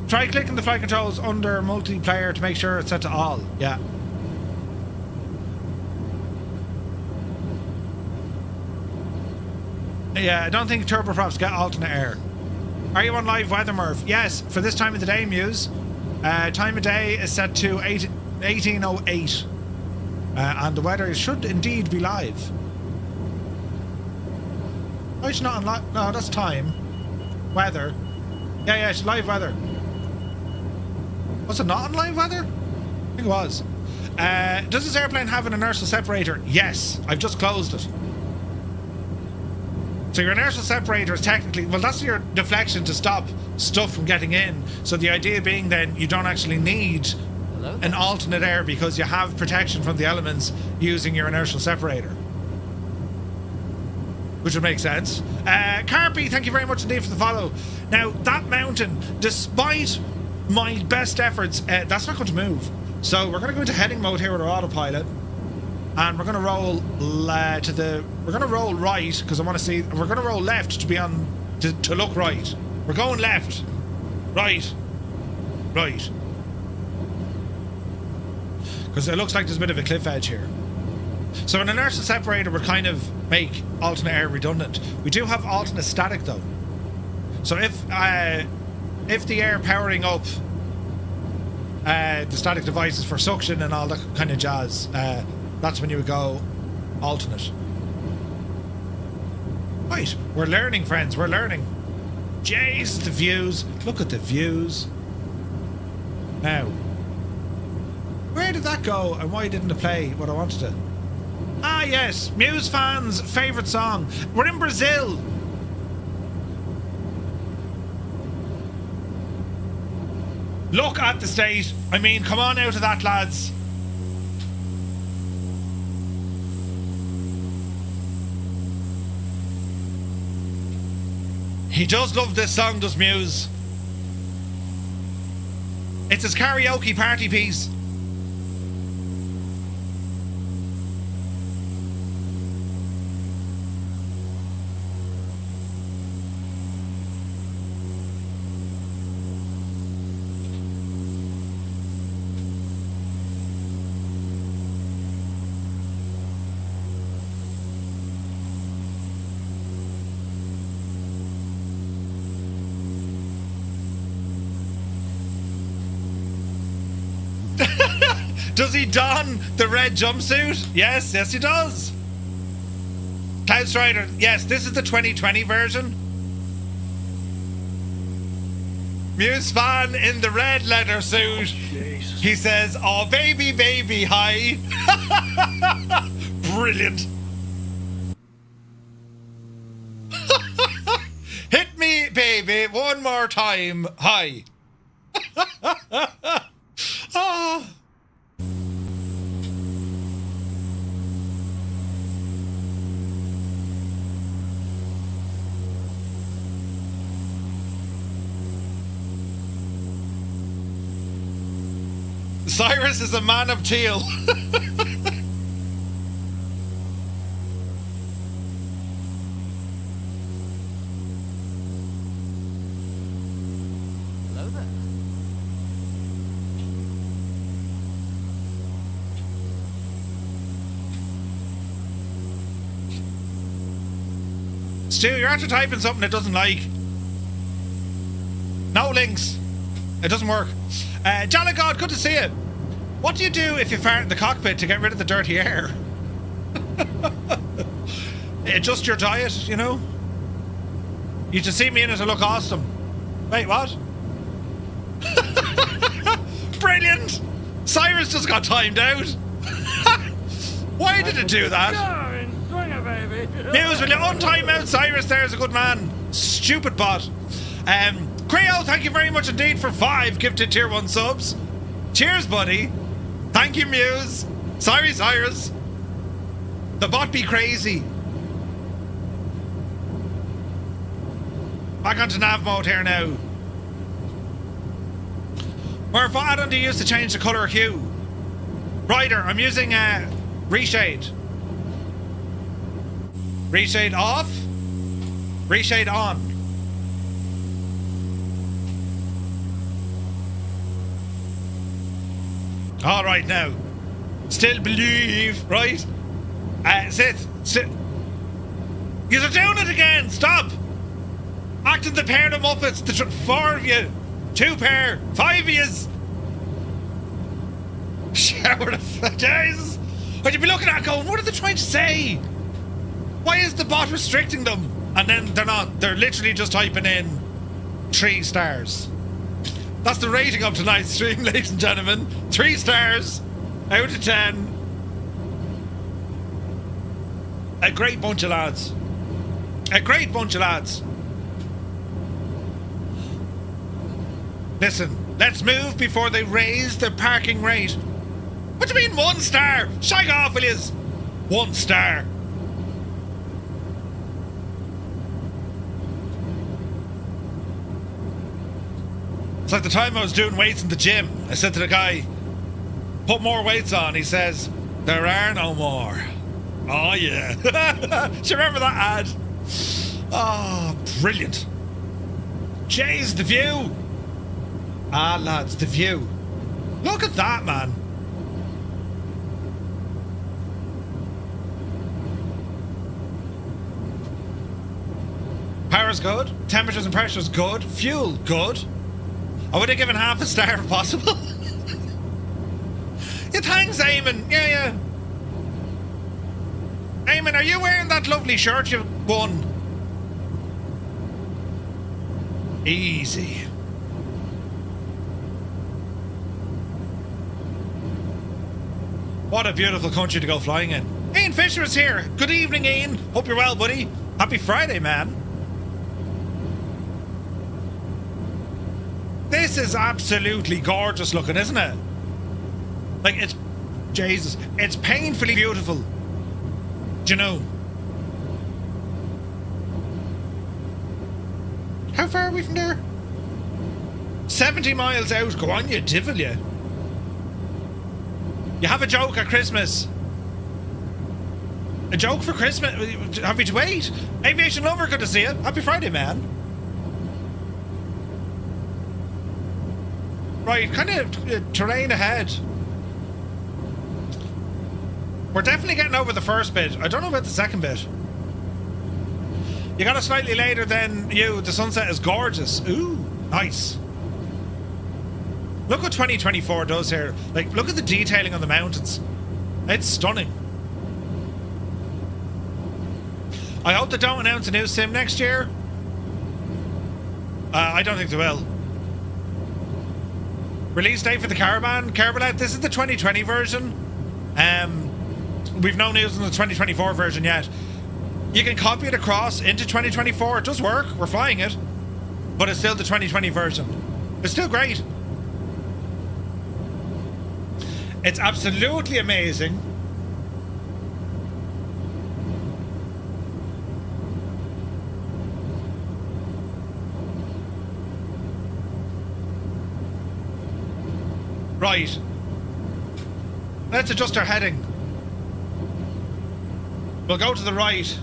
Try clicking the flight controls under multiplayer to make sure it's set to all. Yeah. Yeah, I don't think turboprops get alternate air. Are you on live weather, Murph? Yes, for this time of the day, Muse. Time of day is set to 1808. And the weather should indeed be live. Oh, it's not on live. No, that's time. Weather. Yeah, it's live weather. Was it not on live weather? I think it was. Does this airplane have an inertial separator? Yes, I've just closed it. So your inertial separator is technically, well, that's your deflection to stop stuff from getting in. So the idea being then you don't actually need an alternate air because you have protection from the elements using your inertial separator. Which would make sense. Carpy, thank you very much indeed for the follow. Now, that mountain, despite my best efforts, that's not going to move. So we're going to go into heading mode here with our autopilot. And we're going to roll we're going to roll right because I want to see. We're going to roll left to be on to look right. We're going left, right. Because it looks like there's a bit of a cliff edge here. So an inertial separator would kind of make alternate air redundant. We do have alternate static though. So if the air powering up the static devices for suction and all that kind of jazz. That's when you would go alternate. Right, we're learning, friends, we're learning. Jeez, the views. Look at the views. Now, where did that go and why didn't it play what I wanted to? Ah, yes, Muse fans' favourite song. We're in Brazil. Look at the state. I mean, come on out of that, lads. He does love this song, does Muse. It's his karaoke party piece. Does he don the red jumpsuit? Yes, he does. Cloud Strider, yes, this is the 2020 version. Muse fan in the red leather suit. He says, oh, baby, hi. Brilliant. Hit me, baby, one more time. Hi. Oh. Cyrus is a man of teal. Hello there. Stu, you're after typing something it doesn't like. No links. It doesn't work. Jolly God, good to see you. What do you do if you fart in the cockpit to get rid of the dirty air? Adjust your diet, you know? You just see me in it to look awesome. Wait, what? Brilliant! Cyrus just got timed out. Why did it do that? Muse, will you untime out Cyrus? There's a good man. Stupid bot. Creo, thank you very much indeed for 5 gifted tier 1 subs. Cheers, buddy. Thank you, Muse. Sorry, Cyrus. The bot be crazy. Back onto nav mode here now. Where what add-on do you use to change the colour hue? Rider, I'm using reshade. Reshade off. Reshade on. All right now. Still believe, right? Sit. You're doing it again. Stop. Acting the pair of Muppets. The 4 of you. 2 pair. 5 of yous. Shower the Jesus. Would you be looking at it going, what are they trying to say? Why is the bot restricting them? And then they're not. They're literally just typing in 3 stars. That's the rating of tonight's stream, ladies and gentlemen. 3 stars out of 10. A great bunch of lads. A great bunch of lads. Listen, let's move before they raise the parking rate. What do you mean 1 star? Shag off, will yous? 1 star. It's like the time I was doing weights in the gym. I said to the guy, put more weights on. He says, there are no more. Oh, yeah. Do you remember that ad? Oh, brilliant. Jeez, the view. Ah, lads, the view. Look at that, man. Power's good. Temperatures and pressures good. Fuel good. I would have given half a star if possible. Yeah, thanks, Eamon. Yeah. Eamon, are you wearing that lovely shirt you won? Easy. What a beautiful country to go flying in. Ian Fisher is here. Good evening, Ian. Hope you're well, buddy. Happy Friday, man. This is absolutely gorgeous looking, isn't it? Like, it's... Jesus. It's painfully beautiful. Do you know? How far are we from there? 70 miles out. Go on, you divil, you. You have a joke at Christmas. A joke for Christmas? Have we to wait? Aviation lover, good to see you. Happy Friday, man. Right, kind of terrain ahead. We're definitely getting over the first bit. I don't know about the second bit. You got it slightly later than you. The sunset is gorgeous. Ooh, nice. Look what 2024 does here. Like, look at the detailing on the mountains. It's stunning. I hope they don't announce a new sim next year. I don't think they will. Release date for the Caravan. Caravan, this is the 2020 version. We've no news on the 2024 version yet. You can copy it across into 2024. It does work. We're flying it. But it's still the 2020 version. It's still great. It's absolutely amazing. Right. Let's adjust our heading. We'll go to the right.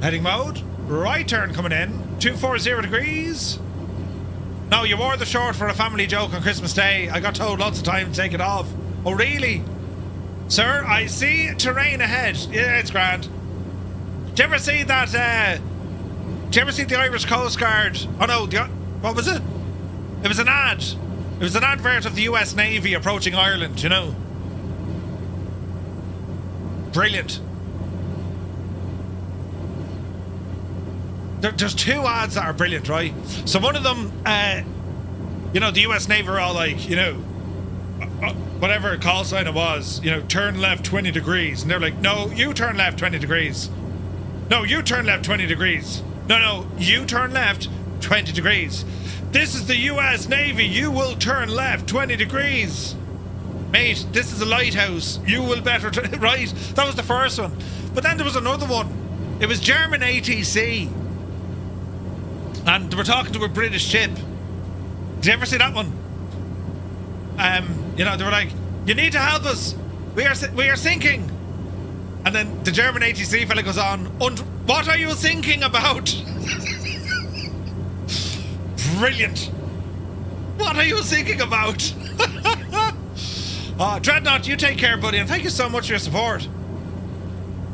Heading mode. Right turn coming in. 240 degrees. No, you wore the short for a family joke on Christmas Day. I got told lots of times to take it off. Oh, really? Sir, I see terrain ahead. Yeah, it's grand. Do you ever see that, do you ever see the Irish Coast Guard? Oh no, what was it? It was an ad. It was an advert of the US Navy approaching Ireland, you know. Brilliant. There's 2 ads that are brilliant, right? So one of them, you know, the US Navy are all like, you know, whatever call sign it was, you know, turn left 20 degrees. And they're like, no, you turn left 20 degrees. No, you turn left 20 degrees. No, you turn left 20 degrees. This is the US Navy. You will turn left 20 degrees. Mate, this is a lighthouse. You will better... Right? That was the first one. But then there was another one. It was German ATC. And we're talking to a British ship. Did you ever see that one? You know, they were like, "You need to help us. We are sinking." And then the German ATC fella goes on, "And what are you thinking about?" Brilliant. What are you thinking about? Dreadnought, you take care, buddy, and thank you so much for your support.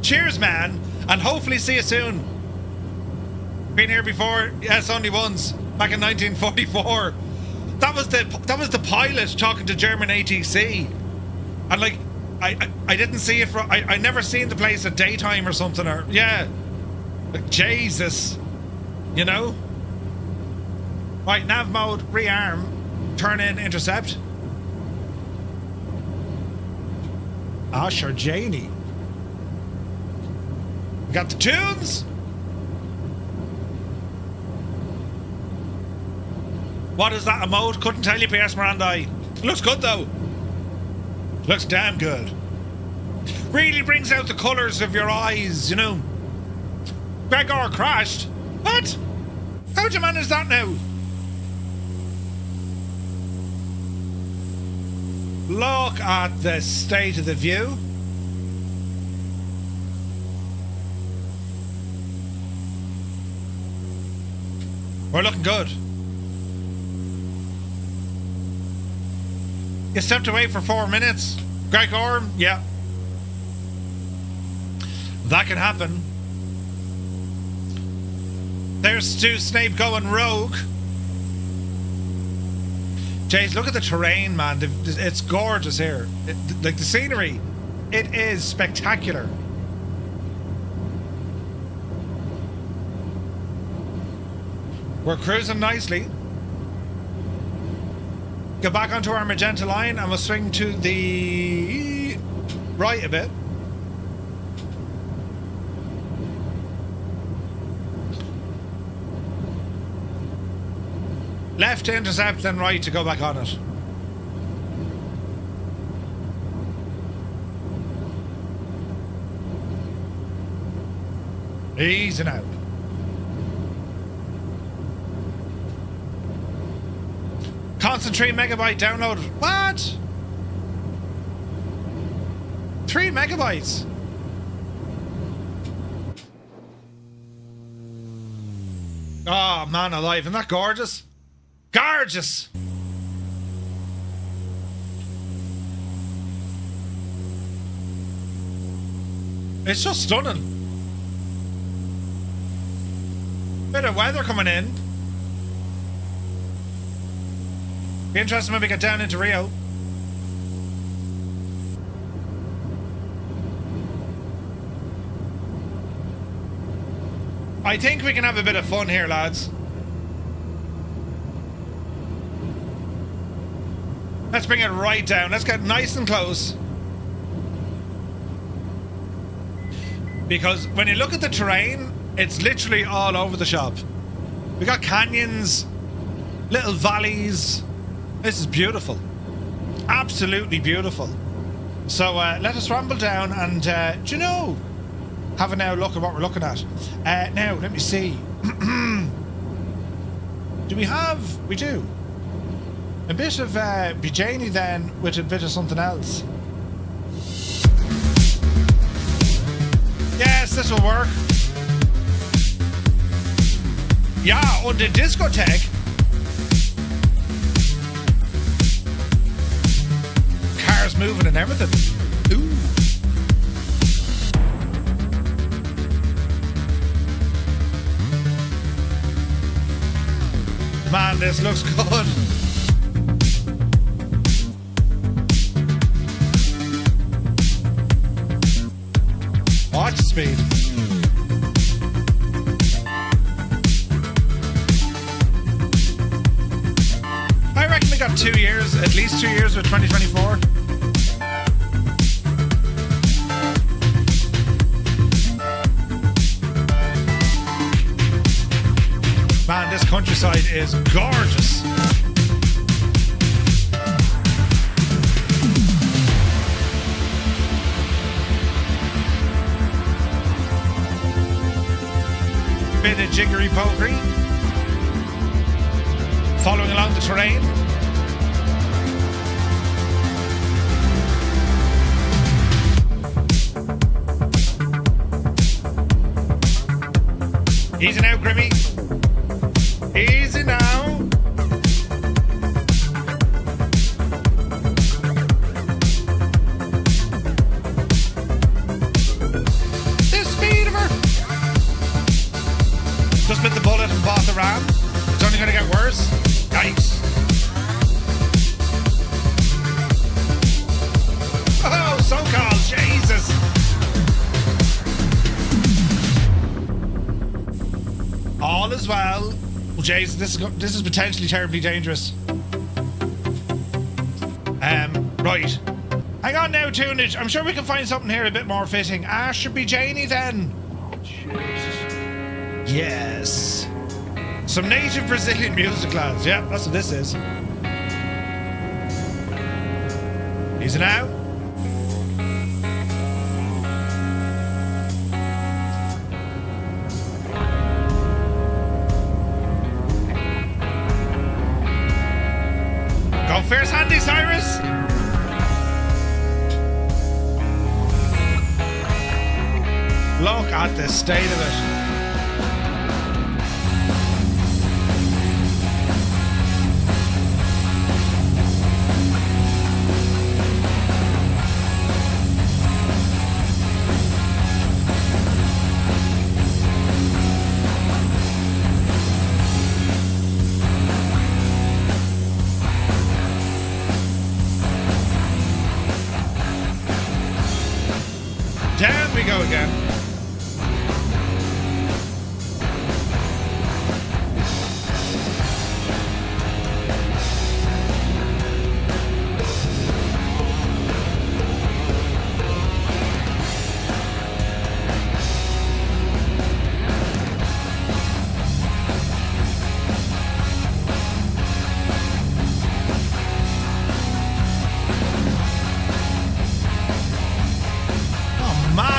Cheers, man, and hopefully see you soon. Been here before? Yes, only once. Back in 1944. That was the pilot talking to German ATC, and like I didn't see it. I never seen the place at daytime or something. Or yeah, like Jesus, you know. Right, nav mode, rearm, turn in, intercept. Sure, Janie. We got the tunes. What is that, a mode? Couldn't tell you, Pierce Mirandai. It looks good though. Looks damn good. Really brings out the colours of your eyes, you know. Gregor crashed. What? How'd you manage that now? Look at the state of the view. We're looking good. You stepped away for 4 minutes. Gregor, yeah. That can happen. There's Stu Snape going rogue. Jays, look at the terrain, man. It's gorgeous here. Like the scenery, it is spectacular. We're cruising nicely. Go back onto our magenta line and we'll swing to the right a bit. Left to intercept, then right to go back on it. Easing out. Constant 3 megabyte download. What? 3 megabytes? Oh man alive, isn't that gorgeous? Gorgeous! It's just stunning. Bit of weather coming in. Be interesting when we get down into Rio. I think we can have a bit of fun here, lads. Let's bring it right down. Let's get nice and close. Because when you look at the terrain, it's literally all over the shop. We got canyons, little valleys. This is beautiful. Absolutely beautiful. So let us ramble down and, do you know, have a now look at what we're looking at. Now, let me see. Do we have... We do. A bit of Bijani then with a bit of something else. Yes, this will work. Yeah, on the discotheque. Cars moving and everything. Ooh. Man, this looks good. Watch speed. I reckon we got 2 years, at least 2 years with 2024. Man, this countryside is gorgeous. Bit of jiggery pokery. following along the terrain. Easy now, Grimmy. Easy now. The speed of her. Just bit the bullet and bought the ram. It's only going to get worse. Yikes. Oh, so-called. Jesus. All is well. Well, Jesus, this is potentially terribly dangerous. Right. Hang on now, Tunage. I'm sure we can find something here a bit more fitting. Should be Janie then. Yes. Some native Brazilian music, lads. Yep, that's what this is. Easy now. Go fierce handy, Cyrus. Look at the state of it. Down we go again.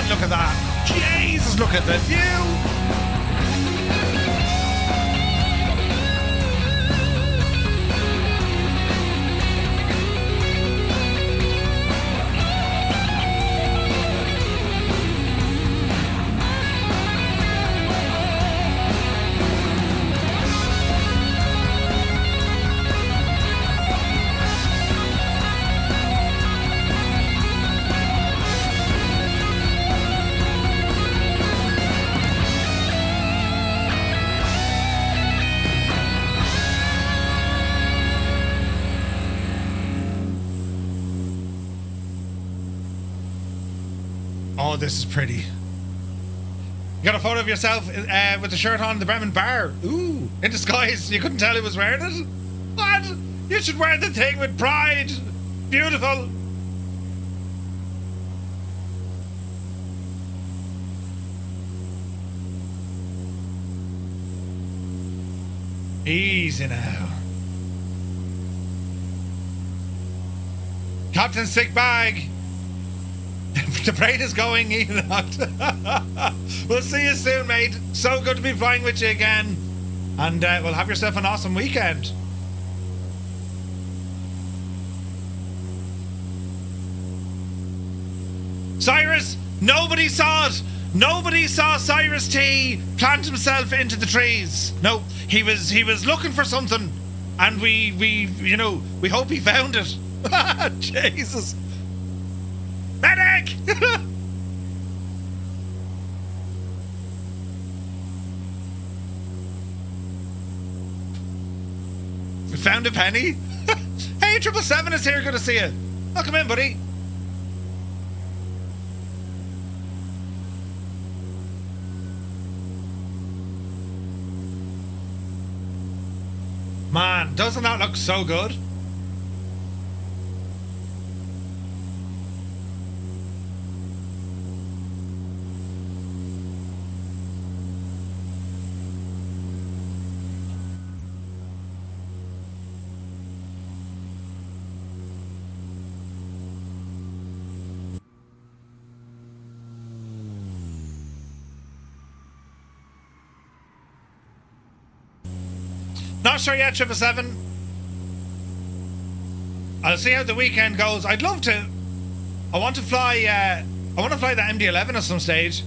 Look at that. Jesus, look at the view. Oh, this is pretty. You got a photo of yourself with the shirt on in the Bremen bar. Ooh, in disguise. You couldn't tell he was wearing it? What? You should wear the thing with pride. Beautiful. Easy now. Captain Sick Bag. The brain is going, Enoch. We'll see you soon, mate. So good to be flying with you again. And we'll have yourself an awesome weekend. Cyrus, nobody saw it. Nobody saw Cyrus T plant himself into the trees. No, he was looking for something, and we hope he found it. Jesus. Medic! We found a penny. Hey, 777 is here. Good to see you. Welcome in, buddy. Man, doesn't that look so good? Not sure yet, 777. I'll see how the weekend goes. I'd love to. I want to fly the MD-11 at some stage.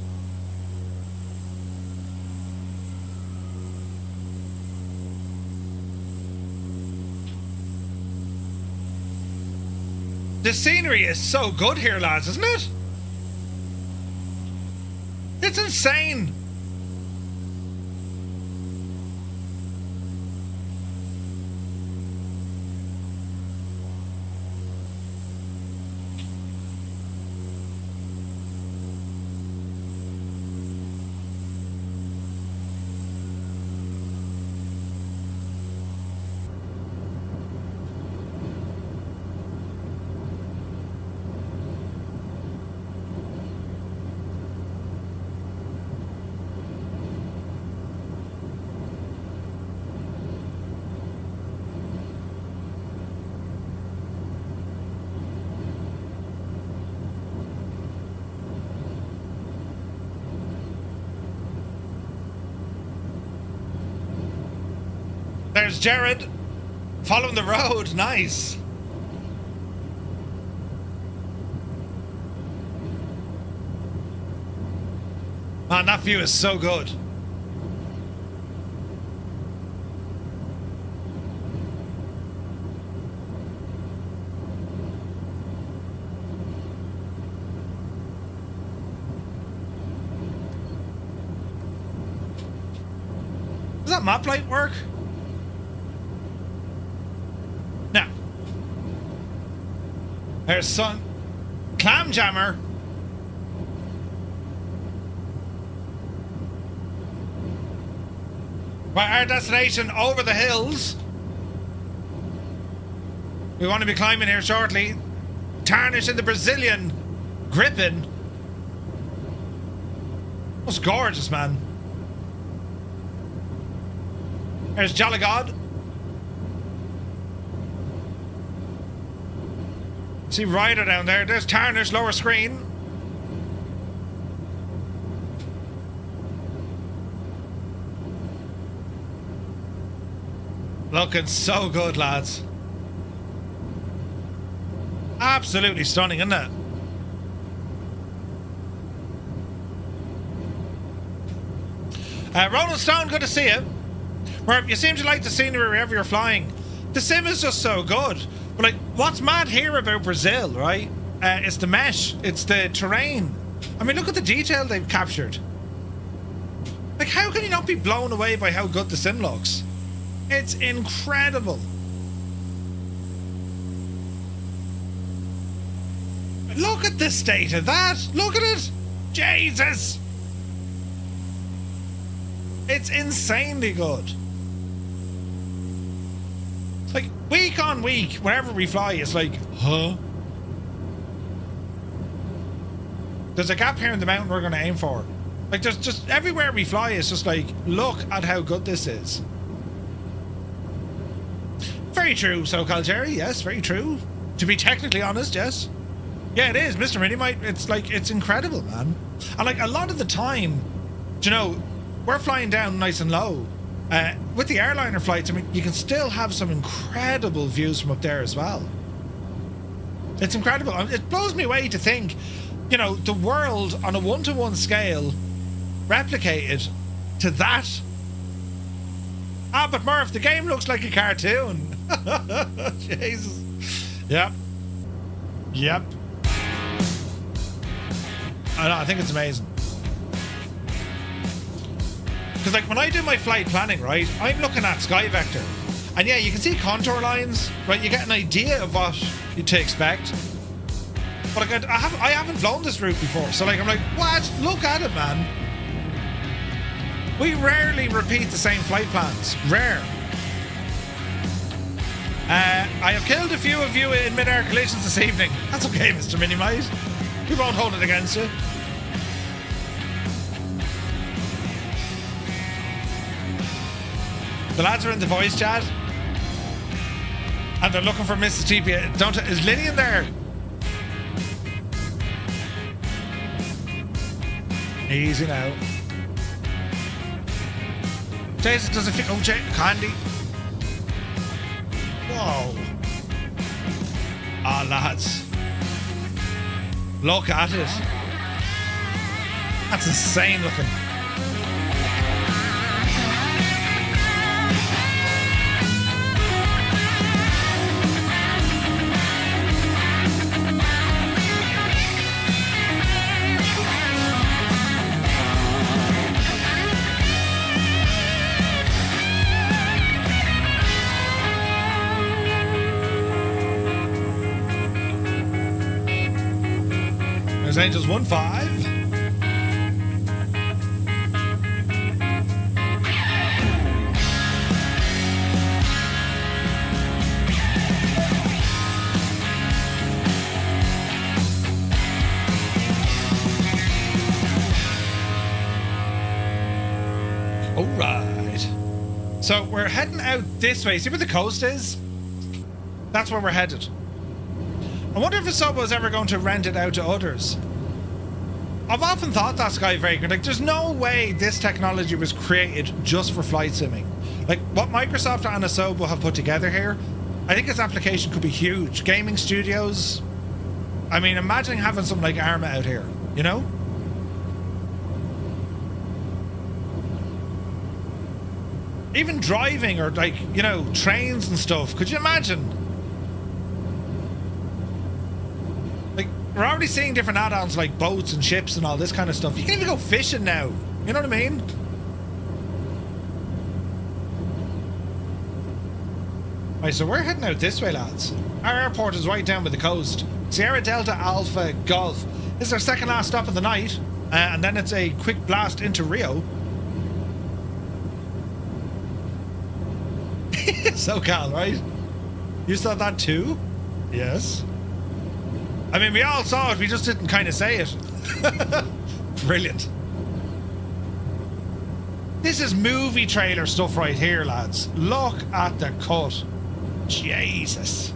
The scenery is so good here, lads, isn't it? It's insane. There's Jared following the road. Nice. Man, that view is so good. Does that map light work? Now, there's some clam jammer. Right, our destination over the hills. We want to be climbing here shortly. Tarnish in the Brazilian gripping. That's gorgeous, man. There's Jolly God. See Ryder down there. There's Tarnish, lower screen. Looking so good, lads. Absolutely stunning, isn't it? Rolling Stone, good to see you. Where you seem to like the scenery wherever you're flying. The sim is just so good. But like, what's mad here about Brazil, right? It's the mesh. It's the terrain. I mean, look at the detail they've captured. Like, how can you not be blown away by how good the sim looks? It's incredible. Look at the state of that. Look at it. Jesus. It's insanely good. Like, week on week, whenever we fly, it's like, huh? There's a gap here in the mountain we're going to aim for. Like, there's just, everywhere we fly, it's just like, look at how good this is. Very true, so-called Jerry. Yes, very true. To be technically honest, yes. Yeah, it is, Mr. Minimite. It's like, it's incredible, man. And like, a lot of the time, you know, we're flying down nice and low. With the airliner flights, I mean, you can still have some incredible views from up there as well. It's incredible. It blows me away to think, you know, the world on a 1-to-1 scale replicated to that. Ah, but Murph, the game looks like a cartoon. Jesus. Yep. Yep. I know, I think it's amazing. Because like when I do my flight planning, right, I'm looking at Sky Vector. And yeah, you can see contour lines, right? You get an idea of what to expect. But like, I haven't flown this route before. So like, I'm like, what? Look at it, man. We rarely repeat the same flight plans. Rare. I have killed a few of you in mid-air collisions this evening. That's okay, Mr. Minimite. We won't hold it against you. The lads are in the voice chat. And they're looking for Mrs. TP. Is Lillian there? Easy now. Jason doesn't feel. Oh, Candy. Whoa. Ah, lads. Look at it. That's insane looking. There's Angels 1-5. All right. So we're heading out this way. See where the coast is? That's where we're headed. I wonder if Asobo is ever going to rent it out to others. I've often thought that, Sky Vagrant. Like, there's no way this technology was created just for flight simming. Like, what Microsoft and Asobo have put together here, I think its application could be huge. Gaming studios. I mean, imagine having something like Arma out here, you know? Even driving or, like, you know, trains and stuff. Could you imagine? Like, we're already seeing different add-ons like boats and ships and all this kind of stuff. You can even go fishing now. You know what I mean? Right, so we're heading out this way, lads. Our airport is right down by the coast. Sierra Delta Alpha Golf. This is our second last stop of the night. And then it's a quick blast into Rio. SoCal, right? You saw that too? Yes. I mean, we all saw it, we just didn't kind of say it. Brilliant. This is movie trailer stuff right here, lads. Look at the cut. Jesus.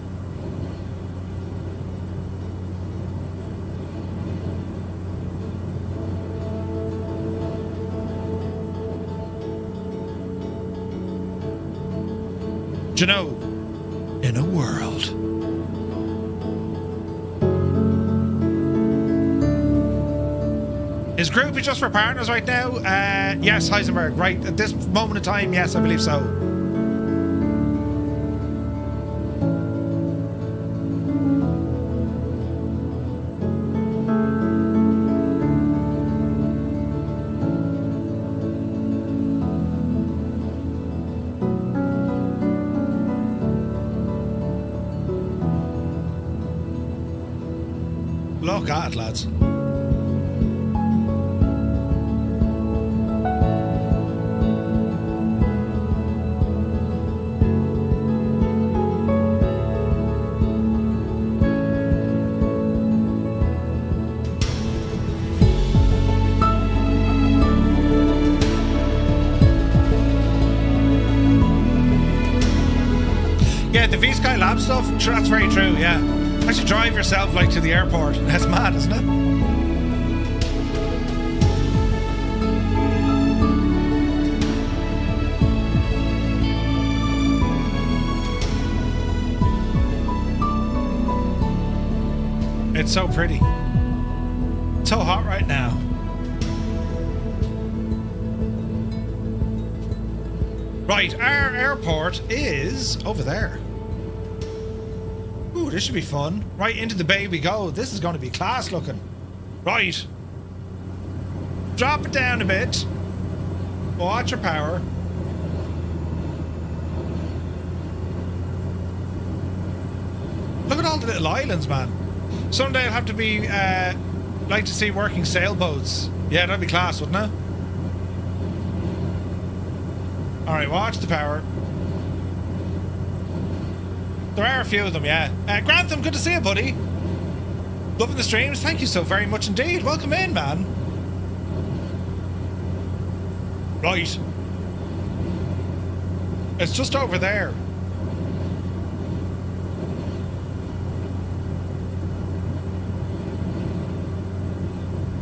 Do you know, in a world. Is Groupie just for partners right now? Yes, Heisenberg. Right, at this moment in time, yes, I believe so. Look at it, lads. Yeah, the V-Sky Lab stuff, that's very true, yeah. Actually drive yourself like to the airport. That's mad, isn't it? It's so pretty. It's so hot right now. Right, our airport is over there. Ooh, this should be fun. Right into the bay we go. This is going to be class looking. Right. Drop it down a bit. Watch your power. Look at all the little islands, man. Someday I'll have to be, like to see working sailboats. Yeah, that'd be class, wouldn't it? Alright, watch the power. There are a few of them, yeah. Grantham, good to see you, buddy. Loving the streams. Thank you so very much indeed. Welcome in, man. Right. It's just over there.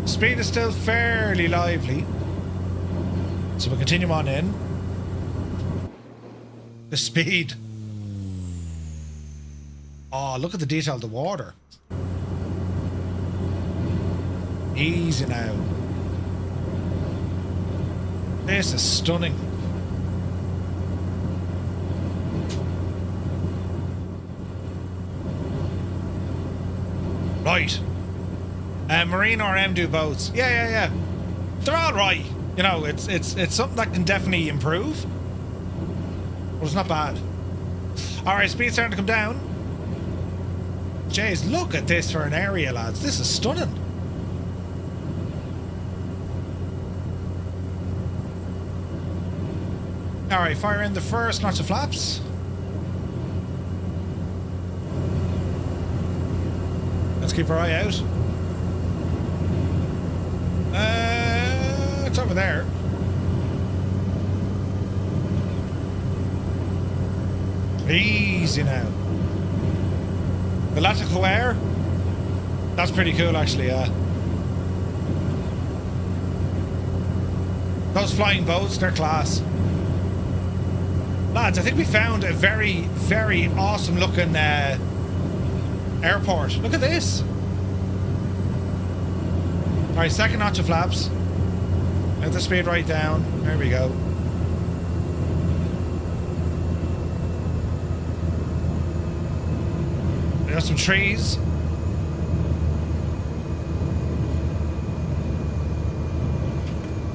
Speed is still fairly lively. So we'll continue on in. The speed. Oh, look at the detail of the water. Easy now. This is stunning. Right. Marine or M2 boats. Yeah. They're all right. You know, it's something that can definitely improve. But it's not bad. Alright, speed's starting to come down. Jeez, look at this for an area, lads. This is stunning. Alright, fire in the first notch of flaps. Let's keep our eye out. It's over there. Easy now. The Latico Air. That's pretty cool, actually, yeah. Those flying boats, they're class. Lads, I think we found a very, very awesome looking airport. Look at this. Alright, second notch of flaps. Let the speed right down. There we go. There's some trees.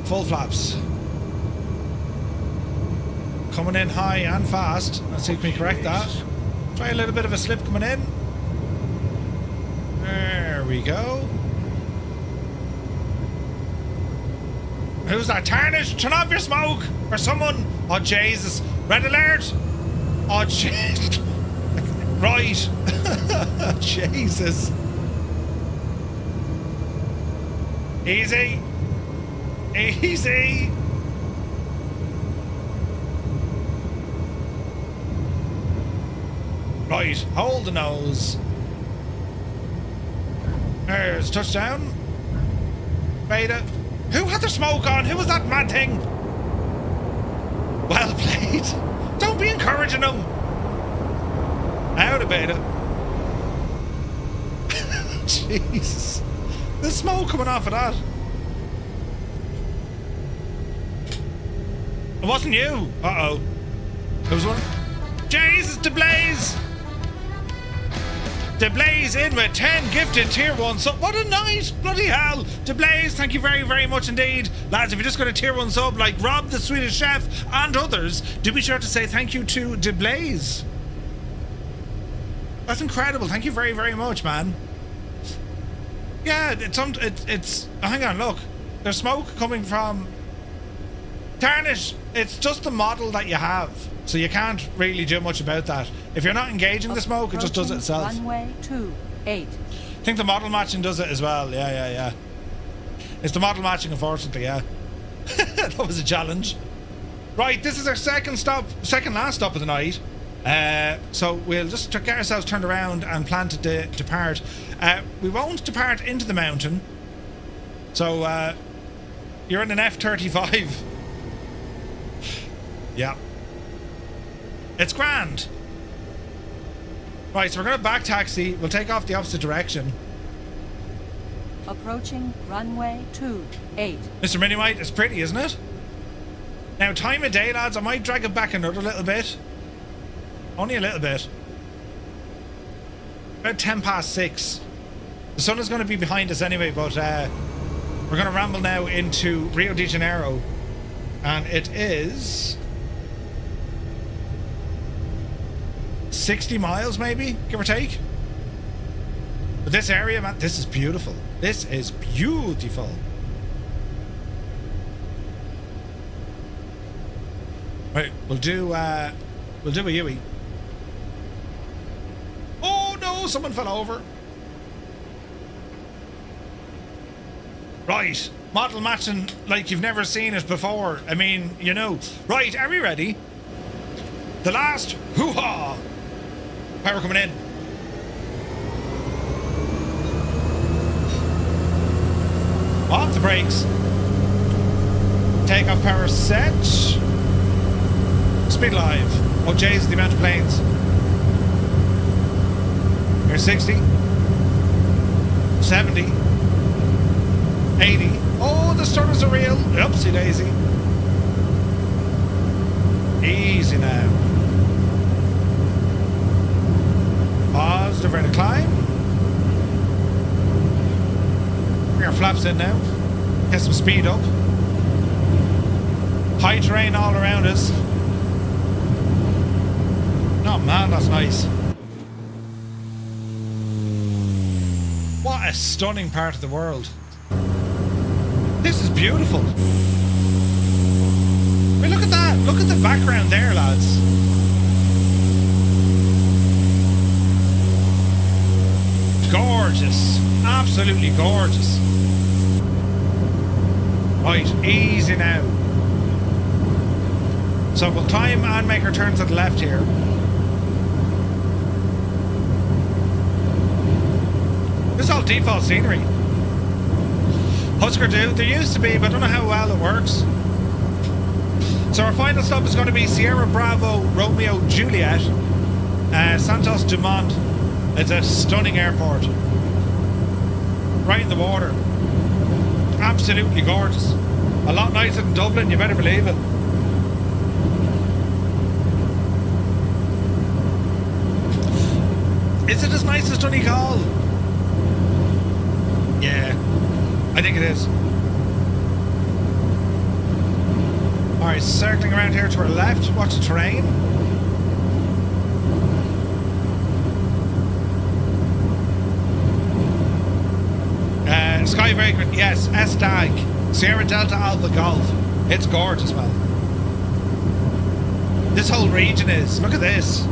Full flaps. Coming in high and fast. Let's see if we can correct that. Try a little bit of a slip coming in. There we go. Who's that? Tarnish? Turn off your smoke! Or someone! Oh, Jesus. Red alert! Oh, shit. Right. Jesus. Easy. Easy. Right. Hold the nose. There's touchdown. Beta. Who had the smoke on? Who was that mad thing? Well played. Don't be encouraging them. Out of beta. Jesus. There's smoke coming off of that. It wasn't you. Uh-oh. There was one. Jesus, DeBlaze. DeBlaze in with 10 gifted tier 1 sub. What a night! Bloody hell! DeBlaze, thank you very, very much indeed. Lads, if you just got a tier 1 sub like Rob the Swedish Chef and others, do be sure to say thank you to DeBlaze. That's incredible. Thank you very, very much, man. Yeah, it's hang on, look. There's smoke coming from Tarnish. It's just the model that you have. So you can't really do much about that. If you're not engaging the smoke, it just does it itself. Runway 28. I think the model matching does it as well. Yeah. It's the model matching, unfortunately, yeah. That was a challenge. Right, this is our second last stop of the night. So we'll just get ourselves turned around and plan to depart. We won't depart into the mountain. So you're in an F-35. Yeah. It's grand. Right, so we're going to back taxi. We'll take off the opposite direction. Approaching runway 28. Mr. Minimite, it's pretty, isn't it? Now, time of day, lads, I might drag it back another little bit. Only a little bit. About 6:10. The sun is going to be behind us anyway, but we're going to ramble now into Rio de Janeiro. And it is 60 miles, maybe, give or take. But this area, man, this is beautiful. This is beautiful. Right, we'll do a Yui. Oh no, someone fell over. Right, model matching like you've never seen it before. I mean, you know. Right, are we ready? The last hoo-ha. Power coming in. Off the brakes. Takeoff power set. Speed live. Oh jeez, the amount of planes. Here's 60. 70. 80. Oh, the stutters are real. Oopsie daisy. Easy now. Positive rate of climb. Bring our flaps in now. Get some speed up. High terrain all around us. Oh man, that's nice. What a stunning part of the world. This is beautiful. I mean, look at that. Look at the background there, lads. Gorgeous. Absolutely gorgeous. Right, easy now. So we'll climb and make our turn to the left here. This is all default scenery. Husker Du, there used to be, but I don't know how well it works. So our final stop is going to be Sierra Bravo Romeo Juliet, Santos Dumont. It's a stunning airport. Right in the water. Absolutely gorgeous. A lot nicer than Dublin, you better believe it. Is it as nice as Donegal? Yeah, I think it is. Alright, circling around here to our left. Watch the terrain. Sky Vagrant, yes. S-Dag. Sierra Delta Alpha Golf. It's gorgeous, man. This whole region is. Look at this.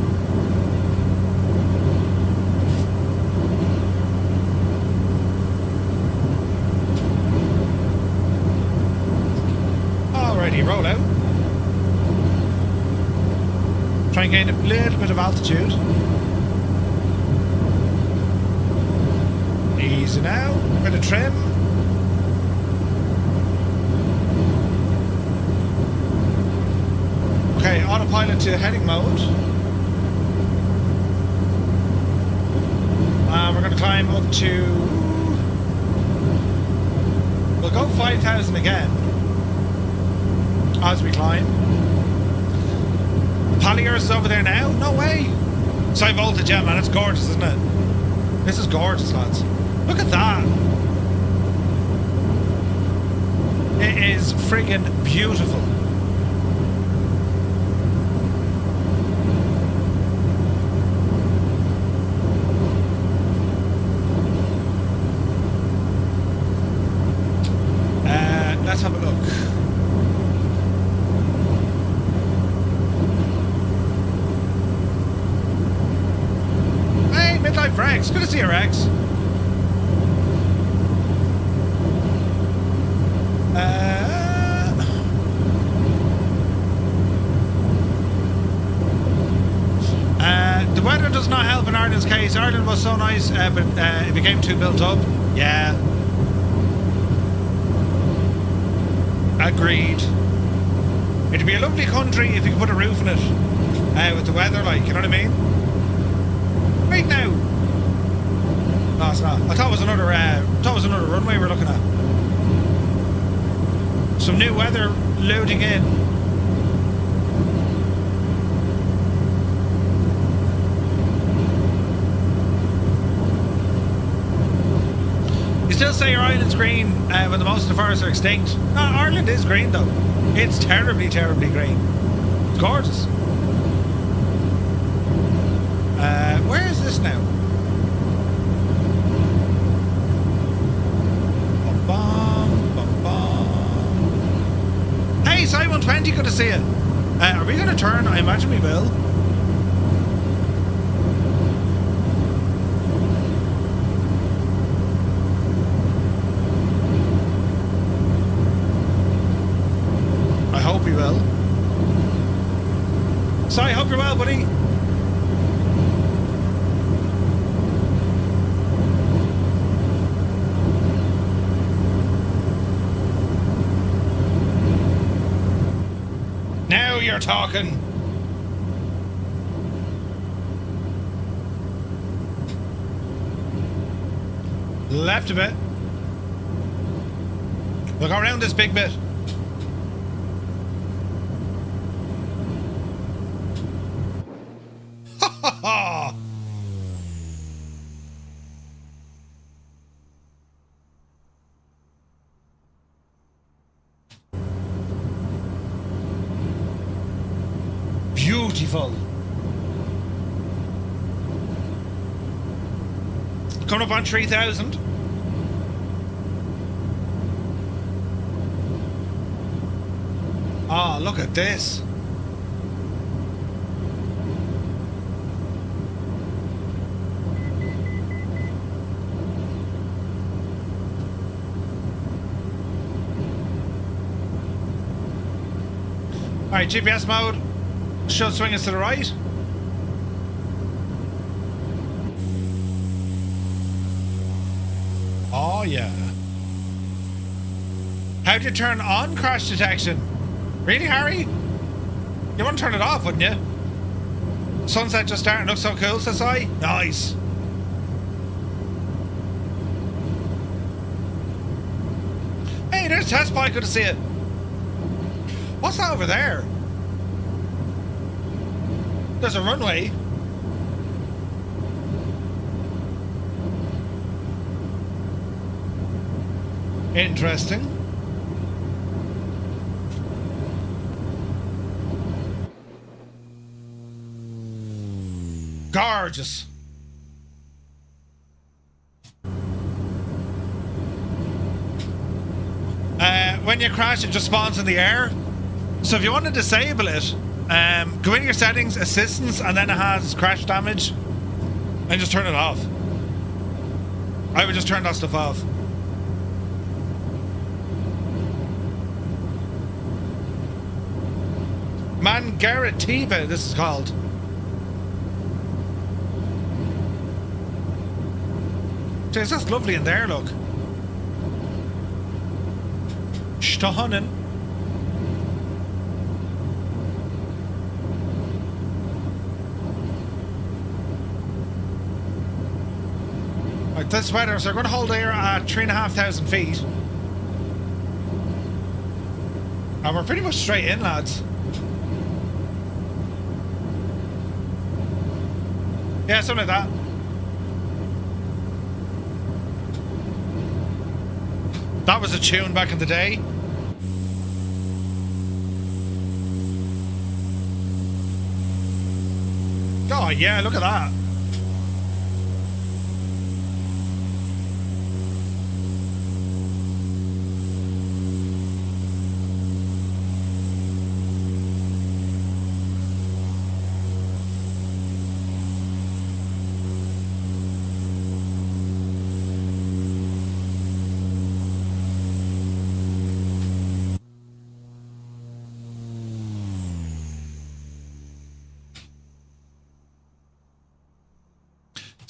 Alrighty, roll out. Try and gain a little bit of altitude. Easy now. Bit of trim. Okay, autopilot to heading mode. We're going to climb up to... We'll go 5,000 again as we climb. The Palliers is over there now? No way! It's high voltage, yeah, man. It's gorgeous, isn't it? This is gorgeous, lads. Look at that. It is friggin' beautiful. Let's have a look. Hey, Midlife Rex. Good to see you, Rex. The weather does not help in Ireland's case. Ireland was so nice, but it became too built up. Yeah. Agreed. It'd be a lovely country if you could put a roof in it. With the weather, like, you know what I mean? Right now. No, it's not. I thought it was another runway we're looking at. Some new weather loading in. You still say your island's green when the most of the forests are extinct. No, Ireland is green though. It's terribly, terribly green. It's gorgeous. Where is this now? Bum, bum, bum, bum. Hey, Simon 20, good to see you. Are we going to turn? I imagine we will. I hope we will. So I hope you're well, buddy. Now you're talking. Left a bit. We'll go around this big bit. Ha ha ha! Beautiful. Coming up on 3,000. Ah, look at this. Alright, GPS mode. Should swing us to the right. Oh yeah. How do you turn on crash detection? Really, Harry? You want to turn it off, wouldn't you? Sunset just starting, looks so cool, says I. Nice. Hey, there's test bike, good to see it. What's that over there? There's a runway. Interesting. Gorgeous. When you crash, it just spawns in the air. So if you want to disable it, go into your settings, assistance, and then it has crash damage, and just turn it off. I would just turn that stuff off. Mangaratiba, this is called. Jeez, that's lovely in there, look. Stunning. Right, this weather, so we're going to hold air at 3,500 feet. And we're pretty much straight in, lads. Yeah, something like that. That was a tune back in the day. Oh yeah, look at that.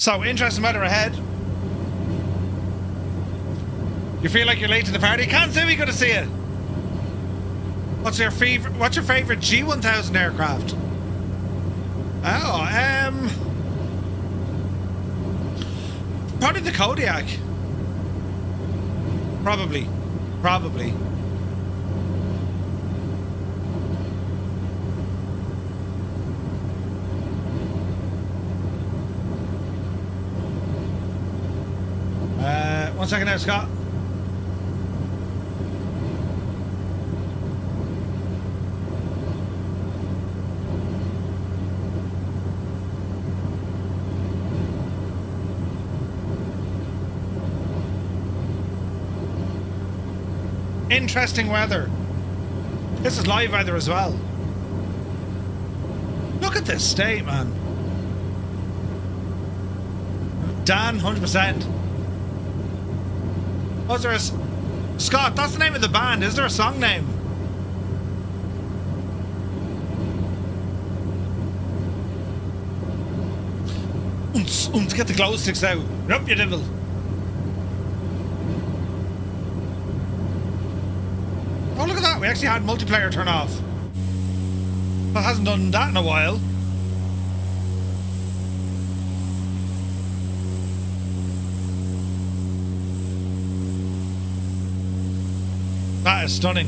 So, interesting weather ahead. You feel like you're late to the party? Can't say we got to see it. What's your favorite G1000 aircraft? Oh, probably the Kodiak. Probably. One second now, Scott. Interesting weather. This is live weather as well. Look at this state, man. Dan, 100%. Oh, is there a... Scott, that's the name of the band. Is there a song name? Get the glow sticks out. Up you devil. Oh, look at that. We actually had multiplayer turn off. I hasn't done that in a while. That is stunning.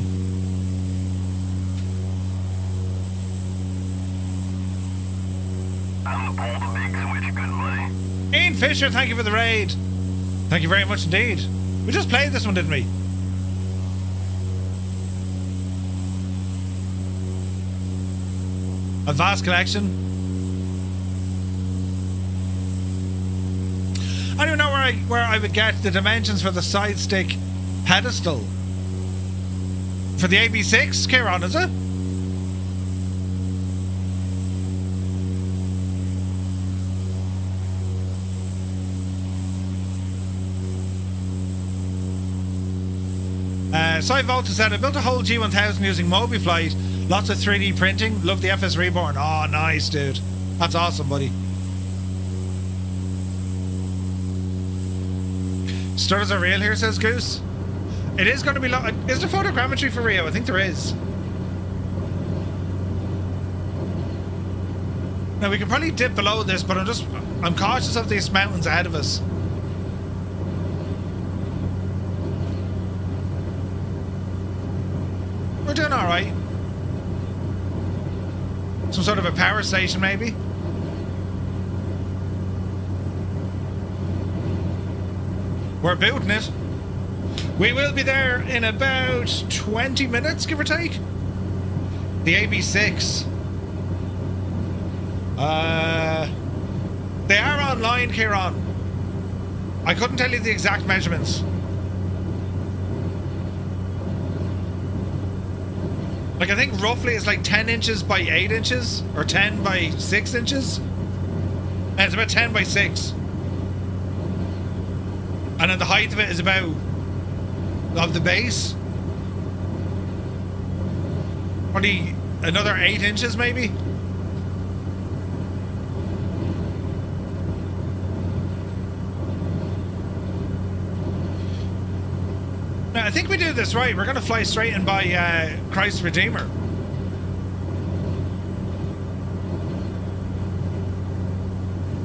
I'm the pull the big switch, good buddy. Ian Fisher, thank you for the raid. Thank you very much indeed. We just played this one, didn't we? A vast collection. I don't know where I would get the dimensions for the side stick pedestal. For the AB6, Kieran, is it? Cy Volta said, I built a whole G1000 using MobiFlight. Lots of 3D printing. Love the FS Reborn. Oh, nice, dude. That's awesome, buddy. Stutters are real here, says Goose. It is going to be... Is there photogrammetry for Rio? I think there is. Now, we can probably dip below this, but I'm cautious of these mountains ahead of us. We're doing alright. Some sort of a power station, maybe? We're booting it. We will be there in about 20 minutes, give or take. The AB6. They are online, Kieran. I couldn't tell you the exact measurements. Like, I think roughly it's like 10 inches by 8 inches, or 10 by 6 inches. And it's about 10 by 6. And then the height of it is about, of the base, probably another 8 inches maybe. Now, I think we do this right. We're going to fly straight in by Christ Redeemer.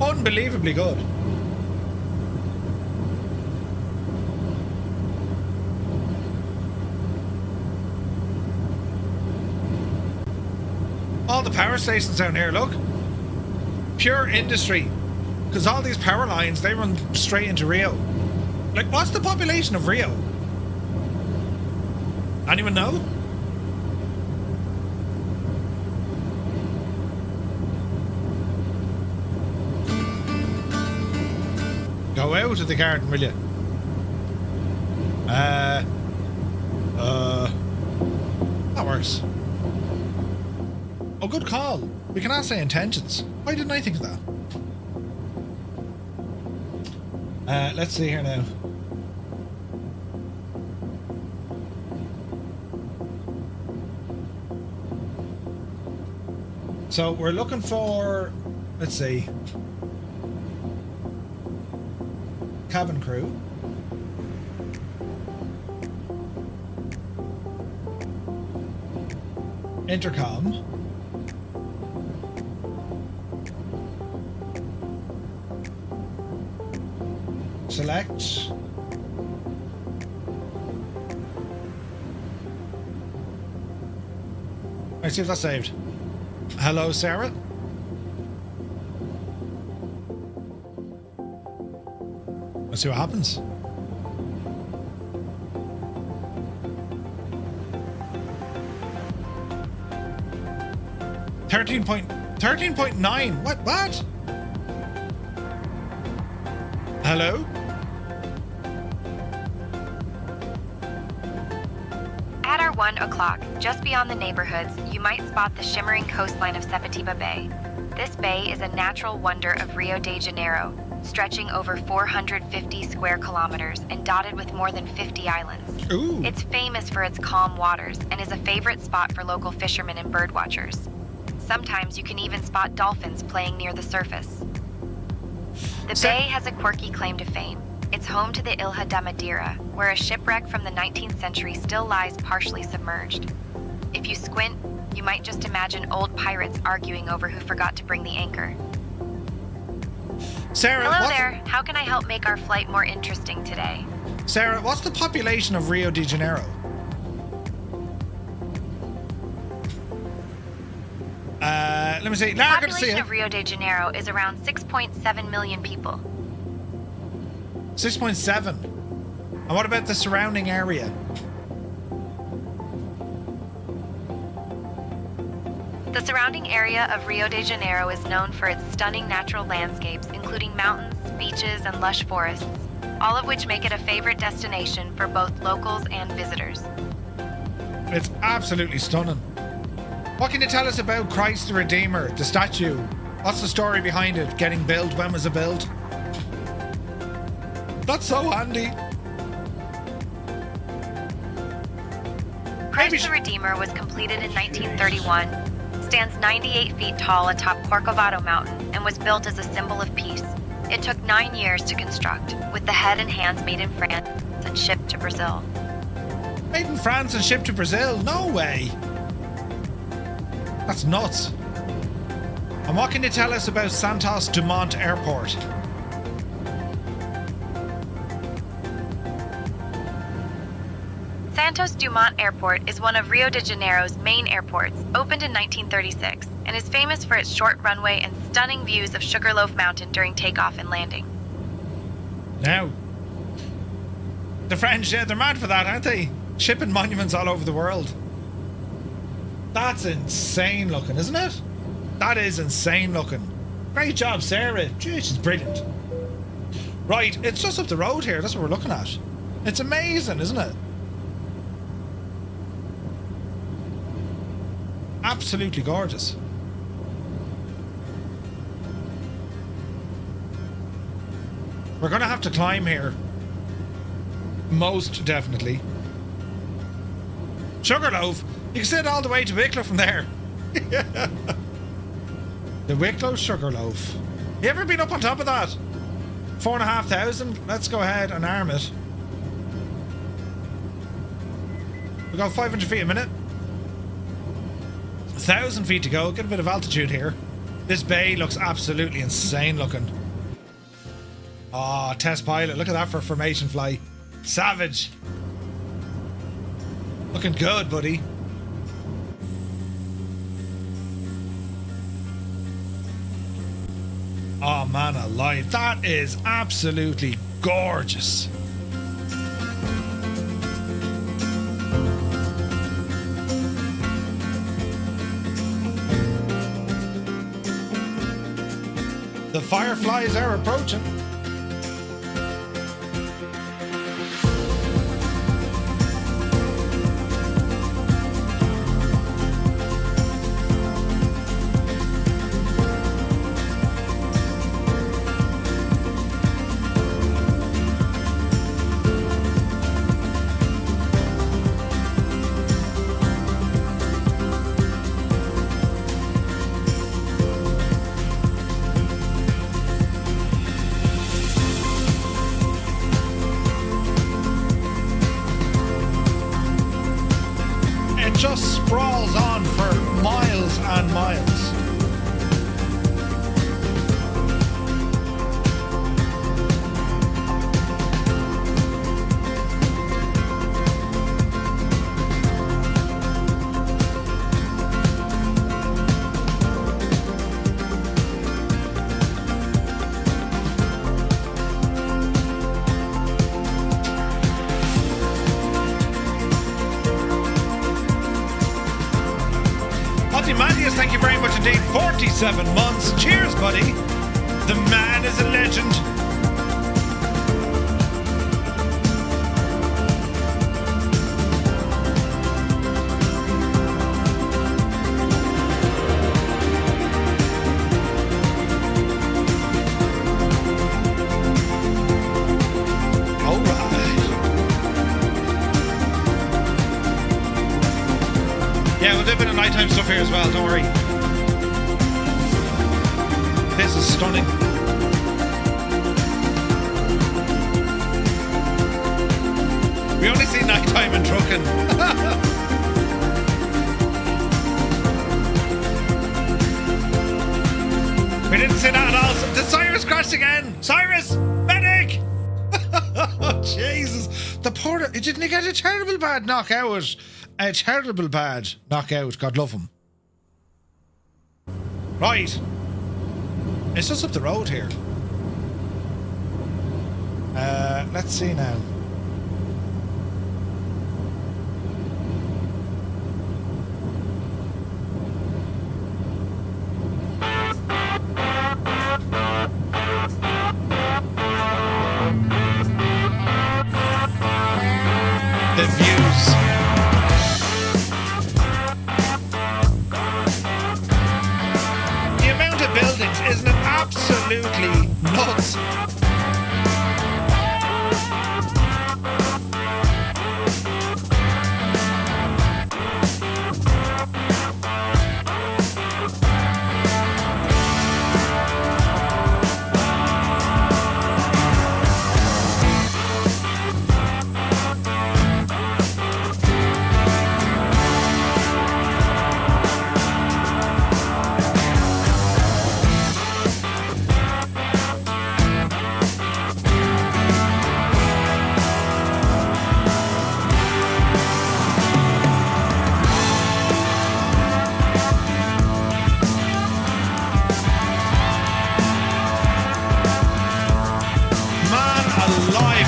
Unbelievably good. All the power stations down here, look. Pure industry. Because all these power lines, they run straight into Rio. Like, what's the population of Rio? Anyone know? Go out of the garden, will you? That works. Oh, good call. We can ask their intentions. Why didn't I think of that? Let's see here now. So we're looking for, let's see, cabin crew. Intercom. Select. Let's see if that's saved. Hello, Sarah. Let's see what happens. 13.9. What? Hello? At our 1 o'clock, just beyond the neighborhoods, you might spot the shimmering coastline of Sepetiba Bay. This bay is a natural wonder of Rio de Janeiro, stretching over 450 square kilometers and dotted with more than 50 islands. Ooh. It's famous for its calm waters and is a favorite spot for local fishermen and birdwatchers. Sometimes you can even spot dolphins playing near the surface. The bay has a quirky claim to fame. It's home to the Ilha da Madeira, where a shipwreck from the 19th century still lies partially submerged. If you squint, you might just imagine old pirates arguing over who forgot to bring the anchor. Sarah, hello there. How can I help make our flight more interesting today? Sarah, what's the population of Rio de Janeiro? let me see. The Lara, good to see population you. of Rio de Janeiro is around 6.7 million people. 6.7. And what about the surrounding area? The surrounding area of Rio de Janeiro is known for its stunning natural landscapes, including mountains, beaches, and lush forests, all of which make it a favorite destination for both locals and visitors. It's absolutely stunning. What can you tell us about Christ the Redeemer, the statue? What's the story behind it? Getting built? When was it built? That's so handy. Christ the Redeemer was completed in 1931, stands 98 feet tall atop Corcovado Mountain, and was built as a symbol of peace. It took 9 years to construct, with the head and hands made in France and shipped to Brazil. Made in France and shipped to Brazil? No way. That's nuts. And what can you tell us about Santos Dumont Airport? Santos Dumont Airport is one of Rio de Janeiro's main airports, opened in 1936, and is famous for its short runway and stunning views of Sugarloaf Mountain during takeoff and landing. Now, the French, yeah, they're mad for that, aren't they? Shipping monuments all over the world. That's insane looking, isn't it? That is insane looking. Great job, Sarah. Gee, she's brilliant. Right, it's just up the road here. That's what we're looking at. It's amazing, isn't it? Absolutely gorgeous. We're going to have to climb here. Most definitely. Sugarloaf? You can sit all the way to Wicklow from there. The Wicklow Sugarloaf. You ever been up on top of that? 4,500? Let's go ahead and arm it. We got 500 feet a minute. 1,000 feet to go. Get a bit of altitude here. This bay looks absolutely insane looking. Oh, test pilot. Look at that for a formation fly. Savage. Looking good, buddy. Oh man alive. That is absolutely gorgeous. The fireflies are approaching. Just sprawls on for miles and miles. Ozymandias, thank you very much indeed. 47 months. Cheers, buddy. The man is a legend. Yeah, we'll do a bit of nighttime stuff here as well, don't worry. This is stunning. We only see nighttime in trucking. We didn't see that at all. The Cyrus crashed again. Cyrus! Medic! Oh, Jesus. The poor... Didn't he get a terrible bad knockout? A terrible bad knockout. God love him. Right. It's just up the road here. Let's see now. The views. The amount of buildings, isn't it absolutely nuts?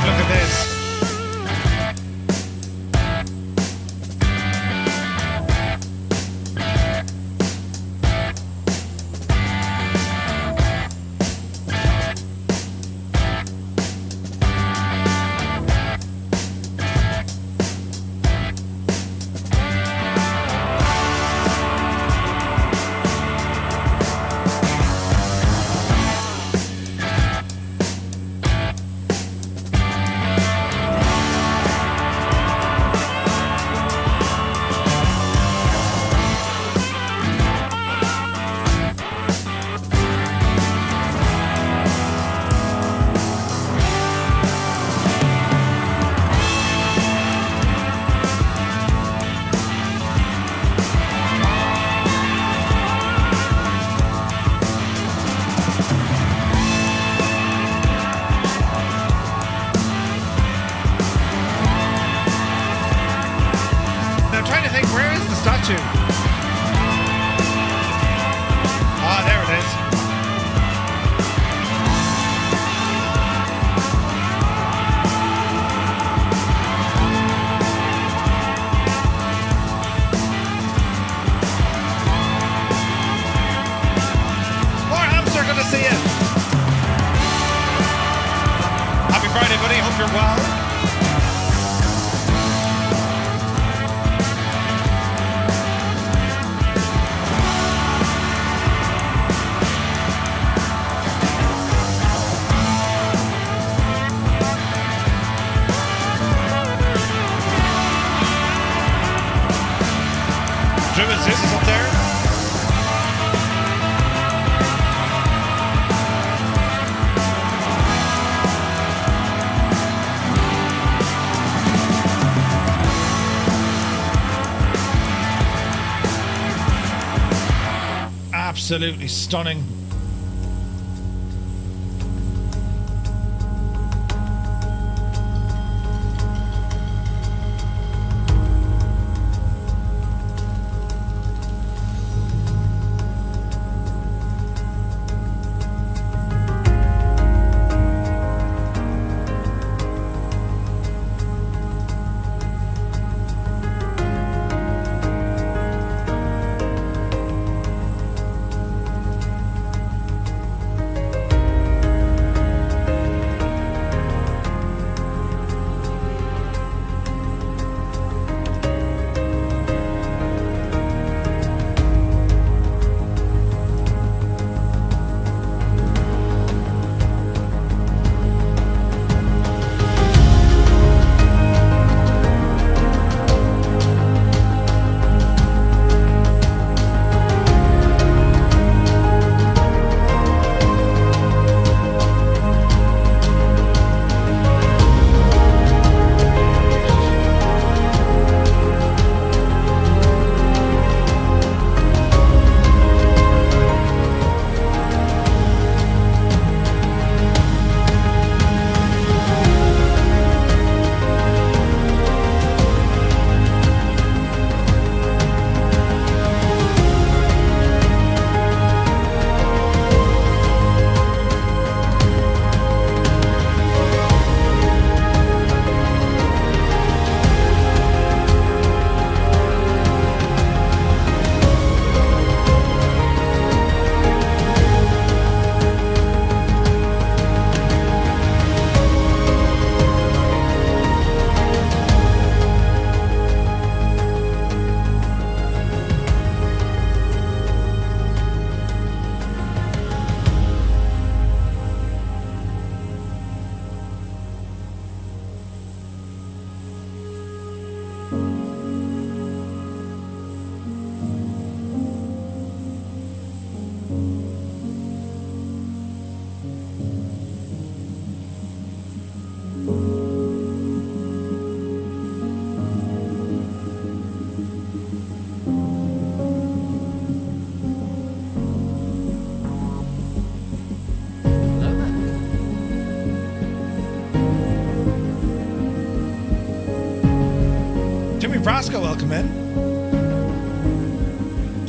Look at this. Absolutely stunning. Nebraska, welcome in.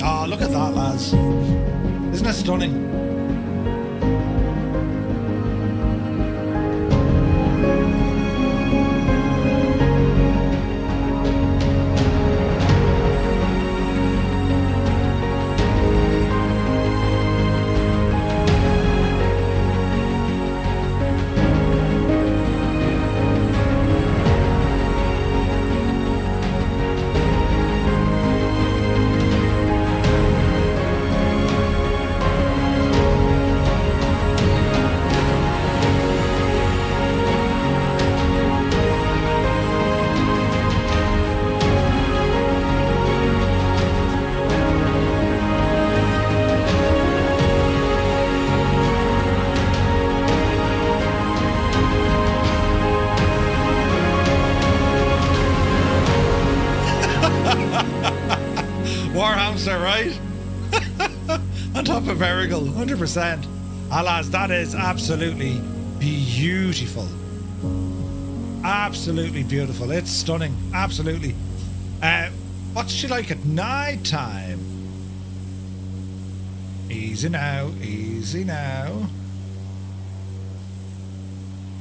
Oh, look at that, lads. Isn't it stunning? Warhamster, right? On top of Erigal, 100%. Ah, lads, that is absolutely beautiful. Absolutely beautiful. It's stunning. Absolutely. What's she like at night time? Easy now. Easy now.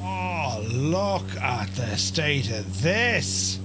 Oh, look at the state of this.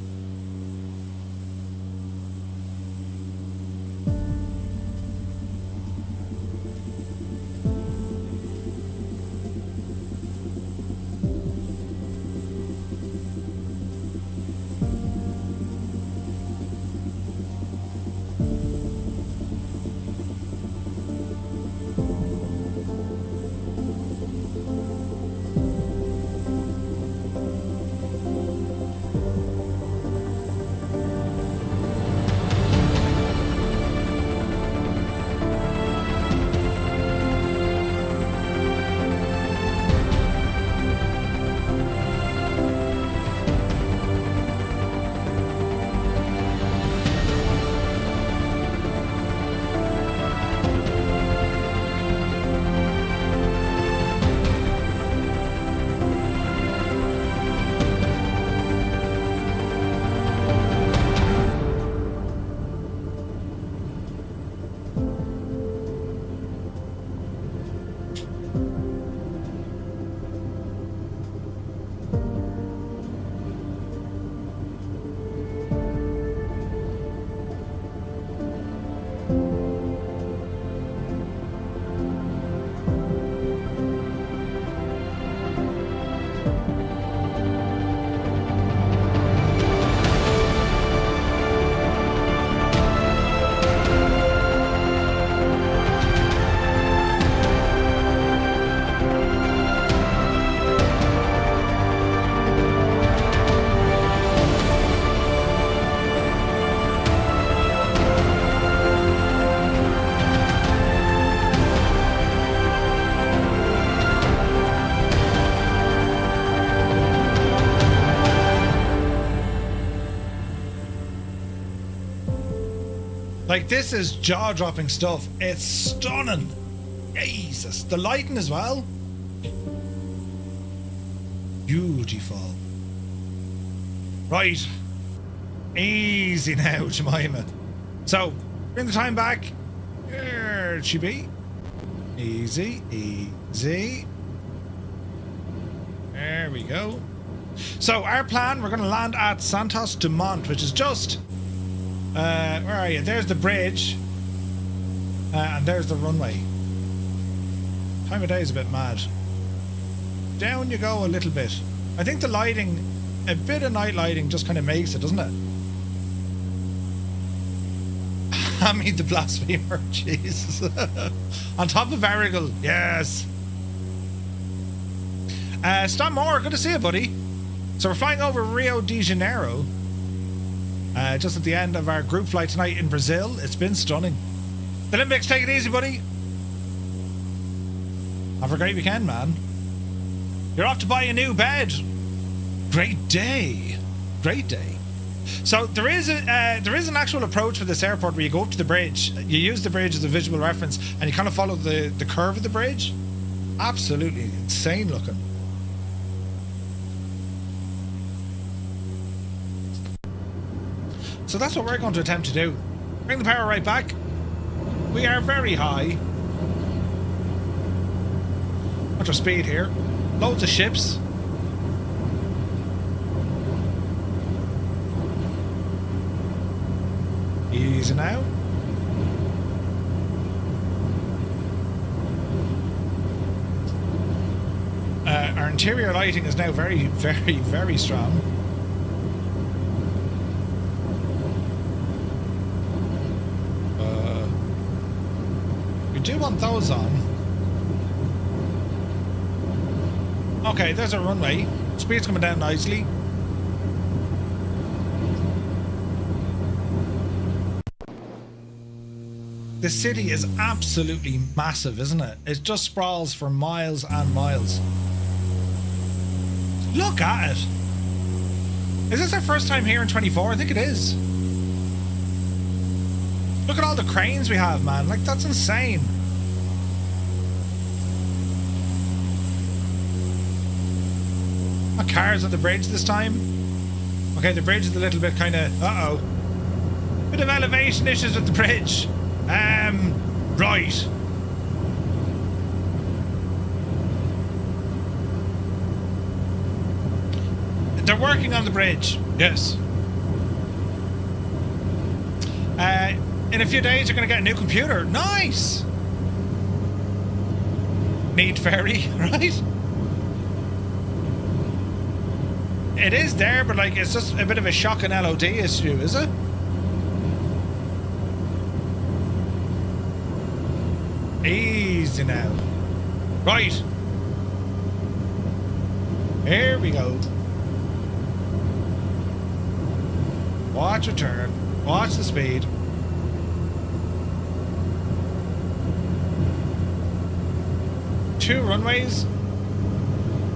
Like, this is jaw-dropping stuff. It's stunning. Jesus. The lighting as well. Beautiful. Right. Easy now, Jemima. So, bring the time back. Where'd she be? Easy, easy. There we go. So, our plan, we're going to land at Santos Dumont, which is just... where are you? There's the bridge. And there's the runway. Time of day is a bit mad. Down you go a little bit. I think the lighting, a bit of night lighting just kind of makes it, doesn't it? I mean, the blasphemer, Jesus. On top of Erigal, yes. Stan Moore, good to see you, buddy. So we're flying over Rio de Janeiro. Just at the end of our group flight tonight in Brazil. It's been stunning. The Olympics, take it easy, buddy. Have a great weekend, man. You're off to buy a new bed. Great day. Great day. So there is an actual approach for this airport where you go up to the bridge. You use the bridge as a visual reference and you kind of follow the curve of the bridge. Absolutely insane looking. So that's what we're going to attempt to do. Bring the power right back. We are very high. What's our speed here? Loads of ships. Easy now. Our interior lighting is now very, very, very strong. We do want those on. Okay, there's our runway. Speed's coming down nicely. The city is absolutely massive, isn't it? It just sprawls for miles and miles. Look at it. Is this our first time here in 24? I think it is. Look at all the cranes we have, man. Like, that's insane. What cars at the bridge this time? Okay, the bridge is a little bit kind of... Uh-oh. Bit of elevation issues with the bridge. Right. They're working on the bridge. Yes. In a few days, you're going to get a new computer. Nice. Need ferry, right? It is there, but like it's just a bit of a shocking LOD issue, is it? Easy now. Right. Here we go. Watch your turn. Watch the speed. Two runways.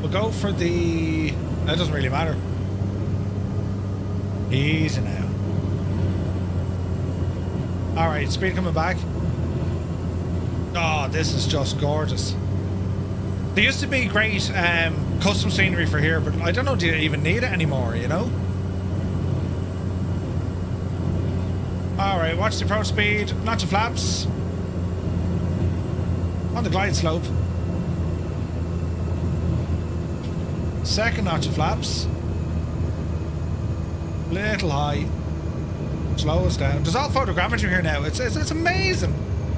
We'll go for the... That doesn't really matter. Easy now. Alright, speed coming back. Oh, this is just gorgeous. There used to be great custom scenery for here, but I don't know, do you even need it anymore, you know? Alright, watch the approach speed. Notch of flaps. On the glide slope. Second notch of flaps. Little high. Slow us down. There's all photogrammetry here now. It's amazing.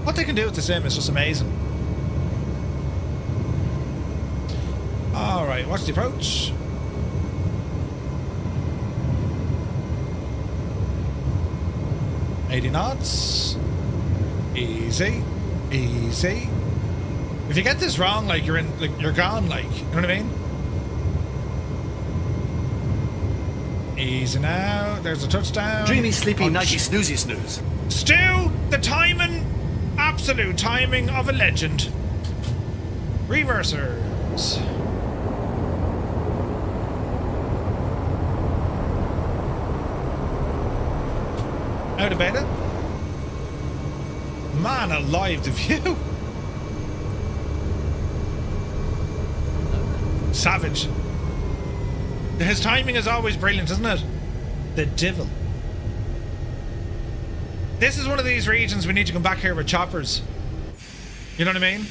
What they can do with the sim is just amazing. Alright, watch the approach. $80 knots. Easy. Easy. If you get this wrong, like you're gone, like, you know what I mean? Easy now. There's a touchdown. Dreamy, sleepy, nighty, snoozy, snooze. Stu, the timing, absolute timing of a legend. Reversers. Out of beta. Man alive, the view. Savage. His timing is always brilliant, isn't it? The devil. This is one of these regions we need to come back here with choppers. You know what I mean?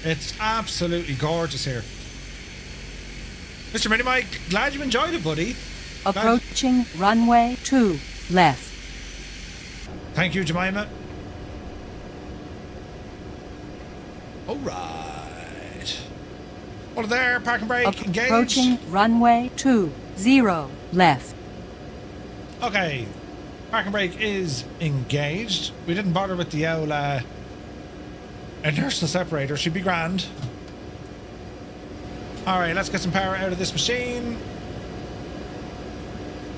It's absolutely gorgeous here. Mr. Mini Mike, glad you enjoyed it, buddy. Approaching runway 2, left. Thank you, Jemima. Alright. Well, there, park and brake, engage. Approaching runway 20, left. Okay, park and brake is engaged. We didn't bother with the old inertial separator. Should be grand. Alright, let's get some power out of this machine.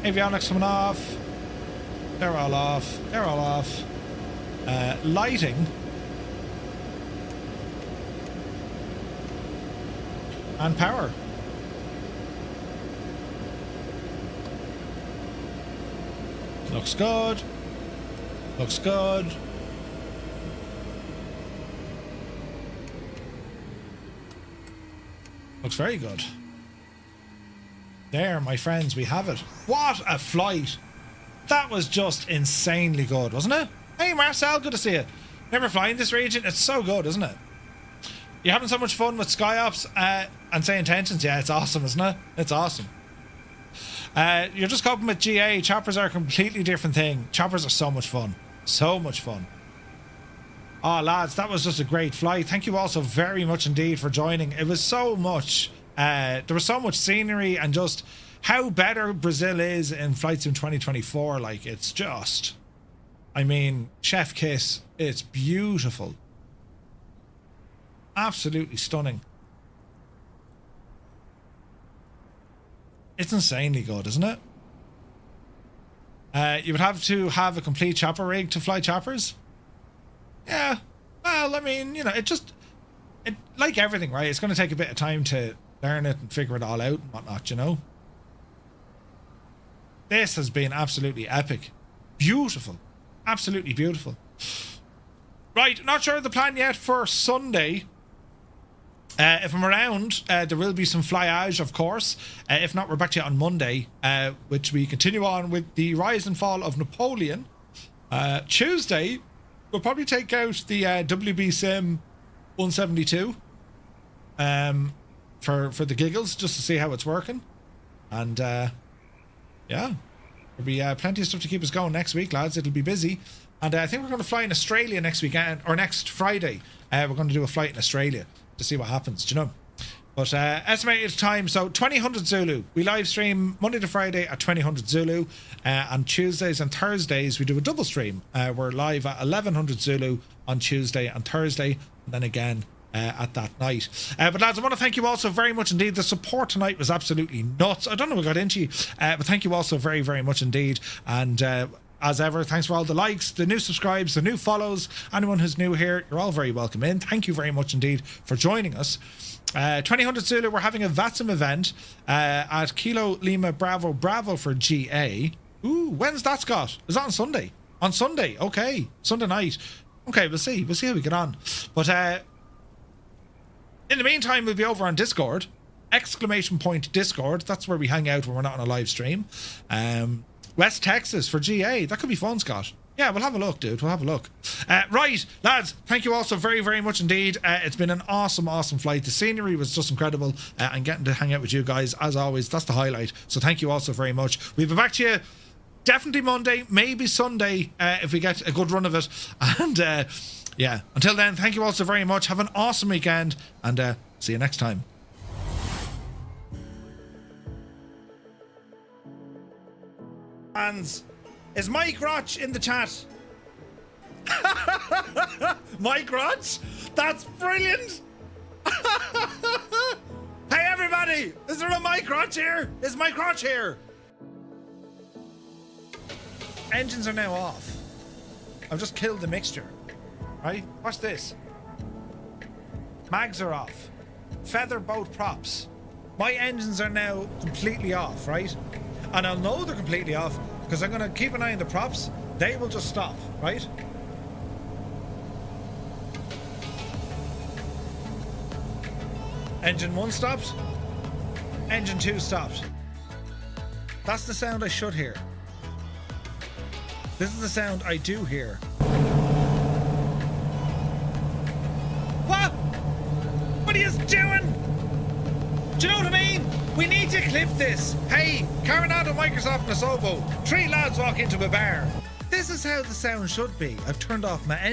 Avionics coming off. They're all off. They're all off. Lighting. And power. Looks good. Looks good. Looks very good. There, my friends, we have it. What a flight. That was just insanely good, wasn't it? Hey, Marcel, good to see you. Never flying this region. It's so good, isn't it? You're having so much fun with SkyOps and saying tensions. Yeah, it's awesome, isn't it? It's awesome. You're just coping with GA. Choppers are a completely different thing. Choppers are so much fun. So much fun. Oh, lads, that was just a great flight. Thank you all so very much indeed for joining. It was so much... there was so much scenery and just how better Brazil is in Flight Sim 2024. Like, it's just... I mean, chef kiss. It's beautiful. Absolutely stunning. It's insanely good, isn't it? You would have to have a complete chopper rig to fly choppers. Yeah. Well, I mean, you know, it like everything, right? It's going to take a bit of time to learn it and figure it all out and whatnot, you know? This has been absolutely epic. Beautiful. Absolutely beautiful. Right, not sure of the plan yet for Sunday. If I'm around, there will be some flyage, of course. If not, we're back to you on Monday, which we continue on with the rise and fall of Napoleon. Tuesday, we'll probably take out the WB Sim 172 for the giggles, just to see how it's working. And yeah, there'll be plenty of stuff to keep us going next week, lads. It'll be busy. And I think we're going to fly in Australia next weekend, or next Friday. We're going to do a flight in Australia to see what happens, do you know? But estimated time, so 2000 Zulu. We live stream Monday to Friday at 2000 Zulu. On Tuesdays and Thursdays, we do a double stream. We're live at 1100 Zulu on Tuesday and Thursday, and then again at that night. But lads, I want to thank you all so very much indeed. The support tonight was absolutely nuts. I don't know what got into you, but thank you all so very, very much indeed. And as ever, thanks for all the likes, the new subscribes, the new follows. Anyone who's new here, you're all very welcome in. Thank you very much indeed for joining us. 2000 Zulu, we're having a VATSIM event at Kilo Lima Bravo Bravo for GA. Ooh, when's that, Scott? Is that on Sunday? On Sunday, okay. Sunday night. Okay, we'll see. We'll see how we get on. But in the meantime, we'll be over on Discord. ! Discord. That's where we hang out when we're not on a live stream. West Texas for GA. That could be fun, Scott. Yeah, we'll have a look, dude. We'll have a look. Right, lads, thank you all so very, very much indeed. It's been an awesome, awesome flight. The scenery was just incredible. And getting to hang out with you guys, as always, that's the highlight. So thank you all so very much. We'll be back to you definitely Monday, maybe Sunday, if we get a good run of it. And yeah, until then, thank you all so very much. Have an awesome weekend, and see you next time. Hands. Is Mike Roch in the chat? Mike Roch? That's brilliant. Hey everybody, is there a Mike Roch here? Is Mike Roch here? Engines are now off. I've just killed the mixture. Right? Watch this. Mags are off. Feather boat props. My engines are now completely off, right? And I'll know they're completely off because I'm going to keep an eye on the props. They will just stop, right? Engine 1 stopped. Engine 2 stopped. That's the sound I should hear. This is the sound I do hear. What? What are you doing? Do you know what I mean? We need to clip this. Hey, Coronado, Microsoft and Asobo. 3 lads walk into a bar. This is how the sound should be. I've turned off my